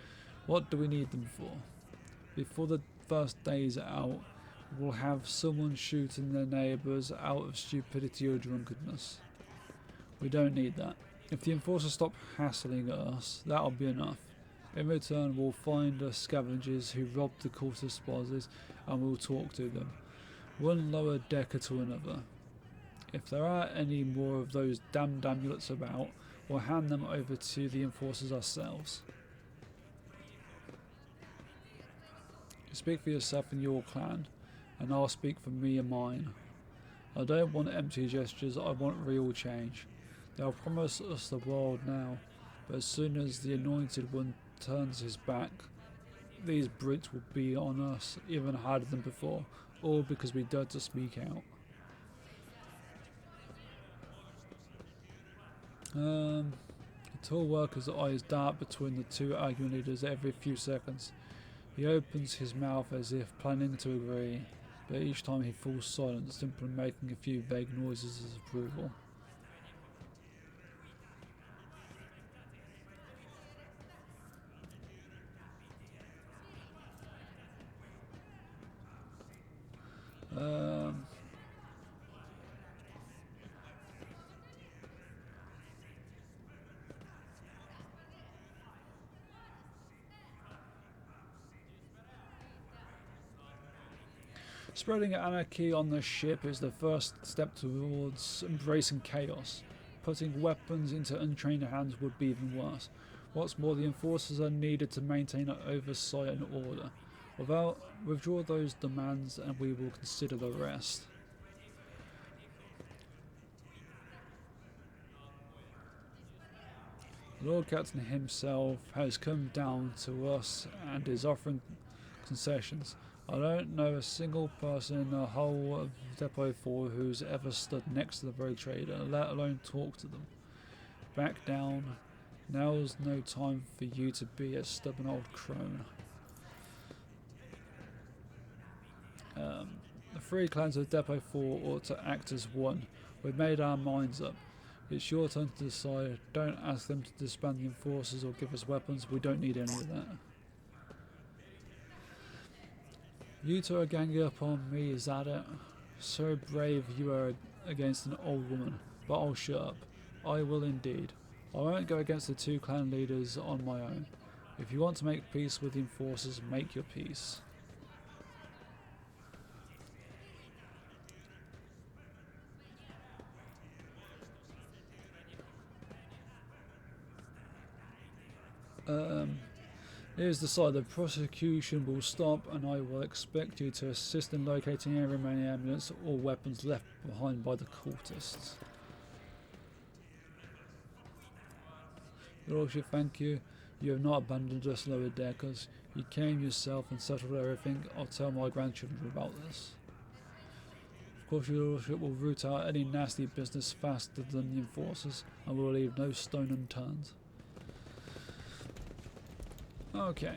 what do we need them for? Before the first day's out, we'll have someone shooting their neighbours out of stupidity or drunkenness. We don't need that. If the enforcers stop hassling us, that'll be enough. In return, we'll find the scavengers who robbed the cultist bosses and we'll talk to them. One lower decker to another. If there are any more of those damned amulets about, we'll hand them over to the enforcers ourselves. You speak for yourself and your clan, and I'll speak for me and mine. I don't want empty gestures, I want real change. They'll promise us the world now, but as soon as the Anointed One turns his back, these brutes will be on us even harder than before, all because we dared to speak out. The tall worker's eyes dart between the two arguing leaders every few seconds. He opens his mouth as if planning to agree, but each time he falls silent, simply making a few vague noises of approval. Spreading anarchy on the ship is the first step towards embracing chaos. Putting weapons into untrained hands would be even worse. What's more, the enforcers are needed to maintain oversight and order. Withdraw those demands and we will consider the rest. The Lord Captain himself has come down to us and is offering concessions. I don't know a single person in the whole of Depot 4 who's ever stood next to the rogue trader, let alone talk to them. Back down. Now's no time for you to be a stubborn old crone. The three clans of Depot 4 ought to act as one. We've made our minds up. It's your turn to decide. Don't ask them to disband the enforcers or give us weapons. We don't need any of that. You two are ganging up on me, is that it? So brave you are against an old woman, but I'll shut up. I will indeed. I won't go against the two clan leaders on my own. If you want to make peace with the enforcers, make your peace. Here's the side. The prosecution will stop and I will expect you to assist in locating any remaining amulets or weapons left behind by the cultists. Your Lordship, thank you. You have not abandoned us lower deckers. You came yourself and settled everything. I'll tell my grandchildren about this. Of course, your Lordship will root out any nasty business faster than the enforcers and will leave no stone unturned. Okay.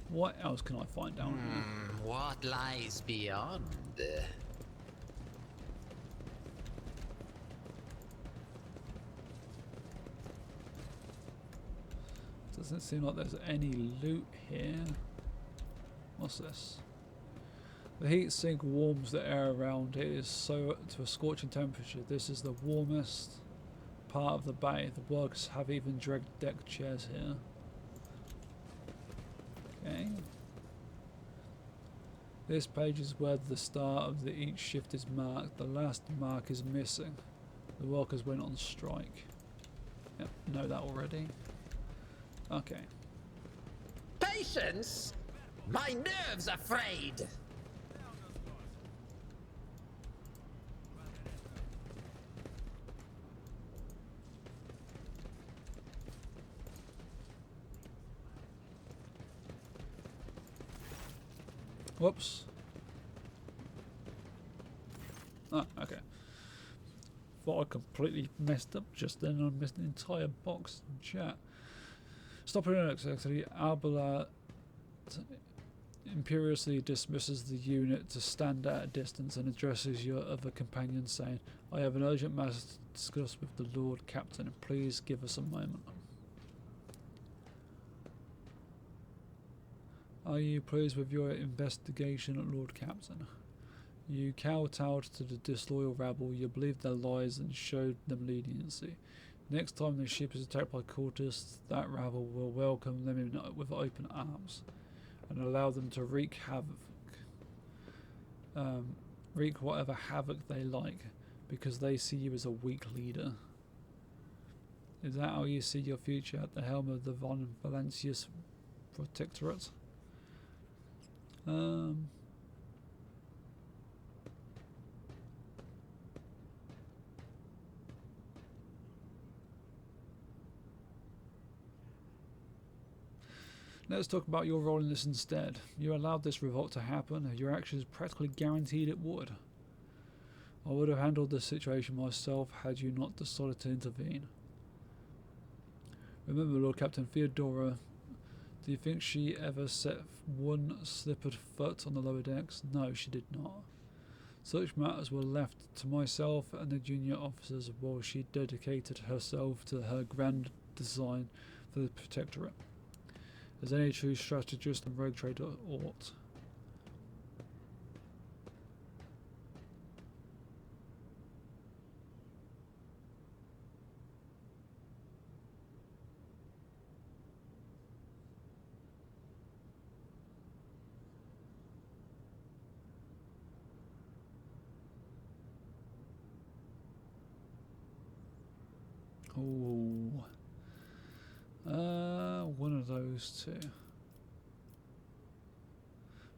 What else can I find out here? What lies beyond? Doesn't seem like there's any loot here. What's this? The heat sink warms the air around it is so to a scorching temperature. This is the warmest part of the bay. The workers have even dragged deck chairs here. Okay. This page is where the start of each shift is marked. The last mark is missing. The workers went on strike. Yep, know that already. Okay. Patience? My nerves are frayed. Whoops. Ah, okay. Thought I completely messed up just then. I missed an entire box in chat. Stop it unexpectedly. Albala imperiously dismisses the unit to stand at a distance and addresses your other companion, saying, I have an urgent matter to discuss with the Lord Captain. Please give us a moment. Are you pleased with your investigation, Lord Captain? You kowtowed to the disloyal rabble, you believed their lies and showed them leniency. Next time the ship is attacked by cultists, that rabble will welcome them in with open arms and allow them to wreak havoc. Wreak whatever havoc they like, because they see you as a weak leader. Is that how you see your future at the helm of the Von Valancius Protectorate? Let's talk about your role in this instead. You allowed this revolt to happen. Your actions practically guaranteed it would. I would have handled the situation myself had you not decided to intervene. Remember, Lord Captain Theodora, do you think she ever set one slippered foot on the lower decks? No, she did not. Such matters were left to myself and the junior officers while she dedicated herself to her grand design for the Protectorate, as any true strategist and rogue trader ought. Oh. supposed to.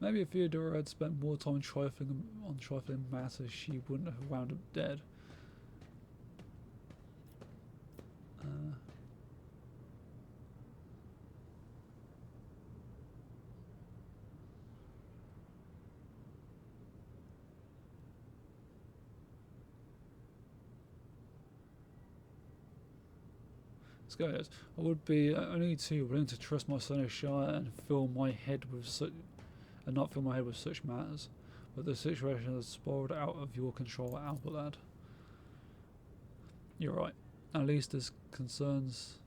Maybe if Theodora had spent more time trifling on trifling matters, she wouldn't have wound up dead. Let's go. Yes. I would be only too willing to trust my son Shire and fill my head with such, and not fill my head with such matters. But the situation has spiraled out of your control, Albert lad. You're right. At least this concerns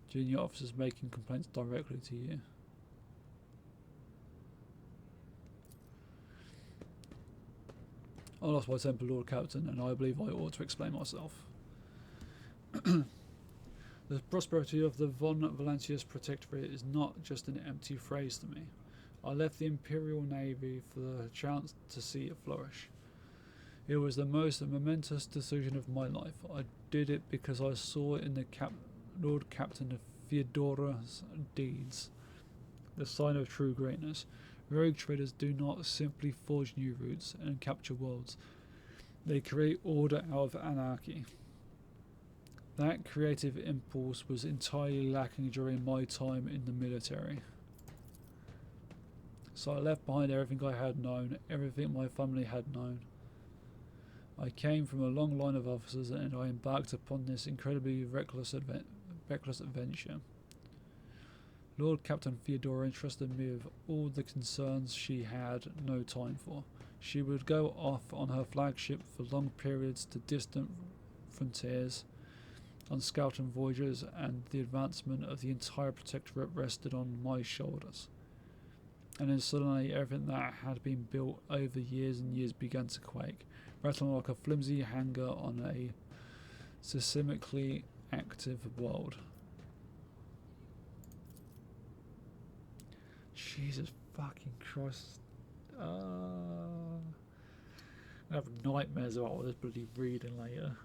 junior officers making complaints directly to you. I lost my temper, Lord Captain, and I believe I ought to explain myself. The prosperity of the von Valentius Protectorate is not just an empty phrase to me. I left the Imperial Navy for the chance to see it flourish. It was the most momentous decision of my life. I did it because I saw in the Lord Captain Theodora's deeds the sign of true greatness. Rogue traders do not simply forge new routes and capture worlds. They create order out of anarchy. That creative impulse was entirely lacking during my time in the military. So I left behind everything I had known, everything my family had known. I came from a long line of officers and I embarked upon this incredibly reckless adventure. Lord Captain Theodora entrusted me with all the concerns she had no time for. She would go off on her flagship for long periods to distant frontiers, on scouting voyages, and the advancement of the entire Protectorate rested on my shoulders. And then suddenly everything that had been built over years and years began to quake, rattling like a flimsy hanger on a seismically active world. Jesus fucking Christ. I have nightmares about this bloody reading later.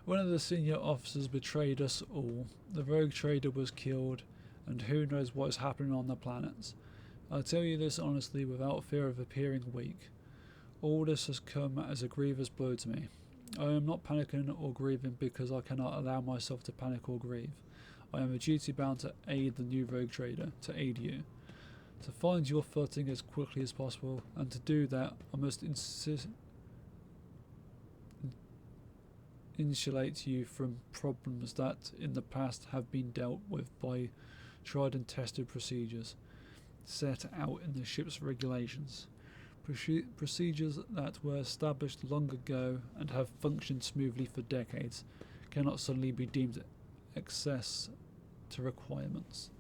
One of the senior officers betrayed us all. The rogue trader was killed, and who knows what is happening on the planets. I tell you this honestly without fear of appearing weak. All this has come as a grievous blow to me. I am not panicking or grieving because I cannot allow myself to panic or grieve. I am a duty bound to aid the new rogue trader, to aid you. To find your footing as quickly as possible, and to do that I must insulate you from problems that in the past have been dealt with by tried and tested procedures set out in the ship's regulations. Procedures that were established long ago and have functioned smoothly for decades cannot suddenly be deemed excess to requirements.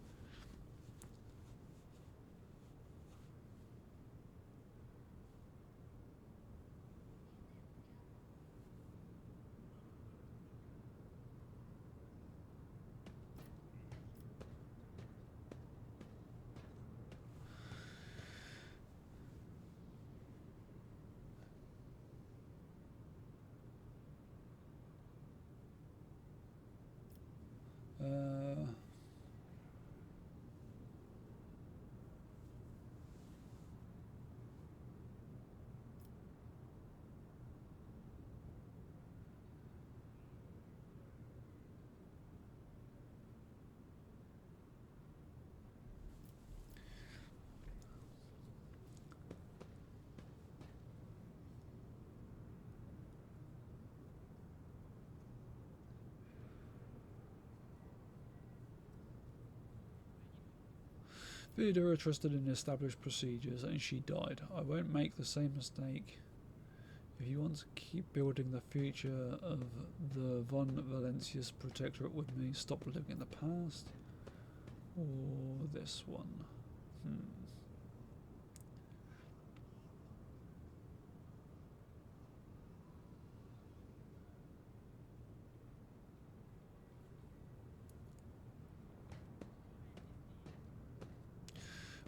Theodora trusted in established procedures and she died. I won't make the same mistake. If you want to keep building the future of the von Valentius Protectorate with me, stop living in the past. Or this one.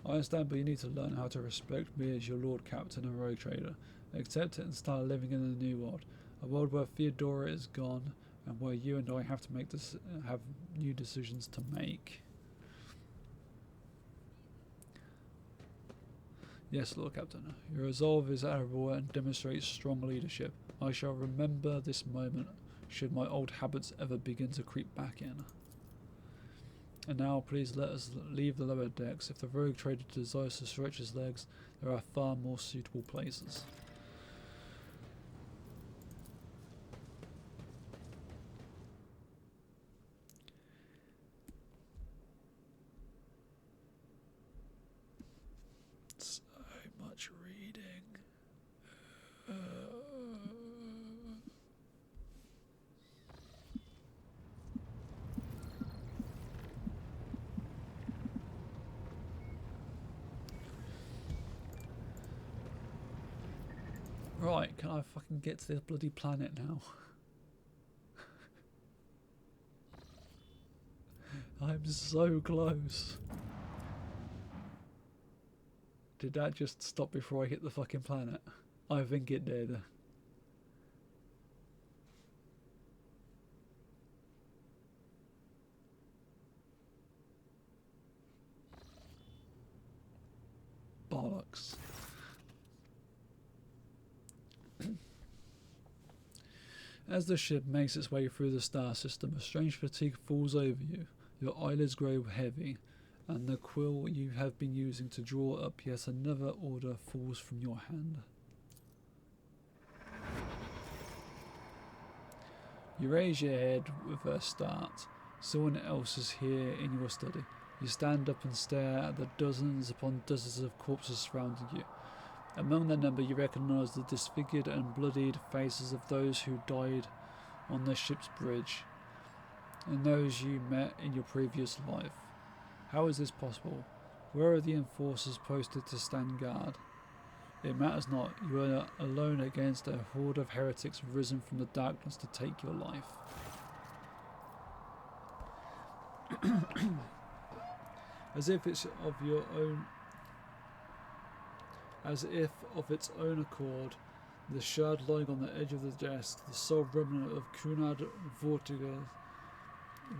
I understand, but you need to learn how to respect me as your Lord Captain and Rogue Trader. Accept it and start living in a new world. A world where Theodora is gone, and where you and I have to have new decisions to make. Yes, Lord Captain, your resolve is admirable and demonstrates strong leadership. I shall remember this moment should my old habits ever begin to creep back in. And now please let us leave the lower decks. If the rogue trader desires to stretch his legs, there are far more suitable places. So much reading. Right, can I fucking get to this bloody planet now? I'm so close. Did that just stop before I hit the fucking planet? I think it did. Bollocks. As the ship makes its way through the star system, a strange fatigue falls over you. Your eyelids grow heavy, and the quill you have been using to draw up yet another order falls from your hand. You raise your head with a start. Someone else is here in your study. You stand up and stare at the dozens upon dozens of corpses surrounding you. Among the number you recognise the disfigured and bloodied faces of those who died on the ship's bridge, and those you met in your previous life. How is this possible? Where are the enforcers posted to stand guard? It matters not, you are alone against a horde of heretics risen from the darkness to take your life. As if its own accord, the shard lying on the edge of the desk, the sole remnant of Kunad Vortiger's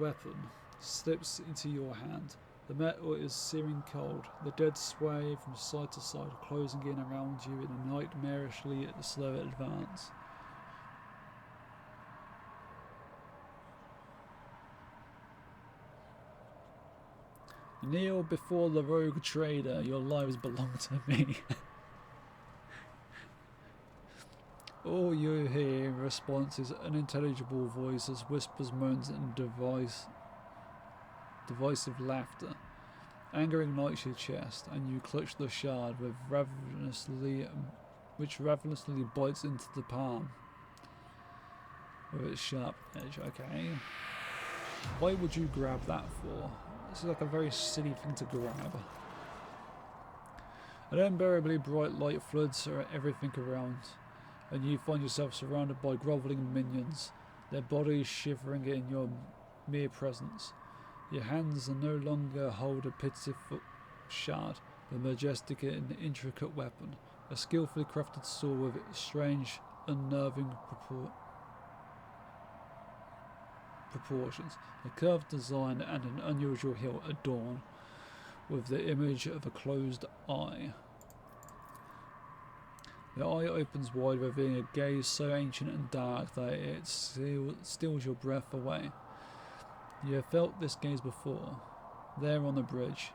weapon, slips into your hand. The metal is searing cold. The dead sway from side to side, closing in around you in a nightmarishly slow advance. Kneel before the rogue trader. Your lives belong to me. All you hear in response is unintelligible voices, whispers, moans, and divisive laughter. Anger ignites your chest, and you clutch the shard which ravenously bites into the palm with its sharp edge. Okay. Why would you grab that for? This is like a very silly thing to grab. An unbearably bright light floods everything around, and you find yourself surrounded by grovelling minions, their bodies shivering in your mere presence. Your hands no longer hold a pitiful shard, but a majestic and intricate weapon, a skillfully crafted sword with strange, unnerving proportions, a curved design and an unusual hilt adorned with the image of a closed eye. The eye opens wide, revealing a gaze so ancient and dark that it steals your breath away. You have felt this gaze before, there on the bridge,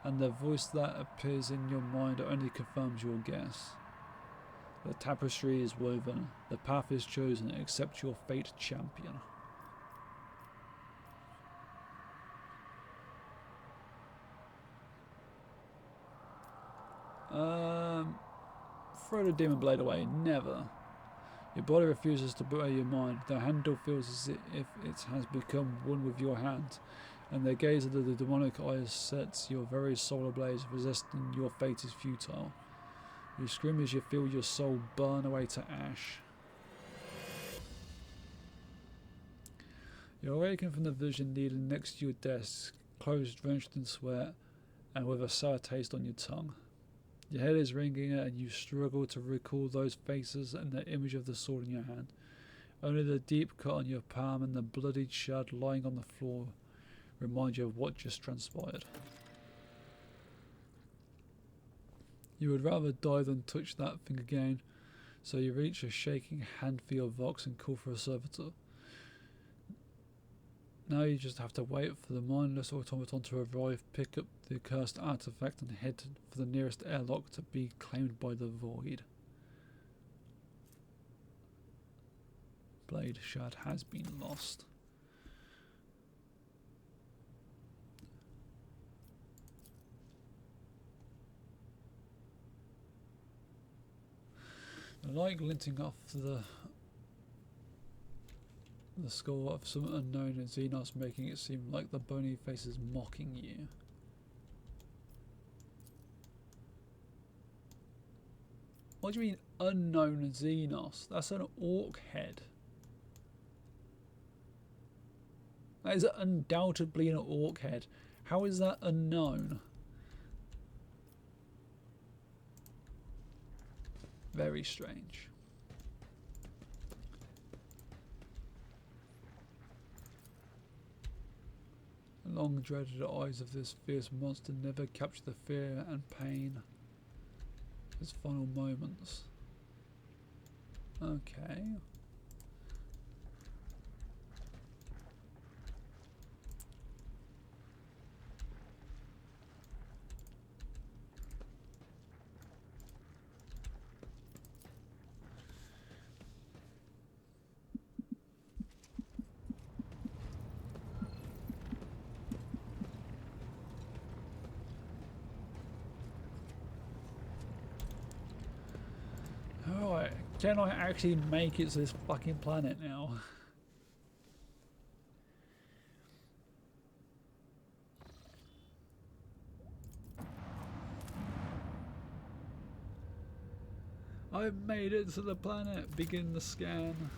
and the voice that appears in your mind only confirms your guess. The tapestry is woven, the path is chosen, accept your fate, champion. Throw the demon blade away. Never. Your body refuses to obey your mind. The handle feels as if it has become one with your hand, and the gaze of the demonic eyes sets your very soul ablaze. Resisting your fate is futile. You scream as you feel your soul burn away to ash. You awaken from the vision kneeling next to your desk, clothes drenched in sweat, and with a sour taste on your tongue. Your head is ringing and you struggle to recall those faces and the image of the sword in your hand. Only the deep cut on your palm and the bloodied shard lying on the floor remind you of what just transpired. You would rather die than touch that thing again, so you reach a shaking hand for your Vox and call for a servitor. Now you just have to wait for the mindless automaton to arrive, pick up the cursed artifact and head for the nearest airlock to be claimed by the void. Blade shard has been lost. The light glinting off the skull of some unknown Xenos, making it seem like the bony face is mocking you. What do you mean unknown Xenos? That's an orc head. That is undoubtedly an orc head. How is that unknown? Very strange. The long dreaded eyes of this fierce monster never capture the fear and pain of his final moments. Okay. Alright, can I actually make it to this fucking planet now? I've made it to the planet. Begin the scan.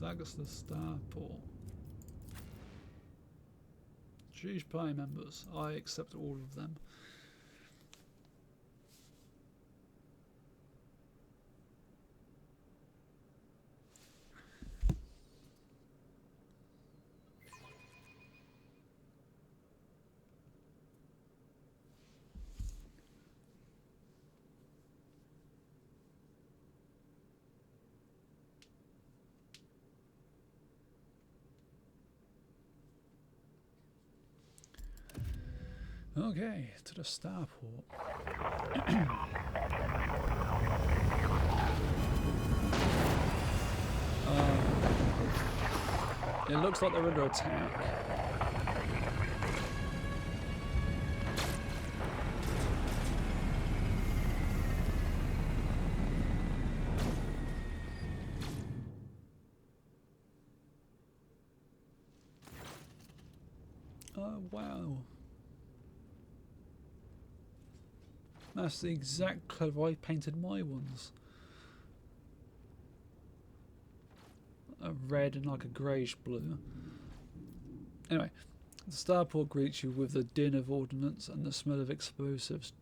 That's the starport. Choose party members. I accept all of them. Okay, to the starport. It looks like they're under attack. Oh, wow. That's the exact colour I painted my ones. A red and like a greyish blue. Anyway, the starport greets you with the din of ordnance and the smell of explosives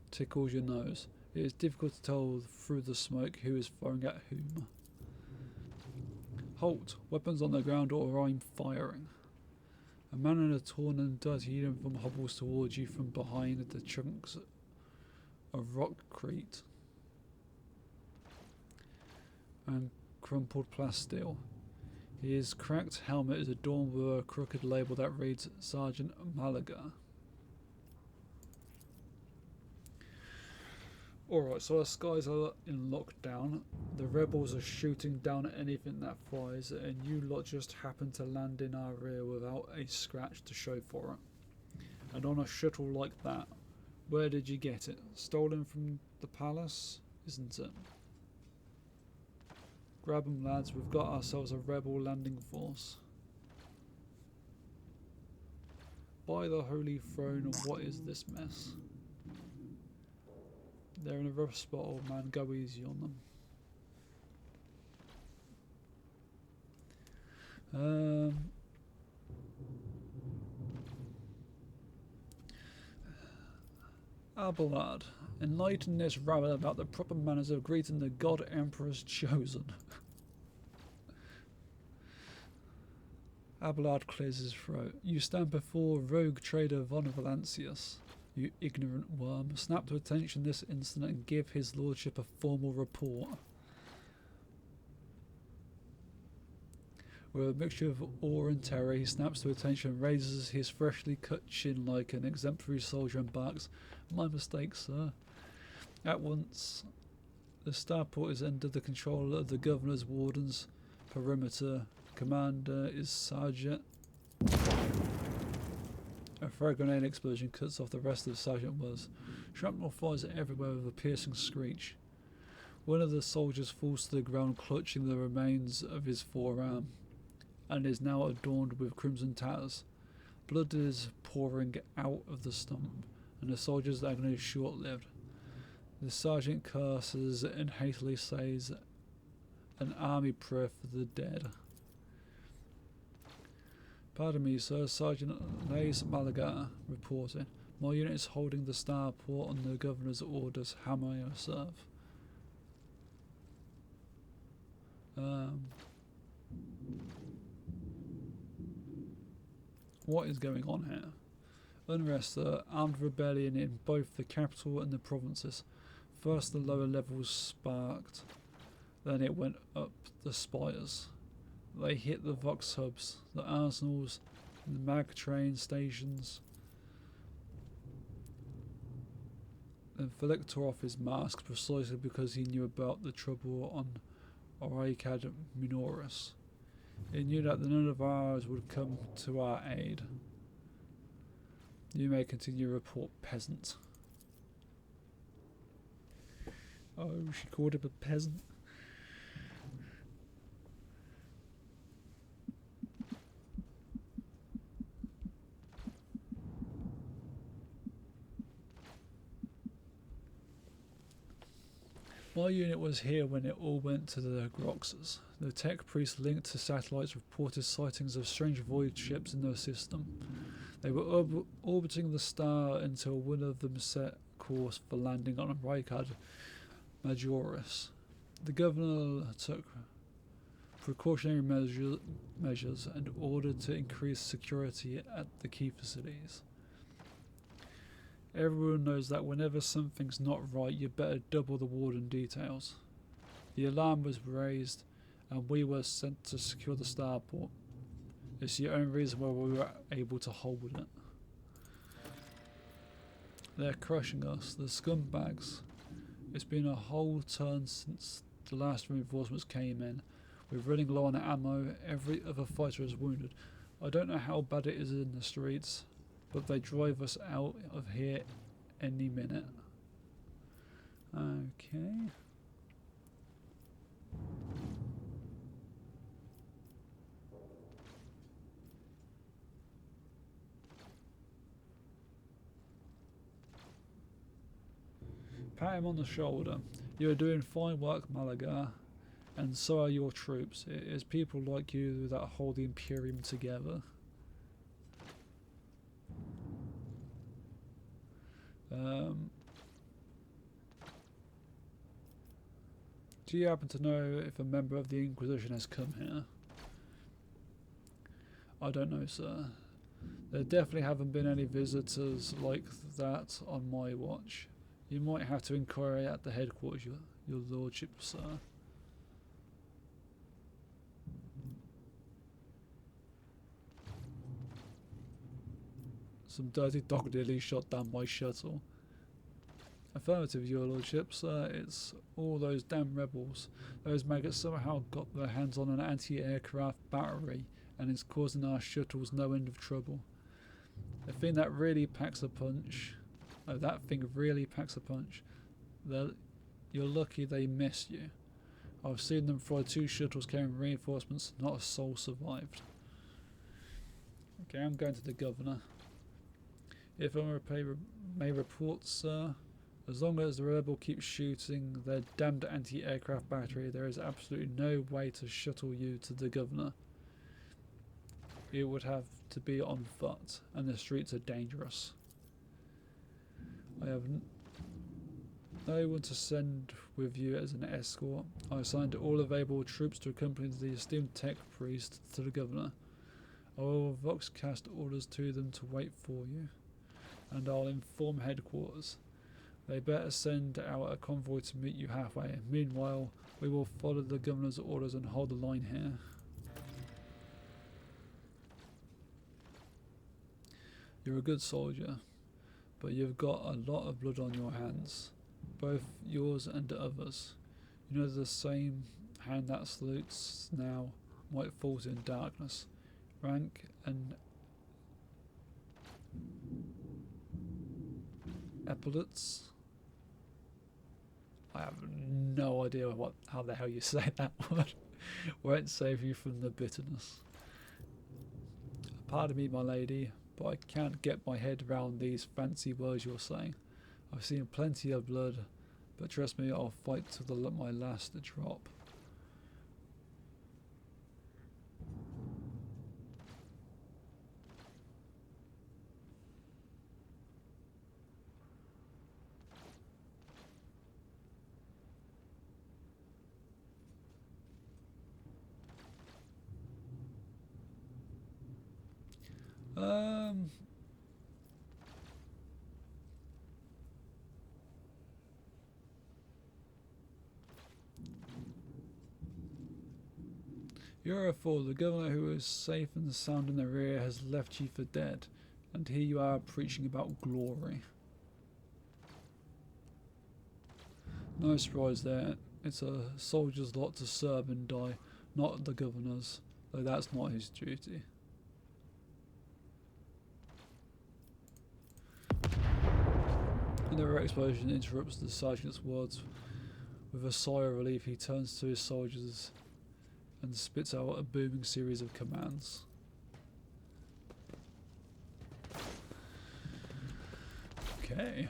tickles your nose. It is difficult to tell through the smoke who is firing at whom. Halt! Weapons on the ground or I'm firing. A man in a torn and dirty uniform hobbles towards you from behind the chunks of rockcrete and crumpled plasteel. His cracked helmet is adorned with a crooked label that reads Sergeant Malaga. Alright, so our skies are in lockdown. The rebels are shooting down at anything that flies, and you lot just happen to land in our rear without a scratch to show for it. And on a shuttle like that. Where did you get it? Stolen from the palace, isn't it? Grab 'em, lads. We've got ourselves a rebel landing force. By the holy throne, what is this mess? They're in a rough spot, old man. Go easy on them. Abelard, enlighten this rabble about the proper manners of greeting the God Emperor's chosen. Abelard clears his throat. You stand before rogue trader Von Valancius. You ignorant worm. Snap to attention this instant and give his lordship a formal report. With a mixture of awe and terror, he snaps to attention, raises his freshly cut chin like an exemplary soldier and barks, "My mistake, sir." At once, the starport is under the control of the governor's wardens. Perimeter commander is Sergeant. A frag grenade explosion cuts off the rest of Sergeant Wuz. Shrapnel flies everywhere with a piercing screech. One of the soldiers falls to the ground clutching the remains of his forearm, and is now adorned with crimson tatters. Blood is pouring out of the stump, and the soldier's agony is short-lived. The sergeant curses and hastily says an army prayer for the dead. Pardon me, sir, Sergeant Lays Malaga reported. My unit is holding the starport on the governor's orders. How may I serve? What is going on here? Unrest, armed rebellion in both the capital and the provinces. First the lower levels sparked, then it went up the spires. They hit the Vox hubs, the arsenals, the mag train stations. Then Philip tore off his mask precisely because he knew about the trouble on Oricad Minoris. He knew that none of ours would come to our aid. You may continue to report, peasant. Oh, she called him a peasant. My unit was here when it all went to the Groxes. The tech priests linked to satellites reported sightings of strange void ships in their system. They were orbiting the star until one of them set course for landing on Rykad Majoris. The governor took precautionary measures and ordered to increase security at the key facilities. Everyone knows that whenever something's not right, you better double the warden details. The alarm was raised, and we were sent to secure the starport. It's the only reason why we were able to hold it. They're crushing us, the scumbags. It's been a whole turn since the last reinforcements came in. We're running low on ammo, every other fighter is wounded. I don't know how bad it is in the streets, but they drive us out of here any minute. Okay. Pat him on the shoulder. You are doing fine work, Malaga, and so are your troops. It is people like you that hold the Imperium together. Do you happen to know if a member of the Inquisition has come here? I don't know, sir. There definitely haven't been any visitors like that on my watch. You might have to inquire at the headquarters, your lordship, sir. Some dirty dog nearly shot down my shuttle. Affirmative, your lordship, sir. It's all those damn rebels. Those maggots somehow got their hands on an anti-aircraft battery, and it's causing our shuttles no end of trouble. The thing that really packs a punch. Oh, that thing really packs a punch. You're lucky they missed you. I've seen them fly 2 shuttles carrying reinforcements. Not a soul survived. Okay, I'm going to the governor. If I may report, sir, as long as the rebel keeps shooting their damned anti-aircraft battery, there is absolutely no way to shuttle you to the governor. It would have to be on foot, and the streets are dangerous. I want to send with you as an escort. I assigned all available troops to accompany the esteemed tech priest to the governor. I will voxcast orders to them to wait for you, and I'll inform headquarters. They better send out a convoy to meet you halfway. Meanwhile, we will follow the governor's orders and hold the line here. You're a good soldier, but you've got a lot of blood on your hands, both yours and others. You know the same hand that salutes now might fall in darkness. Rank and epaulets. I have no idea how the hell you say that word. Won't save you from the bitterness. Pardon me, my lady, but I can't get my head around these fancy words you're saying. I've seen plenty of blood, but trust me, I'll fight to my last drop. You're a fool. The governor, who is safe and sound in the rear, has left you for dead, and here you are preaching about glory. No surprise there. It's a soldier's lot to serve and die, not the governor's, though that's not his duty. Another explosion interrupts the sergeant's words. With a sigh of relief, he turns to his soldiers and spits out a booming series of commands. Okay.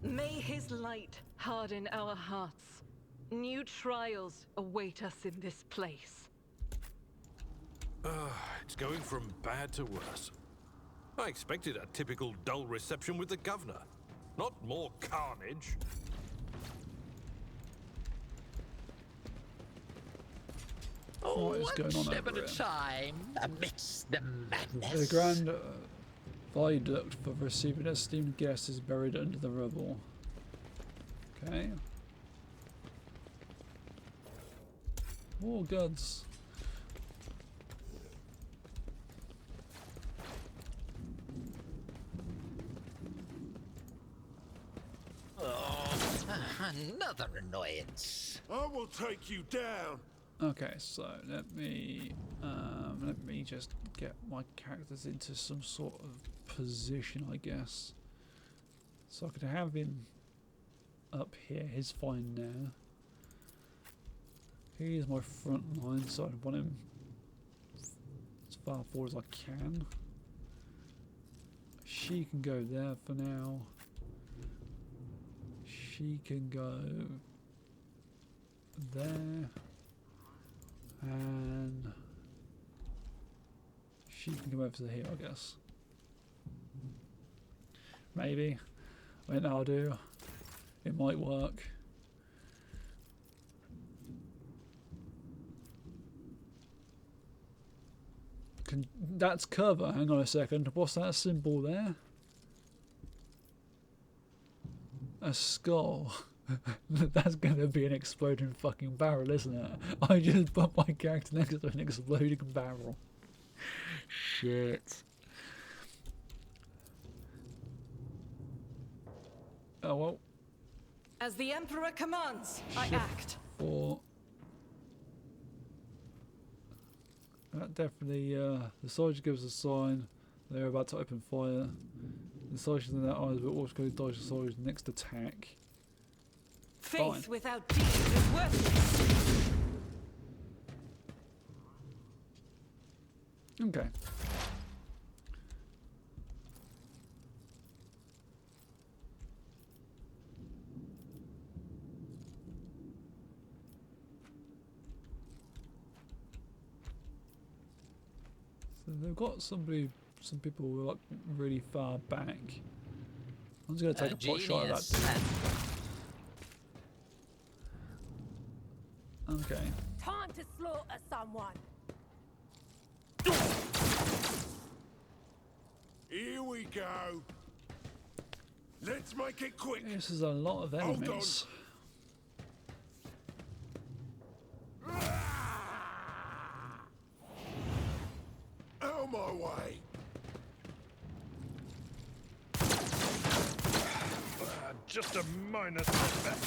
May his light harden our hearts. New trials await us in this place. It's going from bad to worse. I expected a typical dull reception with the governor. Not more carnage. What is going on One step over at a here? time, amidst the madness. The grand viaduct for receiving esteemed guests is buried under the rubble. Okay. More guns. Another annoyance. I will take you down. Okay, so let me just get my characters into some sort of position, I guess. So I could have him up here. He's fine now. He is my front line, so I want him as far forward as I can. She can go there for now. She can go there. And she can come over to here, I guess. Maybe. I think that'll do. It might work. That's cover. Hang on a second. What's that symbol there? A skull. That's gonna be an exploding fucking barrel, isn't it? I just put my character next to an exploding barrel. Shit. Oh well. As the Emperor commands, I act. For that definitely, the soldier gives a sign. They're about to open fire. The soldiers in their eyes will automatically dodge the soldier's next attack. Faith Fine. without deeds is worthless. Okay. They've got some people who are like really far back. I'm just gonna take a pot shot at that dude. Okay. Time to slaughter someone. Here we go. Let's make it quick. This is a lot of enemies. Out of my way. Just a minor setback.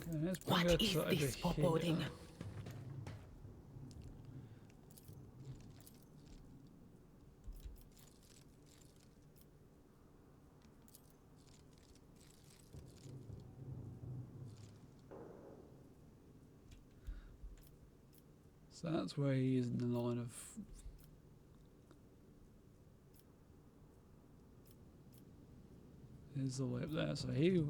Okay, let's bring her What is to over this foreboding? here. So that's where he is in the line of. He's all the way up there. So he's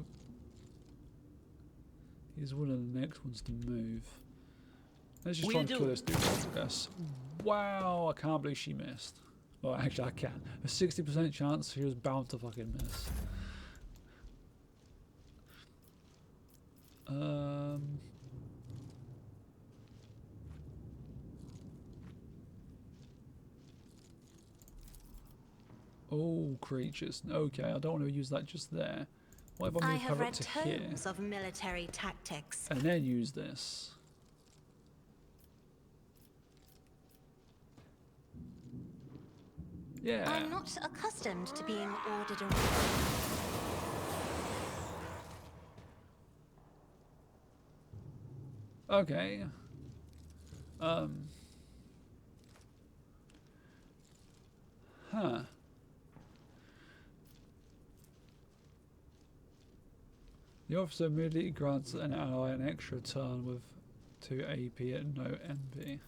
one of the next ones to move. Let's just try and kill this dude, I guess. Wow, I can't believe she missed. Well, actually, I can. A 60% chance she was bound to fucking miss. Oh, creatures. Okay, I don't want to use that just there. What if I I move have her up read to here tomes of military tactics. and then use this? Yeah. I'm not accustomed to being ordered around. Okay. Huh. The officer immediately grants an ally an extra turn with 2 AP and no NP.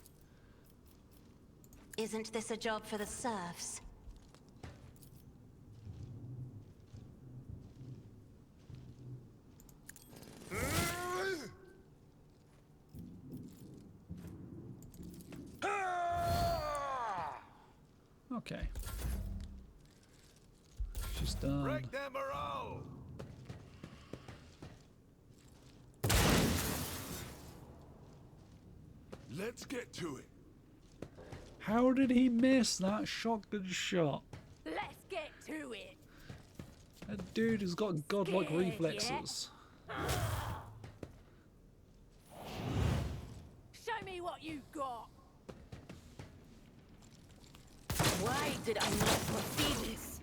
Isn't this a job for the serfs? Okay. She's done. Break them morale. Let's get to it. How did he miss that shotgun shot? Let's get to it. That dude has got godlike Scared, yeah? reflexes. Show me what you got. Why did I not foresee this?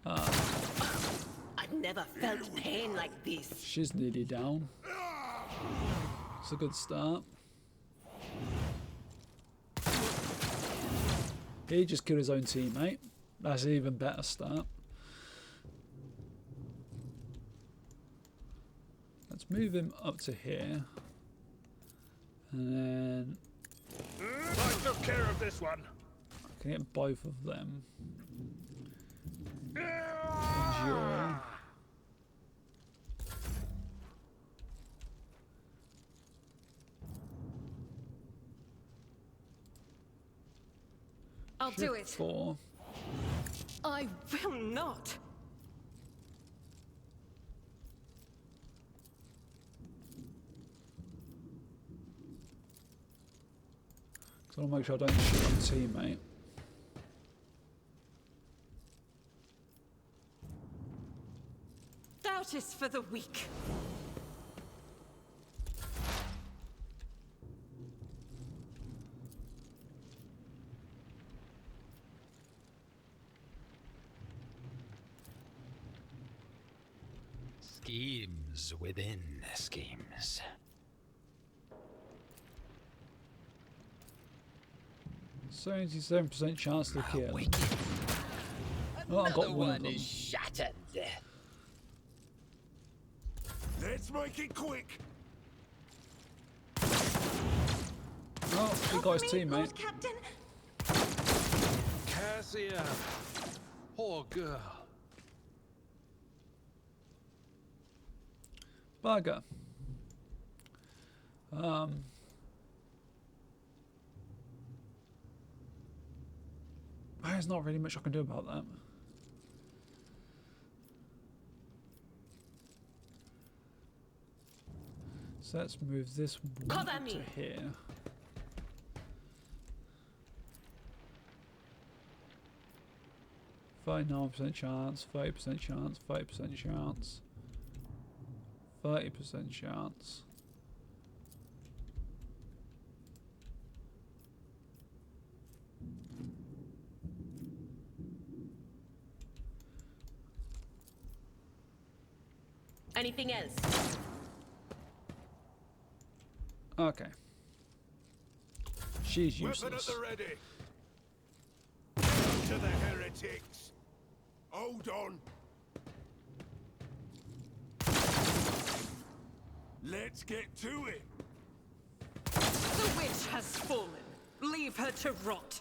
I've never felt pain like this. She's nearly down. It's a good start. He just killed his own teammate. That's an even better start. Let's move him up to here. And then I took care of this one. I can get both of them. Enjoy. I'll do Shift it. 4. I will not. So I want to make sure I don't shoot my teammate. Doubt is for the weak. Schemes within schemes. 77% chance to kill. Wicked. Oh, I got Another one of one them. is shattered. Let's make it quick. Oh, he got his Me, teammate. Lord Captain. Cassia, poor girl. Bugger. There's not really much I can do about that. So let's move this one Cover me. to here. $39% chance, 30% chance, 30% chance, 30% chance. Anything else? Okay. She's Weapon at useless. the ready. To the heretics. Hold on. Let's get to it. The witch has fallen. Leave her to rot.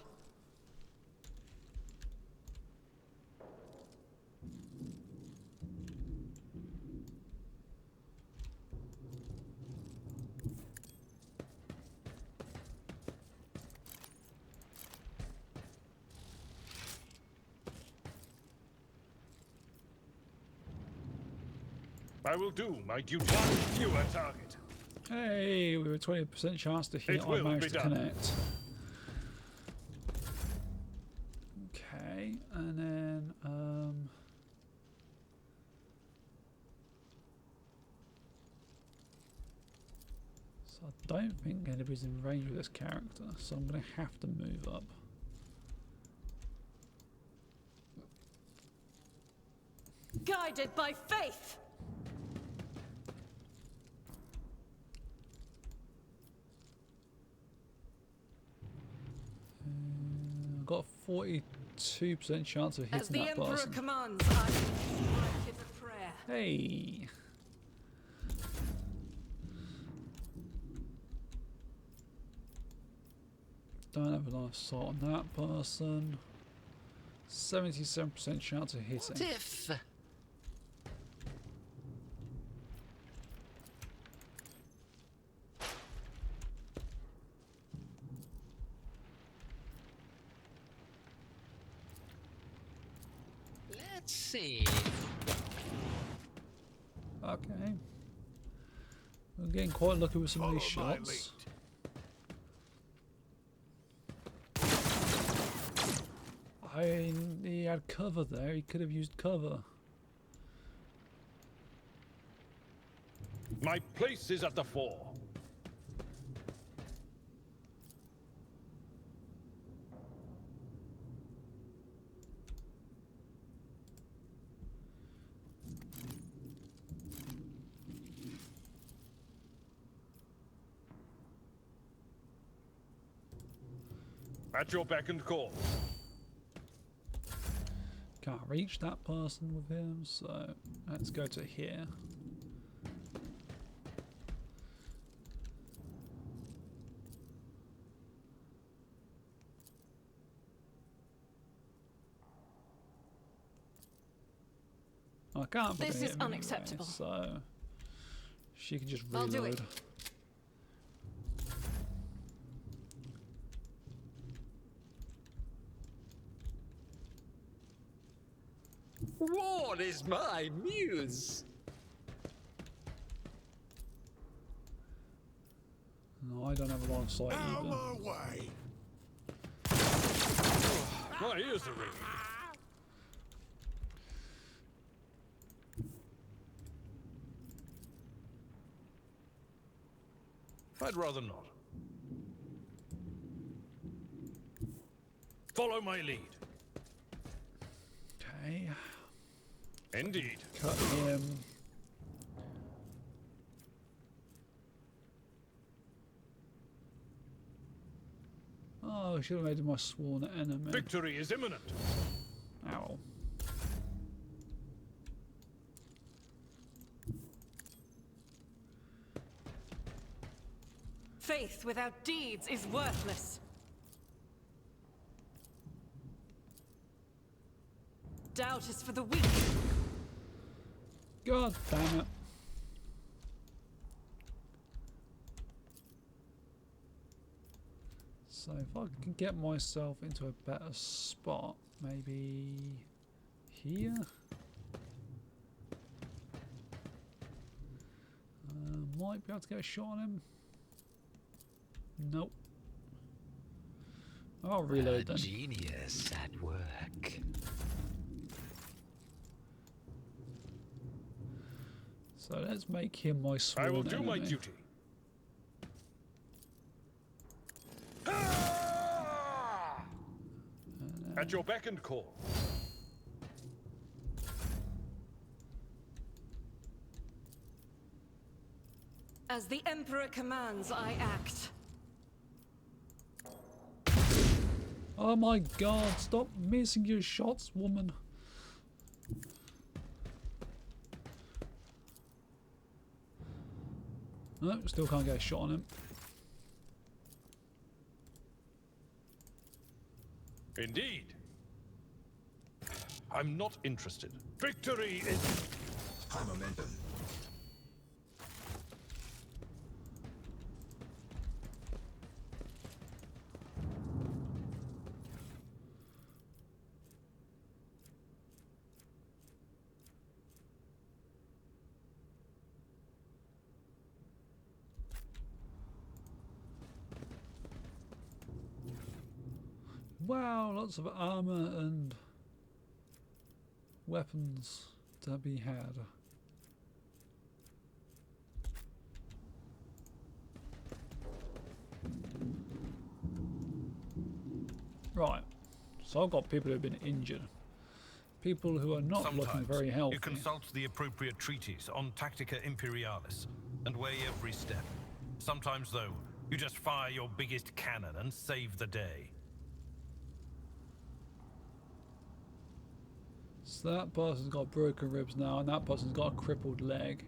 I will do my duty. One fewer target. Hey, we were 20% chance to hit. It I will managed be to done. connect. Okay, and then so I don't think anybody's in range with this character, so I'm gonna have to move up. Guided by faith. I've got a 42% chance of hitting As the that Emperor person. commands, I strike it a prayer. Hey. Don't have a line of sight on that person. 77% chance of hitting. What if? Let's see. Okay. We're getting quite lucky with some of these Follow my shots. He had cover there. He could have used cover. My place is at the fore. At your beck and call. Can't reach that person with him, so let's go to here. I can't. This fucking hit is him anyway, unacceptable. so she can just I'll do reload. it. War is my muse. No, I don't have a line of sight Out either. my way. My ears are ringing. I'd rather not. Follow my lead. Okay, Indeed. cut him. Oh, I should have made him my sworn enemy. Victory is imminent. Ow. Faith without deeds is worthless. Doubt is for the weak. God damn it. So if I can get myself into a better spot, maybe here? Might be able to get a shot on him. Nope. I'll reload then. Genius at work. So let's make him my sworn I will do my enemy. duty. At your beck and call. As the Emperor commands, I act. Oh my god, stop missing your shots, woman. No, still can't get a shot on him. Indeed. I'm not interested. Victory is High momentum. Wow, lots of armor and weapons to be had. Right, so I've got people who've been injured. People who are not looking Sometimes very healthy. you consult the appropriate treatise on Tactica Imperialis and weigh every step. Sometimes, though, you just fire your biggest cannon and save the day. So that person's got broken ribs now, and that person's got a crippled leg.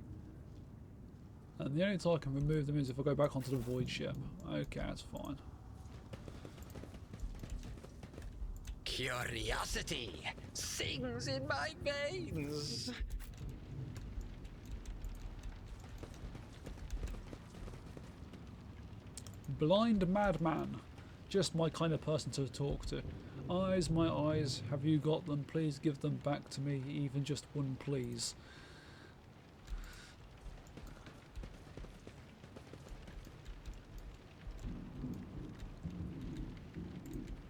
And the only time I can remove them is if I go back onto the void ship. Okay, that's fine. Curiosity sings in my veins. Blind madman. Just my kind of person to talk to. Eyes, my eyes, have you got them? Please give them back to me, even just one, please.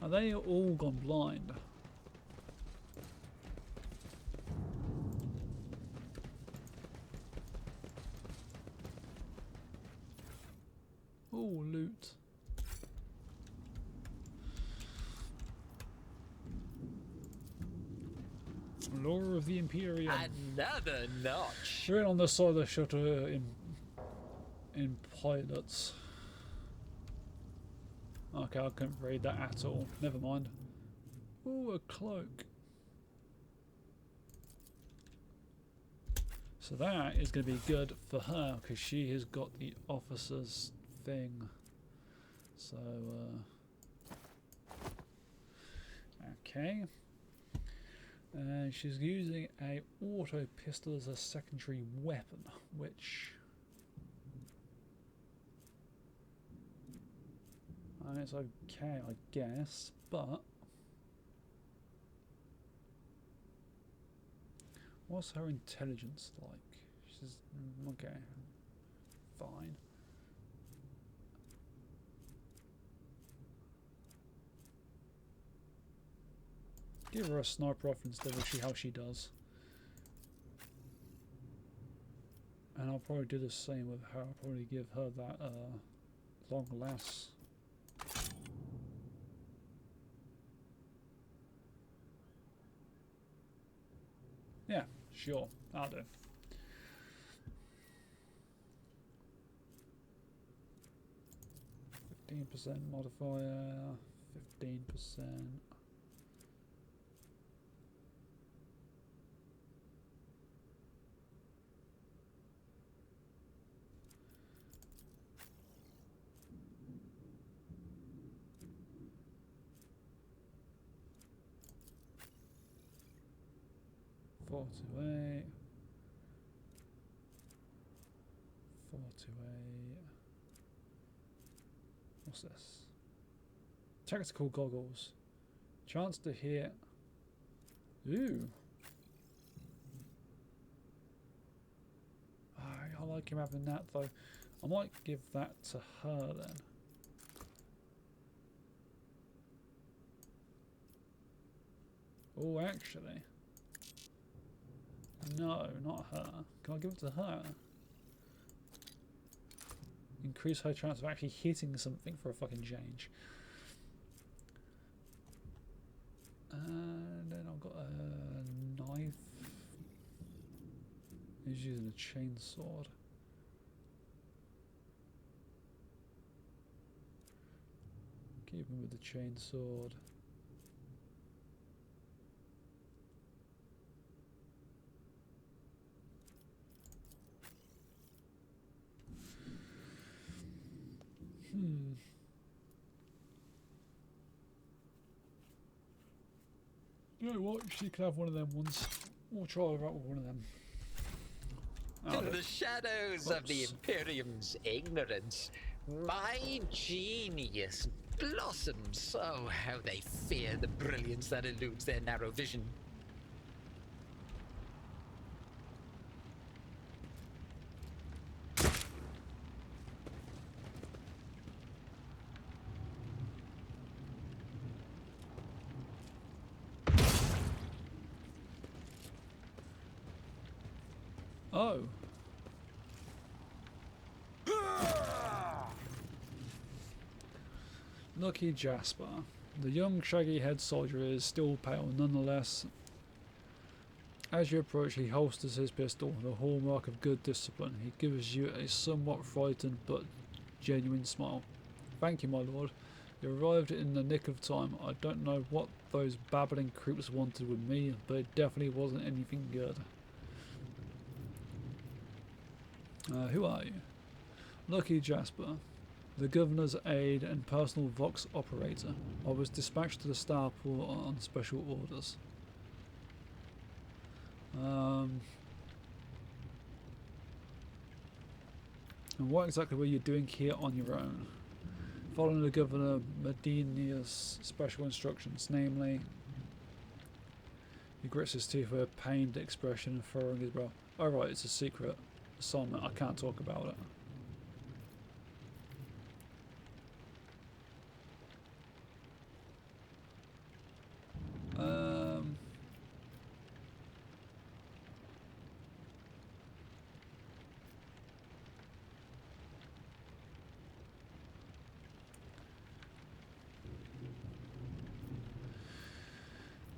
Are they all gone blind? Oh, loot. Lore of the Imperium. Another notch. We're in on the side of the shutter in pilots. Okay, I couldn't read that at all. Never mind. Ooh, a cloak. So that is going to be good for her because she has got the officer's thing. So, okay. And she's using a auto pistol as a secondary weapon, which it's okay, I guess, but what's her intelligence like? She's okay, fine. Give her a sniper rifle instead, we'll see how she does. And I'll probably do the same with her. I'll probably give her that long lass. Yeah, sure, I'll do. %, modifier, 15%. Four to eight. 4 to 8. What's this? Tactical goggles. Chance to hit. Ooh. I like him having that though. I might give that to her then. Oh, actually. No, not her. Can I give it to her? Increase her chance of actually hitting something for a fucking change. And then I've got a knife. He's using a chainsword. Keep him with the chainsword. You know what? She could have one of them ones. We'll try her out with one of them. In the shadows of the Imperium's ignorance, my genius blossoms. Oh, how they fear the brilliance that eludes their narrow vision. Oh. Lucky Jasper. The young shaggy-haired soldier is still pale nonetheless. As you approach, he holsters his pistol, the hallmark of good discipline. He gives you a somewhat frightened but genuine smile. Thank you, my lord. You arrived in the nick of time. I don't know what those babbling creeps wanted with me, but it definitely wasn't anything good. Who are you? Lucky Jasper, the governor's aide and personal Vox operator. I was dispatched to the starport on special orders. And what exactly were you doing here on your own? Following the Governor Medinia's special instructions, namely... He grits his teeth with a pained expression and furrowing his brow. Oh right, it's a secret assignment, I can't talk about it.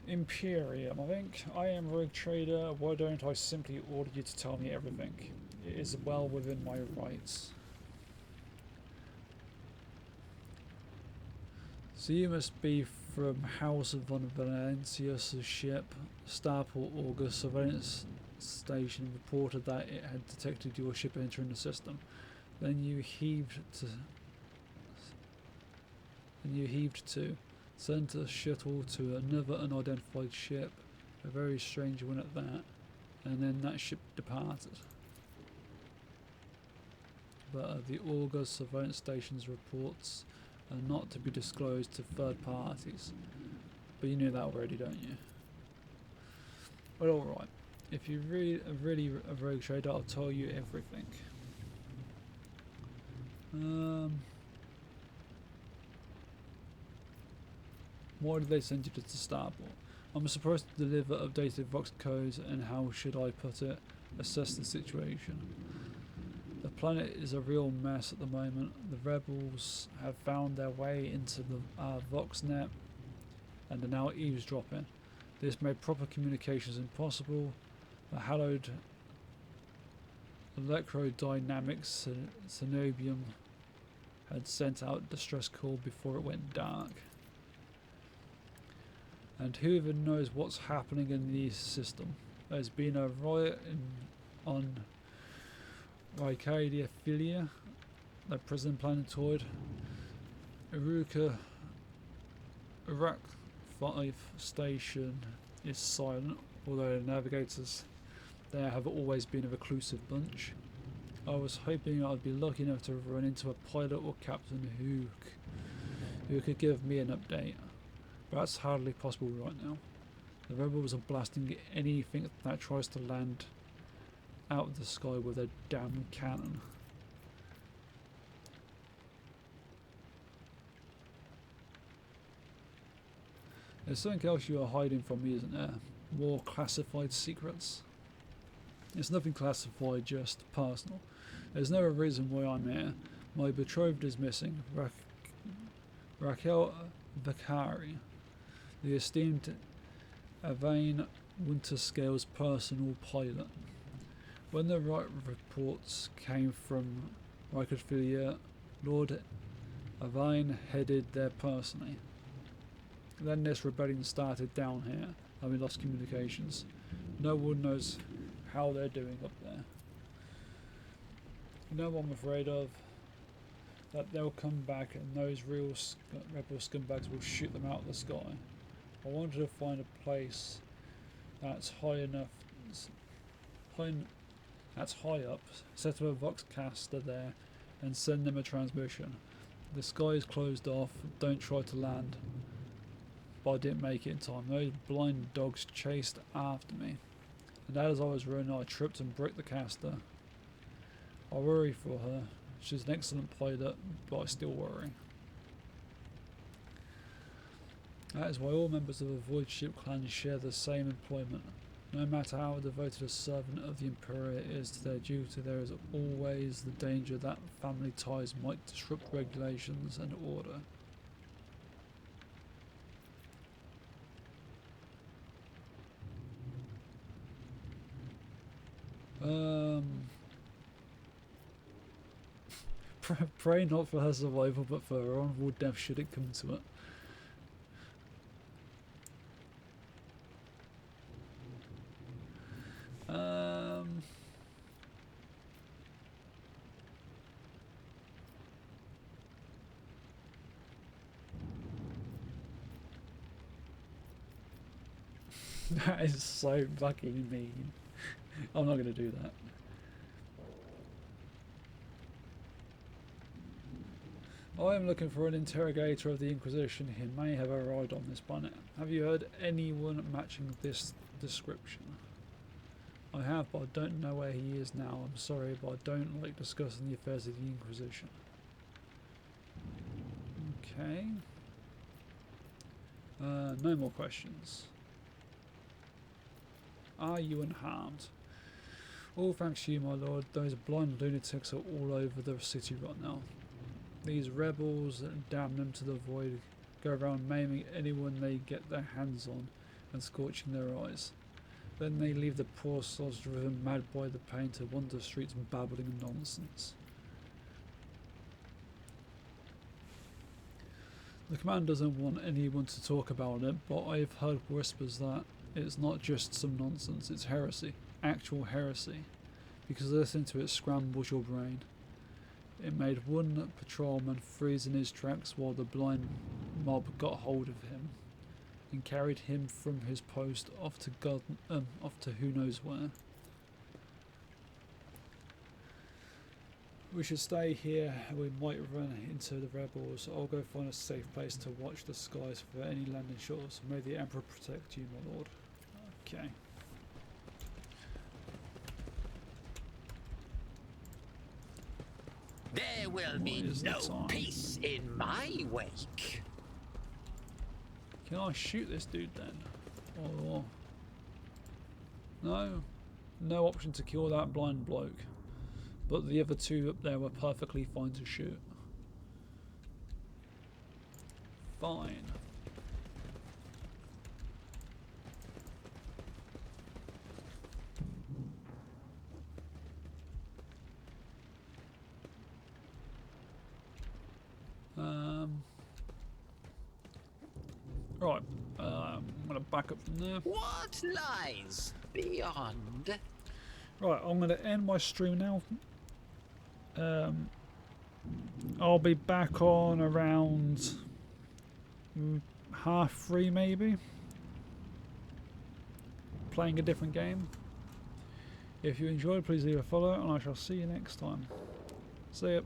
Imperium, I think. I am rogue trader. Why don't I simply order you to tell me everything? It is well within my rights. So you must be from House von Valencia's ship. Starport August Surveillance Station reported that it had detected your ship entering the system. Then you heaved to. Sent a shuttle to another unidentified ship, a very strange one at that, and then that ship departed. But the August Surveillance Station's reports are not to be disclosed to third parties. But you knew that already, don't you? But alright, if you're really a rogue trader, I'll tell you everything. Why did they send you to the starport? I'm supposed to deliver updated Vox codes and how should I put it, assess the situation. The planet is a real mess at the moment. The rebels have found their way into the VoxNet and are now eavesdropping. This made proper communications impossible. The hallowed electrodynamics Cenobium had sent out distress call before it went dark. And who even knows what's happening in the system? There's been a riot on Rycadia Philia, the prison planetoid. Iraq 5 station is silent, although the navigators there have always been a reclusive bunch. I was hoping I'd be lucky enough to run into a pilot or captain who who could give me an update, but that's hardly possible right now. The rebels are blasting anything that tries to land out of the sky with a damn cannon. There's something else you are hiding from me, isn't there? More classified secrets? It's nothing classified, just personal. There's no reason why I'm here. My betrothed is missing, Raquel Vakari, the esteemed Avain Winterscale's personal pilot. When the right reports came from Rycordfilia, Lord Avain headed there personally. Then this rebellion started down here, and we lost communications. No one knows how they're doing up there. You know what I'm afraid of? That they'll come back and those real rebel scumbags will shoot them out of the sky. I wanted to find a place that's high up, set up a voxcaster there and send them a transmission. The sky is closed off, don't try to land. But I didn't make it in time. Those blind dogs chased after me. And as I was running, I tripped and broke the caster. I worry for her. She's an excellent pilot, but I still worry. That is why all members of the Void Ship clan share the same employment. No matter how devoted a servant of the Imperium is to their duty, there is always the danger that family ties might disrupt regulations and order. Pray not for her survival, but for her honourable death should it come to it. That is so fucking mean. I'm not going to do that. I am looking for an interrogator of the Inquisition. He may have arrived on this planet. Have you heard anyone matching this description? I have, but I don't know where he is now. I'm sorry, but I don't like discussing the affairs of the Inquisition. Okay. No more questions. Are you unharmed? All thanks to you, my lord. Those blind lunatics are all over the city right now. These rebels, damn them to the void, go around maiming anyone they get their hands on and scorching their eyes. Then they leave the poor sods driven mad by the pain to wander the streets babbling nonsense. The command doesn't want anyone to talk about it, but I've heard whispers that it's not just some nonsense, it's heresy. Actual heresy. Because listening to it scrambles your brain. It made one patrolman freeze in his tracks while the blind mob got hold of him and carried him from his post off to who knows where. We should stay here. We might run into the rebels. I'll go find a safe place to watch the skies for any landing shores. May the Emperor protect you, my lord. Okay. There will be no peace in my wake. Can I shoot this dude then? Or no? No option to kill that blind bloke. But the other two up there were perfectly fine to shoot. Fine. Right, I'm going to back up from there. What lies beyond? Right, I'm going to end my stream now. I'll be back on around 3:30 maybe. Playing a different game. If you enjoyed, please leave a follow and I shall see you next time. See ya.